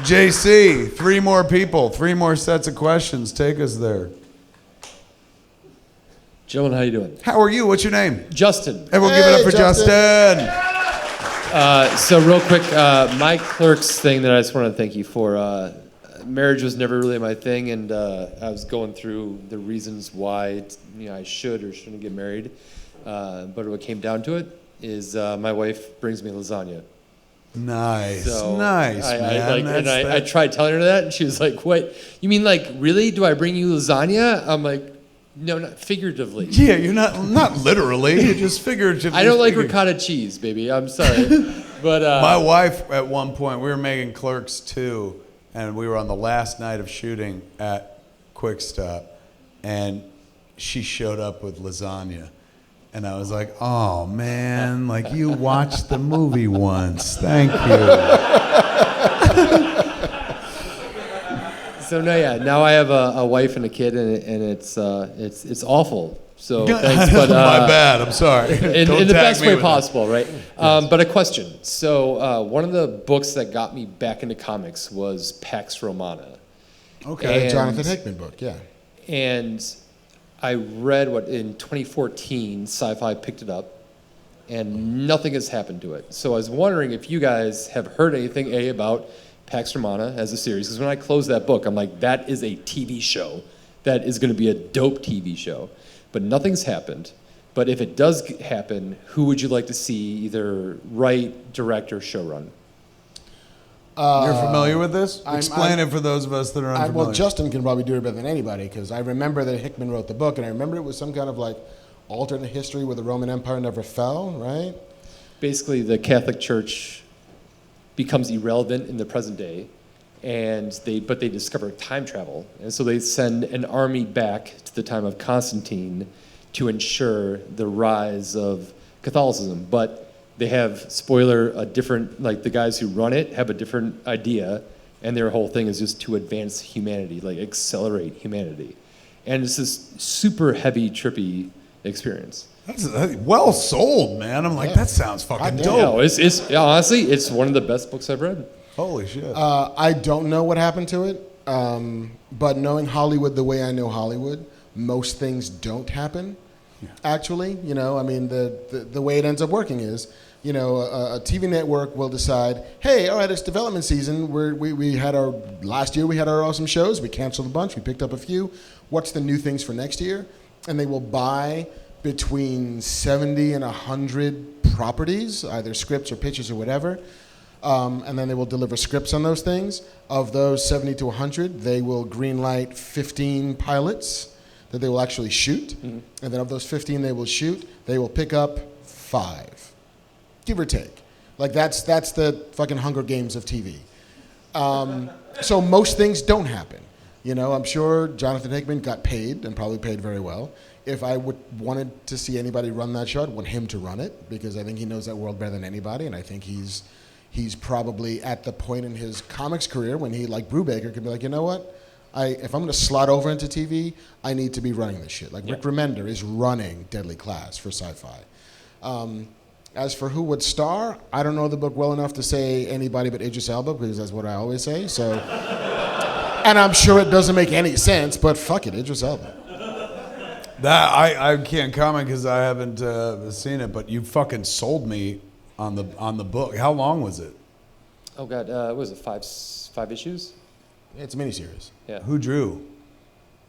JC, 3 more people, 3 more sets of questions. Take us there. Gentlemen, how you doing? How are you? What's your name? Justin. Everyone give it up for Justin. So real quick, my Clerks thing that I just want to thank you for. Marriage was never really my thing, and I was going through the reasons why I should or shouldn't get married. But what came down to it is my wife brings me lasagna. Nice, so nice, man. I tried telling her that, and she was like, "What? You mean like really? Do I bring you lasagna?" I'm like, "No, not figuratively." Yeah, you're not literally. You just figuratively. I don't like ricotta cheese, baby. I'm sorry, but my wife at one point we were making Clerks 2, and we were on the last night of shooting at Quick Stop, and she showed up with lasagna. And I was like, oh, man, like you watched the movie once. Thank you. So, now I have a wife and a kid, and it's awful. So, thanks. But, my bad. I'm sorry. In the best way possible, right? Yes. But a question. So, one of the books that got me back into comics was Pax Romana. Okay, Jonathan Hickman book, yeah. And I read in 2014, Sci-Fi picked it up, and nothing has happened to it. So I was wondering if you guys have heard anything, about Pax Romana as a series, because when I closed that book, I'm like, that is a TV show. That is going to be a dope TV show. But nothing's happened. But if it does happen, who would you like to see either write, direct, or showrun? You're familiar with this? Explain it for those of us that are unfamiliar. Well, Justin can probably do it better than anybody, because I remember that Hickman wrote the book, and I remember it was some kind of like alternate history where the Roman Empire never fell, right? Basically, the Catholic Church becomes irrelevant in the present day, but they discover time travel, and so they send an army back to the time of Constantine to ensure the rise of Catholicism, but they have, spoiler, a different, like the guys who run it have a different idea, and their whole thing is just to advance humanity, like accelerate humanity. And it's this super heavy, trippy experience. That's well sold, man. I'm like, that sounds fucking dope. No, it's honestly, it's one of the best books I've read. Holy shit. I don't know what happened to it, but knowing Hollywood the way I know Hollywood, most things don't happen. Yeah. Actually, the way it ends up working is, a TV network will decide, hey, all right, it's development season. We had last year we had our awesome shows. We canceled a bunch. We picked up a few. What's the new things for next year? And they will buy between 70 and 100 properties, either scripts or pitches or whatever. And then they will deliver scripts on those things. Of those 70 to 100, they will greenlight 15 pilots that they will actually shoot. And then of those 15 they will shoot, they will pick up 5, give or take. Like that's the fucking Hunger Games of TV. So most things don't happen. You know, I'm sure Jonathan Hickman got paid and probably paid very well. If I wanted to see anybody run that show, I'd want him to run it because I think he knows that world better than anybody, and I think he's probably at the point in his comics career when he, like Brubaker, could be like, you know what? If I'm going to slot over into TV, I need to be running this shit. Like Rick Remender is running Deadly Class for Sci-Fi. As for who would star, I don't know the book well enough to say anybody but Idris Elba because that's what I always say. So, and I'm sure it doesn't make any sense, but fuck it, Idris Elba. That I can't comment because I haven't seen it, but you fucking sold me on the book. How long was it? Oh God, what was it, five issues? It's a miniseries. Yeah. Who drew?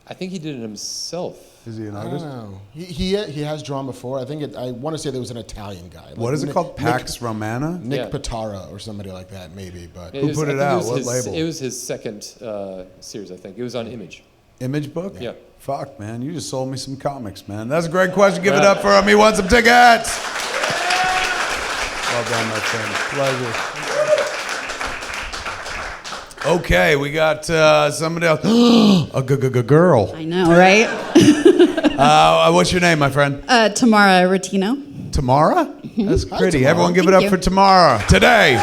I think he did it himself. Is he an I artist? don't know. He has drawn before. I want to say there was an Italian guy. What is it called? Pax Romana? Nick Pitara or somebody like that, maybe. But Who put it out? What label? It was his second series, I think. It was on Image. Image book? Yeah. Fuck, man. You just sold me some comics, man. That's a great question. Give it up for him. He won some tickets. Well done, my friend. Pleasure. Okay, we got somebody else. A girl. I know, right? What's your name, my friend? Tamara Rotino. Tamara? That's pretty. Tamara. Everyone give it Thank up you. for Tamara. Today.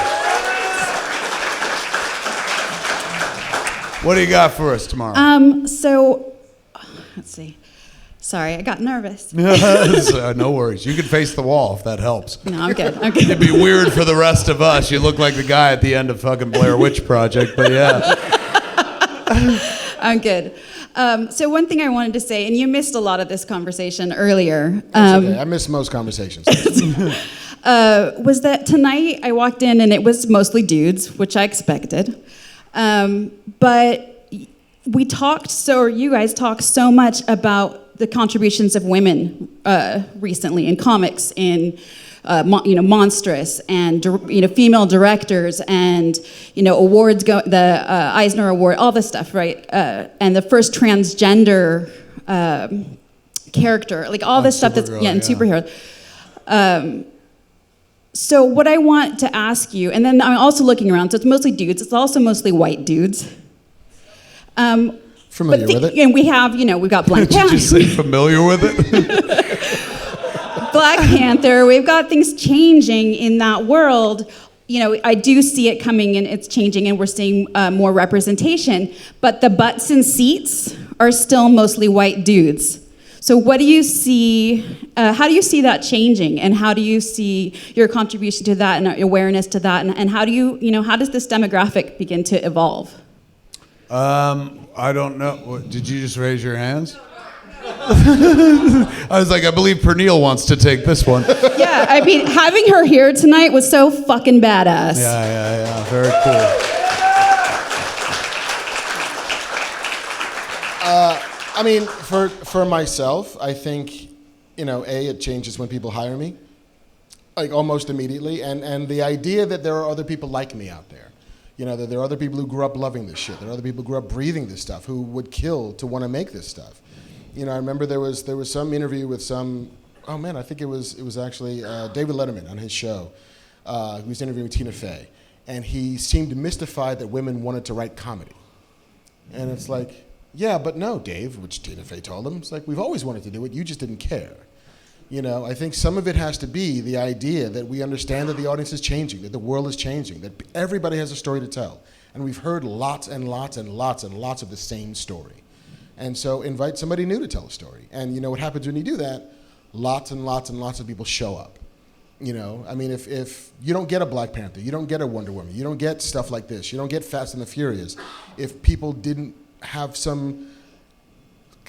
What do you got for us, Tamara? So, let's see. Sorry, I got nervous. No worries. You can face the wall if that helps. No, I'm good. I'm good. It'd be weird for the rest of us. You look like the guy at the end of fucking Blair Witch Project, but yeah. I'm good. So one thing I wanted to say, and you missed a lot of this conversation earlier. That's okay. I miss most conversations. Was that tonight I walked in and it was mostly dudes, which I expected. But you guys talked so much about the contributions of women recently in comics, in Monstrous, and female directors, and awards, the Eisner Award, all this stuff, right? And the first transgender character, like all this stuff that's in superhero. So what I want to ask you, and then I'm also looking around, so it's mostly dudes, it's also mostly white dudes. Familiar with it. And we have, we've got Black Did you Panther. just say familiar with it? Black Panther, we've got things changing in that world. I do see it coming and it's changing and we're seeing more representation, but the butts and seats are still mostly white dudes. So what do you see, how do you see that changing, and how do you see your contribution to that and awareness to that, and how do how does this demographic begin to evolve? I don't know. Did you just raise your hands? I was like, I believe Pernille wants to take this one. Yeah, I mean, having her here tonight was so fucking badass. Yeah. Very cool. I mean, for myself, I think, it changes when people hire me, like almost immediately, and the idea that there are other people like me out there. That there are other people who grew up loving this shit. There are other people who grew up breathing this stuff, who would kill to want to make this stuff. I remember there was some interview with some, I think it was actually David Letterman on his show. He was interviewing Tina Fey, and he seemed mystified that women wanted to write comedy. And it's like, yeah, but no, Dave, which Tina Fey told him. It's like, we've always wanted to do it, you just didn't care. I think some of it has to be the idea that we understand that the audience is changing, that the world is changing, that everybody has a story to tell. And we've heard lots and lots and lots and lots of the same story. And so invite somebody new to tell a story. And what happens when you do that? Lots and lots and lots of people show up. I mean, if you don't get a Black Panther, you don't get a Wonder Woman, you don't get stuff like this, you don't get Fast and the Furious, if people didn't have some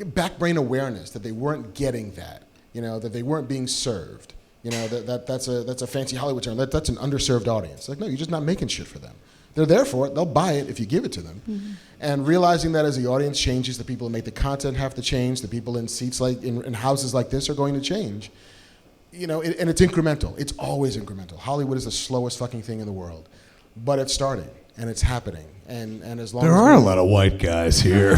back brain awareness that they weren't getting that, that they weren't being served, that's a fancy Hollywood term, that's an underserved audience. Like, no, you're just not making shit for them. They're there for it. They'll buy it if you give it to them. Mm-hmm. And realizing that as the audience changes, the people who make the content have to change. The people in seats like in houses like this are going to change. And it's incremental. It's always incremental. Hollywood is the slowest fucking thing in the world. but it's starting and it's happening. And as long there as are a lot of white guys here.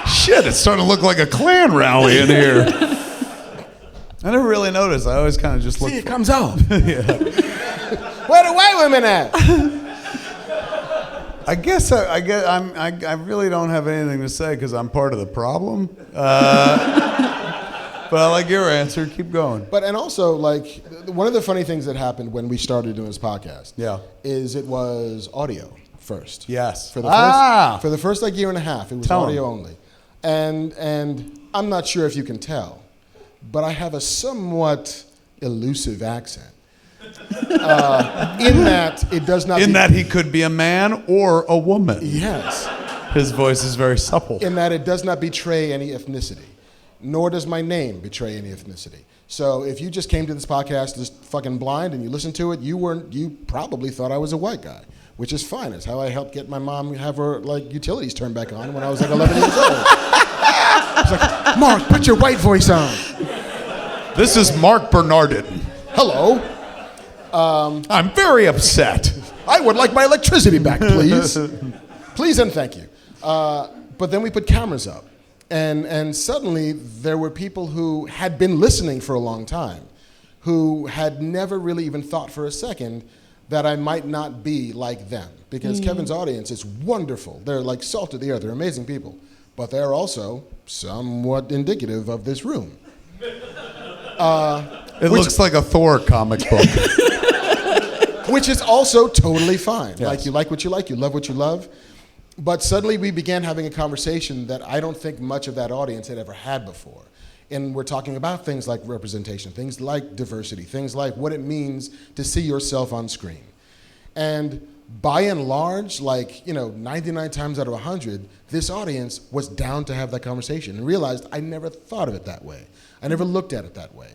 Shit, it's starting to look like a Klan rally in here. I never really noticed. I always kind of just look. See, it comes off. Yeah. Where the white women at? I guess I really don't have anything to say because I'm part of the problem. But I like your answer. Keep going. But and also, like, one of the funny things that happened when we started doing this podcast, is it was audio first. Yes. For the first like year and a half, it was audio only, and I'm not sure if you can tell, but I have a somewhat elusive accent. In that it does not. In that he could be a man or a woman. Yes. His voice is very supple. In that it does not betray any ethnicity. Nor does my name betray any ethnicity. So if you just came to this podcast just fucking blind and you listened to it, you probably thought I was a white guy, which is fine. It's how I helped get my mom have her like utilities turned back on when I was like 11 years old. It's like, Marc, put your white voice on. This is Marc Bernardin. Hello. I'm very upset. I would like my electricity back, please. Please and thank you. But then we put cameras up. And suddenly there were people who had been listening for a long time, who had never really even thought for a second that I might not be like them. Because Kevin's audience is wonderful. They're like salt of the earth. They're amazing people. But they're also somewhat indicative of this room. It looks like a Thor comic book. Which is also totally fine. Yes. Like, you like what you like, you love what you love. But suddenly we began having a conversation that I don't think much of that audience had ever had before. And we're talking about things like representation, things like diversity, things like what it means to see yourself on screen. And by and large, 99 times out of 100, this audience was down to have that conversation and realized I never thought of it that way. I never looked at it that way.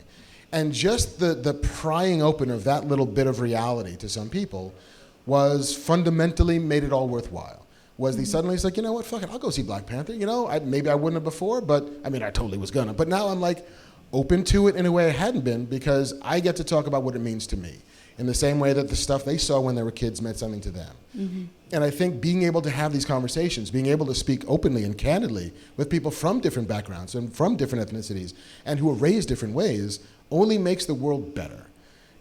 And just the prying open of that little bit of reality to some people was fundamentally made it all worthwhile. Was he suddenly, he's like, you know what, fuck it, I'll go see Black Panther. You know, maybe I wouldn't have before, but I mean, I totally was gonna. But now I'm like open to it in a way I hadn't been because I get to talk about what it means to me in the same way that the stuff they saw when they were kids meant something to them. Mm-hmm. And I think being able to have these conversations, being able to speak openly and candidly with people from different backgrounds and from different ethnicities and who are raised different ways only makes the world better.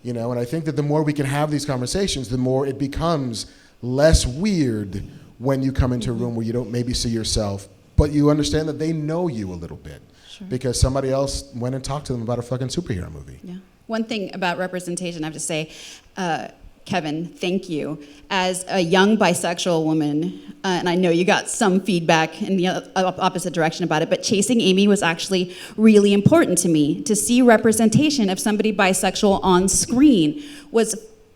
You know, and I think that the more we can have these conversations, the more it becomes less weird when you come into a room where you don't maybe see yourself, but you understand that they know you a little bit. Sure. Because somebody else went and talked to them about a fucking superhero movie. Yeah. One thing about representation, I have to say, Kevin, thank you. As a young bisexual woman, and I know you got some feedback in the opposite direction about it, but Chasing Amy was actually really important to me. To see representation of somebody bisexual on screen was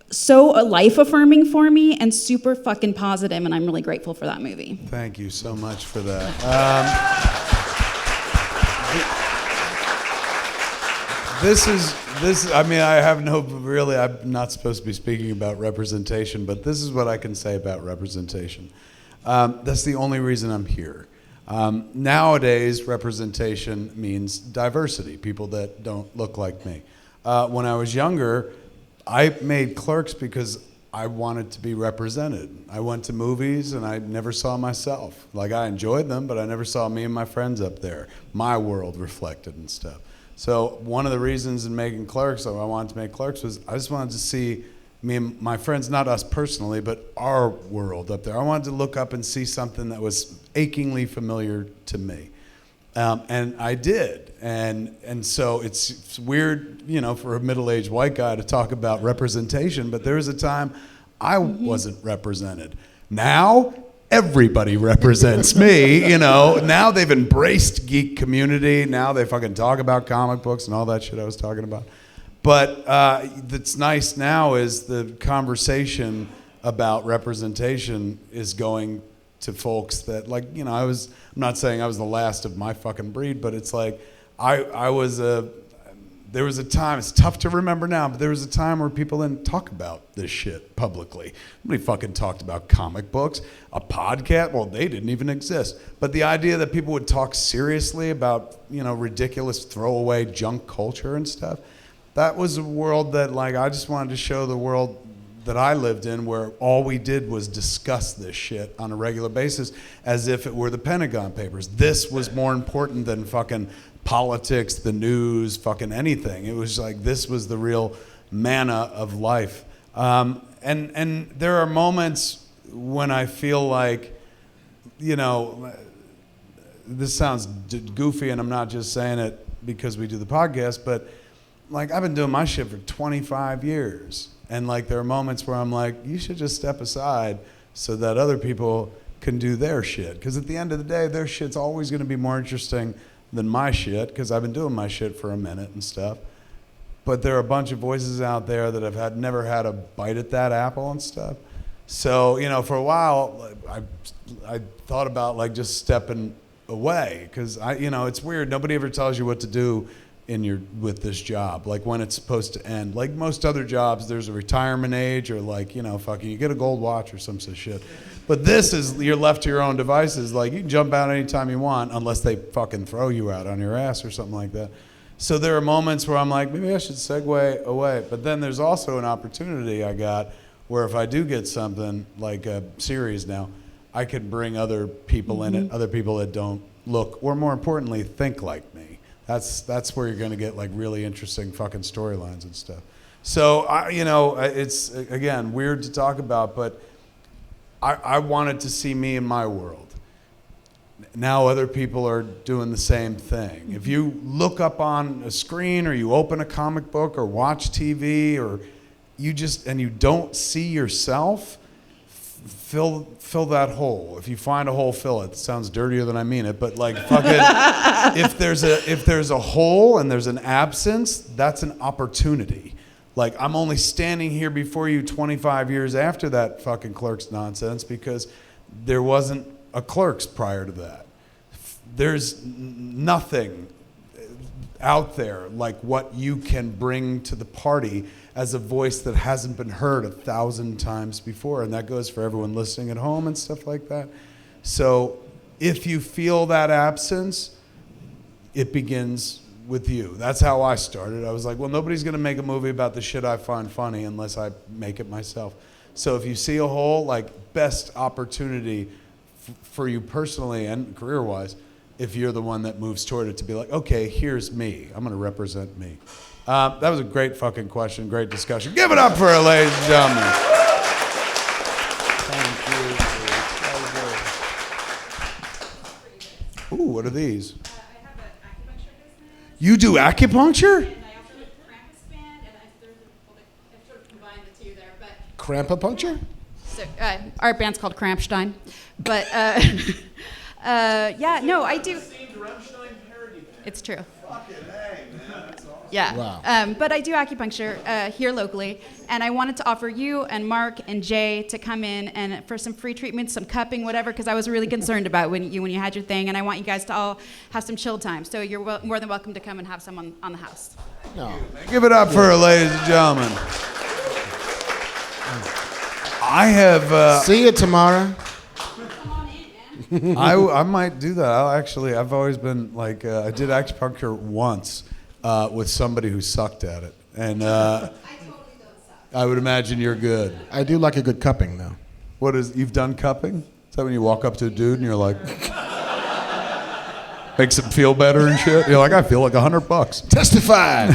so life-affirming for me and super fucking positive, and I'm really grateful for that movie. Thank you so much for that. I mean, I have no, really, I'm not supposed to be speaking about representation, but this is what I can say about representation. That's the only reason I'm here. Nowadays, representation means diversity, people that don't look like me. When I was younger, I made Clerks because I wanted to be represented. I went to movies and I never saw myself. Like, I enjoyed them, but I never saw me and my friends up there, my world reflected and stuff. So one of the reasons in making Clerks, I wanted to make Clerks, was I just wanted to see me and my friends, not us personally, but our world up there. I wanted to look up and see something that was achingly familiar to me. And I did. And so it's weird, you know, for a middle-aged white guy to talk about representation, but there was a time I wasn't represented. Now, everybody represents me, you know. Now they've embraced geek community. Now they fucking talk about comic books and all that shit I was talking about. But that's nice now is the conversation about representation is going to folks that, like, you know, I'm not saying I was the last of my fucking breed, but it's like there was a time, it's tough to remember now, but there was a time where people didn't talk about this shit publicly. Nobody fucking talked about comic books. A podcast, well, they didn't even exist. But the idea that people would talk seriously about, you know, ridiculous throwaway junk culture and stuff, that was a world that, like, I just wanted to show the world that I lived in where all we did was discuss this shit on a regular basis as if it were the Pentagon Papers. This was more important than fucking politics, the news, fucking anything. It was like this was the real manna of life. And there are moments when I feel like, you know, this sounds goofy and I'm not just saying it because we do the podcast, but like I've been doing my shit for 25 years. And like there are moments where I'm like, you should just step aside so that other people can do their shit. Because at the end of the day, their shit's always going to be more interesting than my shit because I've been doing my shit for a minute and stuff. But there are a bunch of voices out there that have never had a bite at that apple and stuff. So, you know, for a while, I thought about like just stepping away because it's weird. Nobody ever tells you what to do with this job, like when it's supposed to end. Like most other jobs, there's a retirement age or like, fucking you get a gold watch or some sort of shit. But this is, you're left to your own devices. Like you can jump out anytime you want unless they fucking throw you out on your ass or something like that. So there are moments where I'm like, maybe I should segue away. But then there's also an opportunity I got where if I do get something like a series now, I could bring other people in it, other people that don't look, or more importantly, think like me. That's where you're going to get like really interesting fucking storylines and stuff. So, it's, again, weird to talk about, but I wanted to see me in my world. Now other people are doing the same thing. If you look up on a screen or you open a comic book or watch TV or you don't see yourself, fill that hole. If you find a hole, fill it. It sounds dirtier than I mean it, but like fucking if there's a hole and there's an absence, that's an opportunity. Like I'm only standing here before you 25 years after that fucking Clerks nonsense because there wasn't a Clerks prior to that. There's nothing out there like what you can bring to the party as a voice that hasn't been heard 1,000 times before. And that goes for everyone listening at home and stuff like that. So if you feel that absence, it begins with you. That's how I started. I was like, well, nobody's going to make a movie about the shit I find funny unless I make it myself. So if you see a hole, like best opportunity for you personally and career-wise, if you're the one that moves toward it, to be like, okay, here's me. I'm going to represent me. That was a great fucking question, great discussion. Give it up for her, ladies and gentlemen. Thank you. Ooh, what are these? I have an acupuncture business. You do acupuncture? And I also have a Krampus band, and I've sort of combined the two there. But Krampapuncture? So, our band's called Krampstein. But, yeah, no, I do. It's true. Fucking hey, man. That's awesome. Yeah. Wow. But I do acupuncture here locally, and I wanted to offer you and Marc and Jay to come in and for some free treatments, some cupping, whatever, because I was really concerned about when you had your thing, and I want you guys to all have some chill time. So you're more than welcome to come and have some on the house. No. Give it up for her, ladies and gentlemen. I have... See you tomorrow. I might do that. I've always been like, I did acupuncture once with somebody who sucked at it. And I totally don't suck. I would imagine you're good. I do like a good cupping, though. You've done cupping? Is that when you walk up to a dude and you're like, makes him feel better and shit? You're like, I feel like $100. Testify!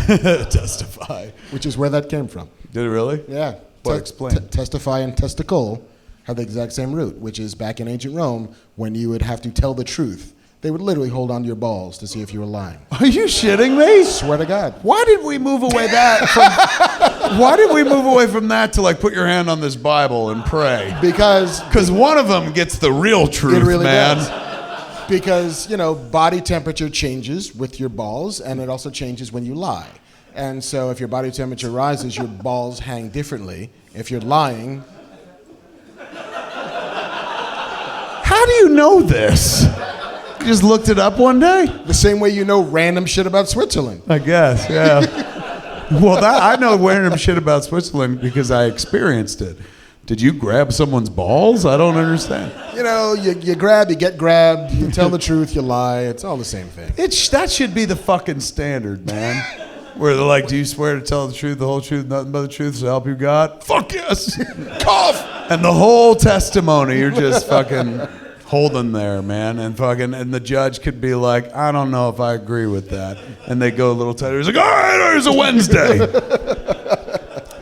Testify. Which is where that came from. Did it really? Yeah. What, explain? Testify and testicle have the exact same root, which is back in ancient Rome when you would have to tell the truth. They would literally hold on to your balls to see if you were lying. Are you shitting me? Swear to God. Why did we move away from that to like put your hand on this Bible and pray? Because one of them gets the real truth, it really man. Does. Because, body temperature changes with your balls, and it also changes when you lie. And so if your body temperature rises, your balls hang differently. If you're lying... How do you know this? You just looked it up one day? The same way you know random shit about Switzerland. I guess, yeah. Well, I know random shit about Switzerland because I experienced it. Did you grab someone's balls? I don't understand. You grab, you get grabbed, you tell the truth, you lie. It's all the same thing. That should be the fucking standard, man. Where they're like, do you swear to tell the truth, the whole truth, nothing but the truth, so help you God? Fuck yes! Cough! And the whole testimony, you're just fucking holding there, man. And the judge could be like, I don't know if I agree with that. And they go a little tighter. He's like, all right, there's a Wednesday.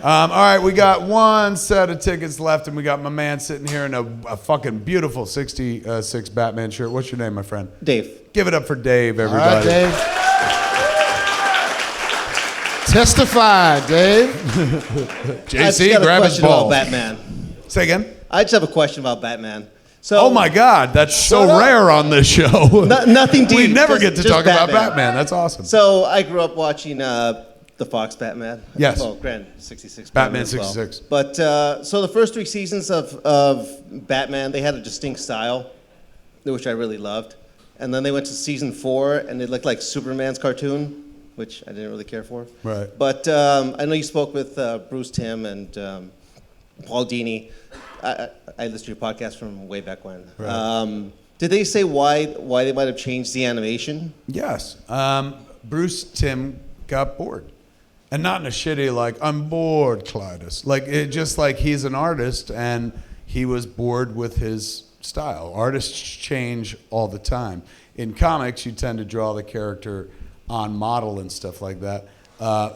All right, we got one set of tickets left, and we got my man sitting here in a fucking beautiful 66 Batman shirt. What's your name, my friend? Dave. Give it up for Dave, everybody. All right, Dave. Testify, Dave. JC, grab his ball. About Batman. Say again? I just have a question about Batman. So, oh my God, that's so rare on this show. Nothing deep. We never get to talk Batman. about Batman. That's awesome. So I grew up watching the Fox Batman. Yes. Well, Grand 66. Batman as well. 66. But so the first 3 seasons of Batman, they had a distinct style, which I really loved. And then they went to season 4, and it looked like Superman's cartoon, which I didn't really care for. Right. But I know you spoke with Bruce Timm and Paul Dini. I listened to your podcast from way back when. Right. Did they say why they might have changed the animation? Yes. Bruce Timm got bored. And not in a shitty, like, I'm bored, Clytus. Like, it just like he's an artist, and he was bored with his style. Artists change all the time. In comics, you tend to draw the character on model and stuff like that.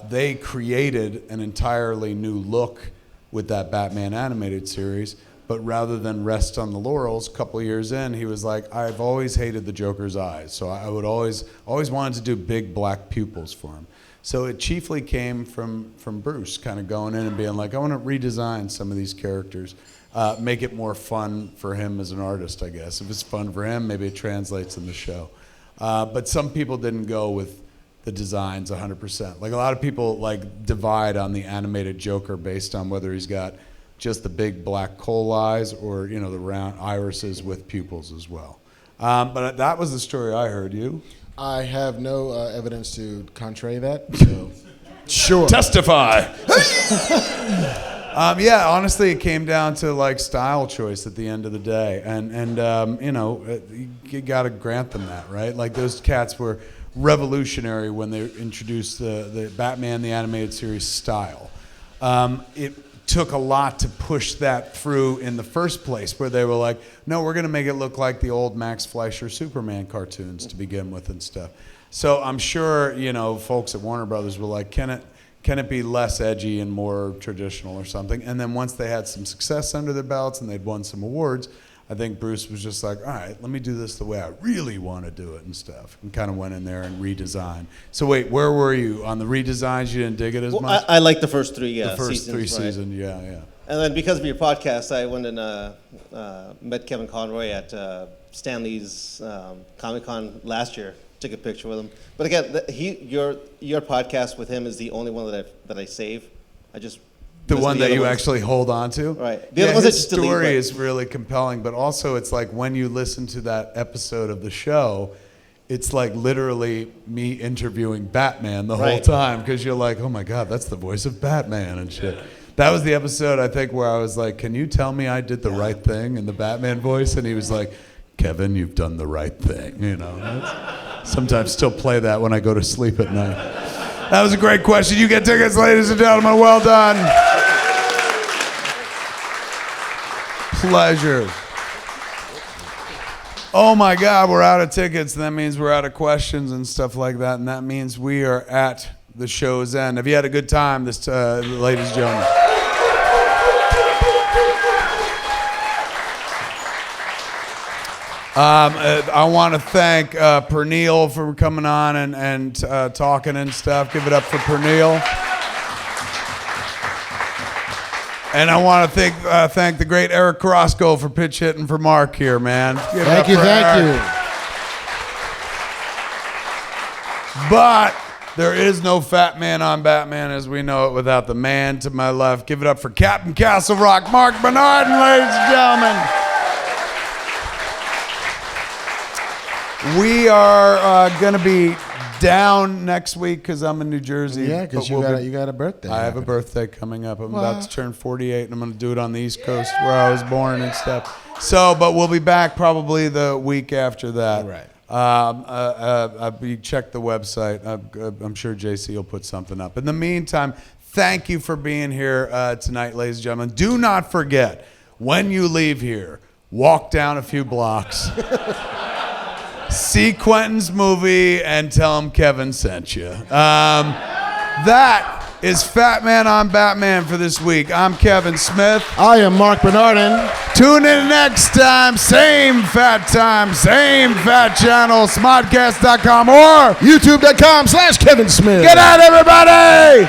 They created an entirely new look with that Batman animated series, but rather than rest on the laurels, a couple of years in, he was like, I've always hated the Joker's eyes, so I would always wanted to do big black pupils for him. So it chiefly came from Bruce kind of going in and being like, I want to redesign some of these characters, make it more fun for him as an artist, I guess. If it's fun for him, maybe it translates in the show. But some people didn't go with the designs 100%. Like a lot of people like divide on the animated Joker based on whether he's got just the big black coal eyes or, you know, the round irises with pupils as well. But that was the story I heard. You? I have no evidence to contrary that, so sure. Testify. Yeah, honestly, it came down to like style choice at the end of the day, and you know, you got to grant them that, right? Like those cats were revolutionary when they introduced the Batman the Animated Series style. It took a lot to push that through in the first place, where they were like, no, we're going to make it look like the old Max Fleischer Superman cartoons to begin with and stuff. So I'm sure, you know, folks at Warner Brothers were like, can it be less edgy and more traditional or something? And then once they had some success under their belts and they'd won some awards, I think Bruce was just like, all right, let me do this the way I really want to do it and stuff, and kind of went in there and redesigned. So wait, where were you on the redesigns? You didn't dig it as much? I like the first 3 the first seasons, 3 seasons, yeah. And then because of your podcast, I went and met Kevin Conroy at Stan Lee's Comic-Con last year. Took a picture with him. But again, your podcast with him is the only one that I save. I just the one that you actually hold on to? Right. The other ones his story is really compelling, but also it's like when you listen to that episode of the show, it's like literally me interviewing Batman the whole time, because you're like, oh my God, that's the voice of Batman and shit. That was the episode, I think, where I was like, can you tell me I did the right thing in the Batman voice? And he was like, Kevin, you've done the right thing. You know, sometimes still play that when I go to sleep at night. That was a great question. You get tickets, ladies and gentlemen. Well done. Pleasure. Oh my God, we're out of tickets. That means we're out of questions and stuff like that. And that means we are at the show's end. Have you had a good time, ladies and gentlemen? I want to thank Pernille for coming on and talking and stuff. Give it up for Pernille. And I want to thank the great Eric Carasco for pitch hitting for Marc here, man. Thank you. But there is no fat man on Batman as we know it without the man to my left. Give it up for Captain Castle Rock, Marc Bernardin, ladies and gentlemen. We are going to be down next week because I'm in New Jersey. Yeah, because you got a birthday. I have a birthday coming up. I'm about to turn 48, and I'm going to do it on the East Coast where I was born and stuff. So, but we'll be back probably the week after that. Right. You check the website. I'm sure JC will put something up. In the meantime, thank you for being here tonight, ladies and gentlemen. Do not forget, when you leave here, walk down a few blocks, see Quentin's movie, and tell him Kevin sent you. That is Fat Man on Batman for this week. I'm Kevin Smith. I am Marc Bernardin. Tune in next time, same fat channel, smodcast.com or youtube.com/Kevin Smith. Get out, everybody!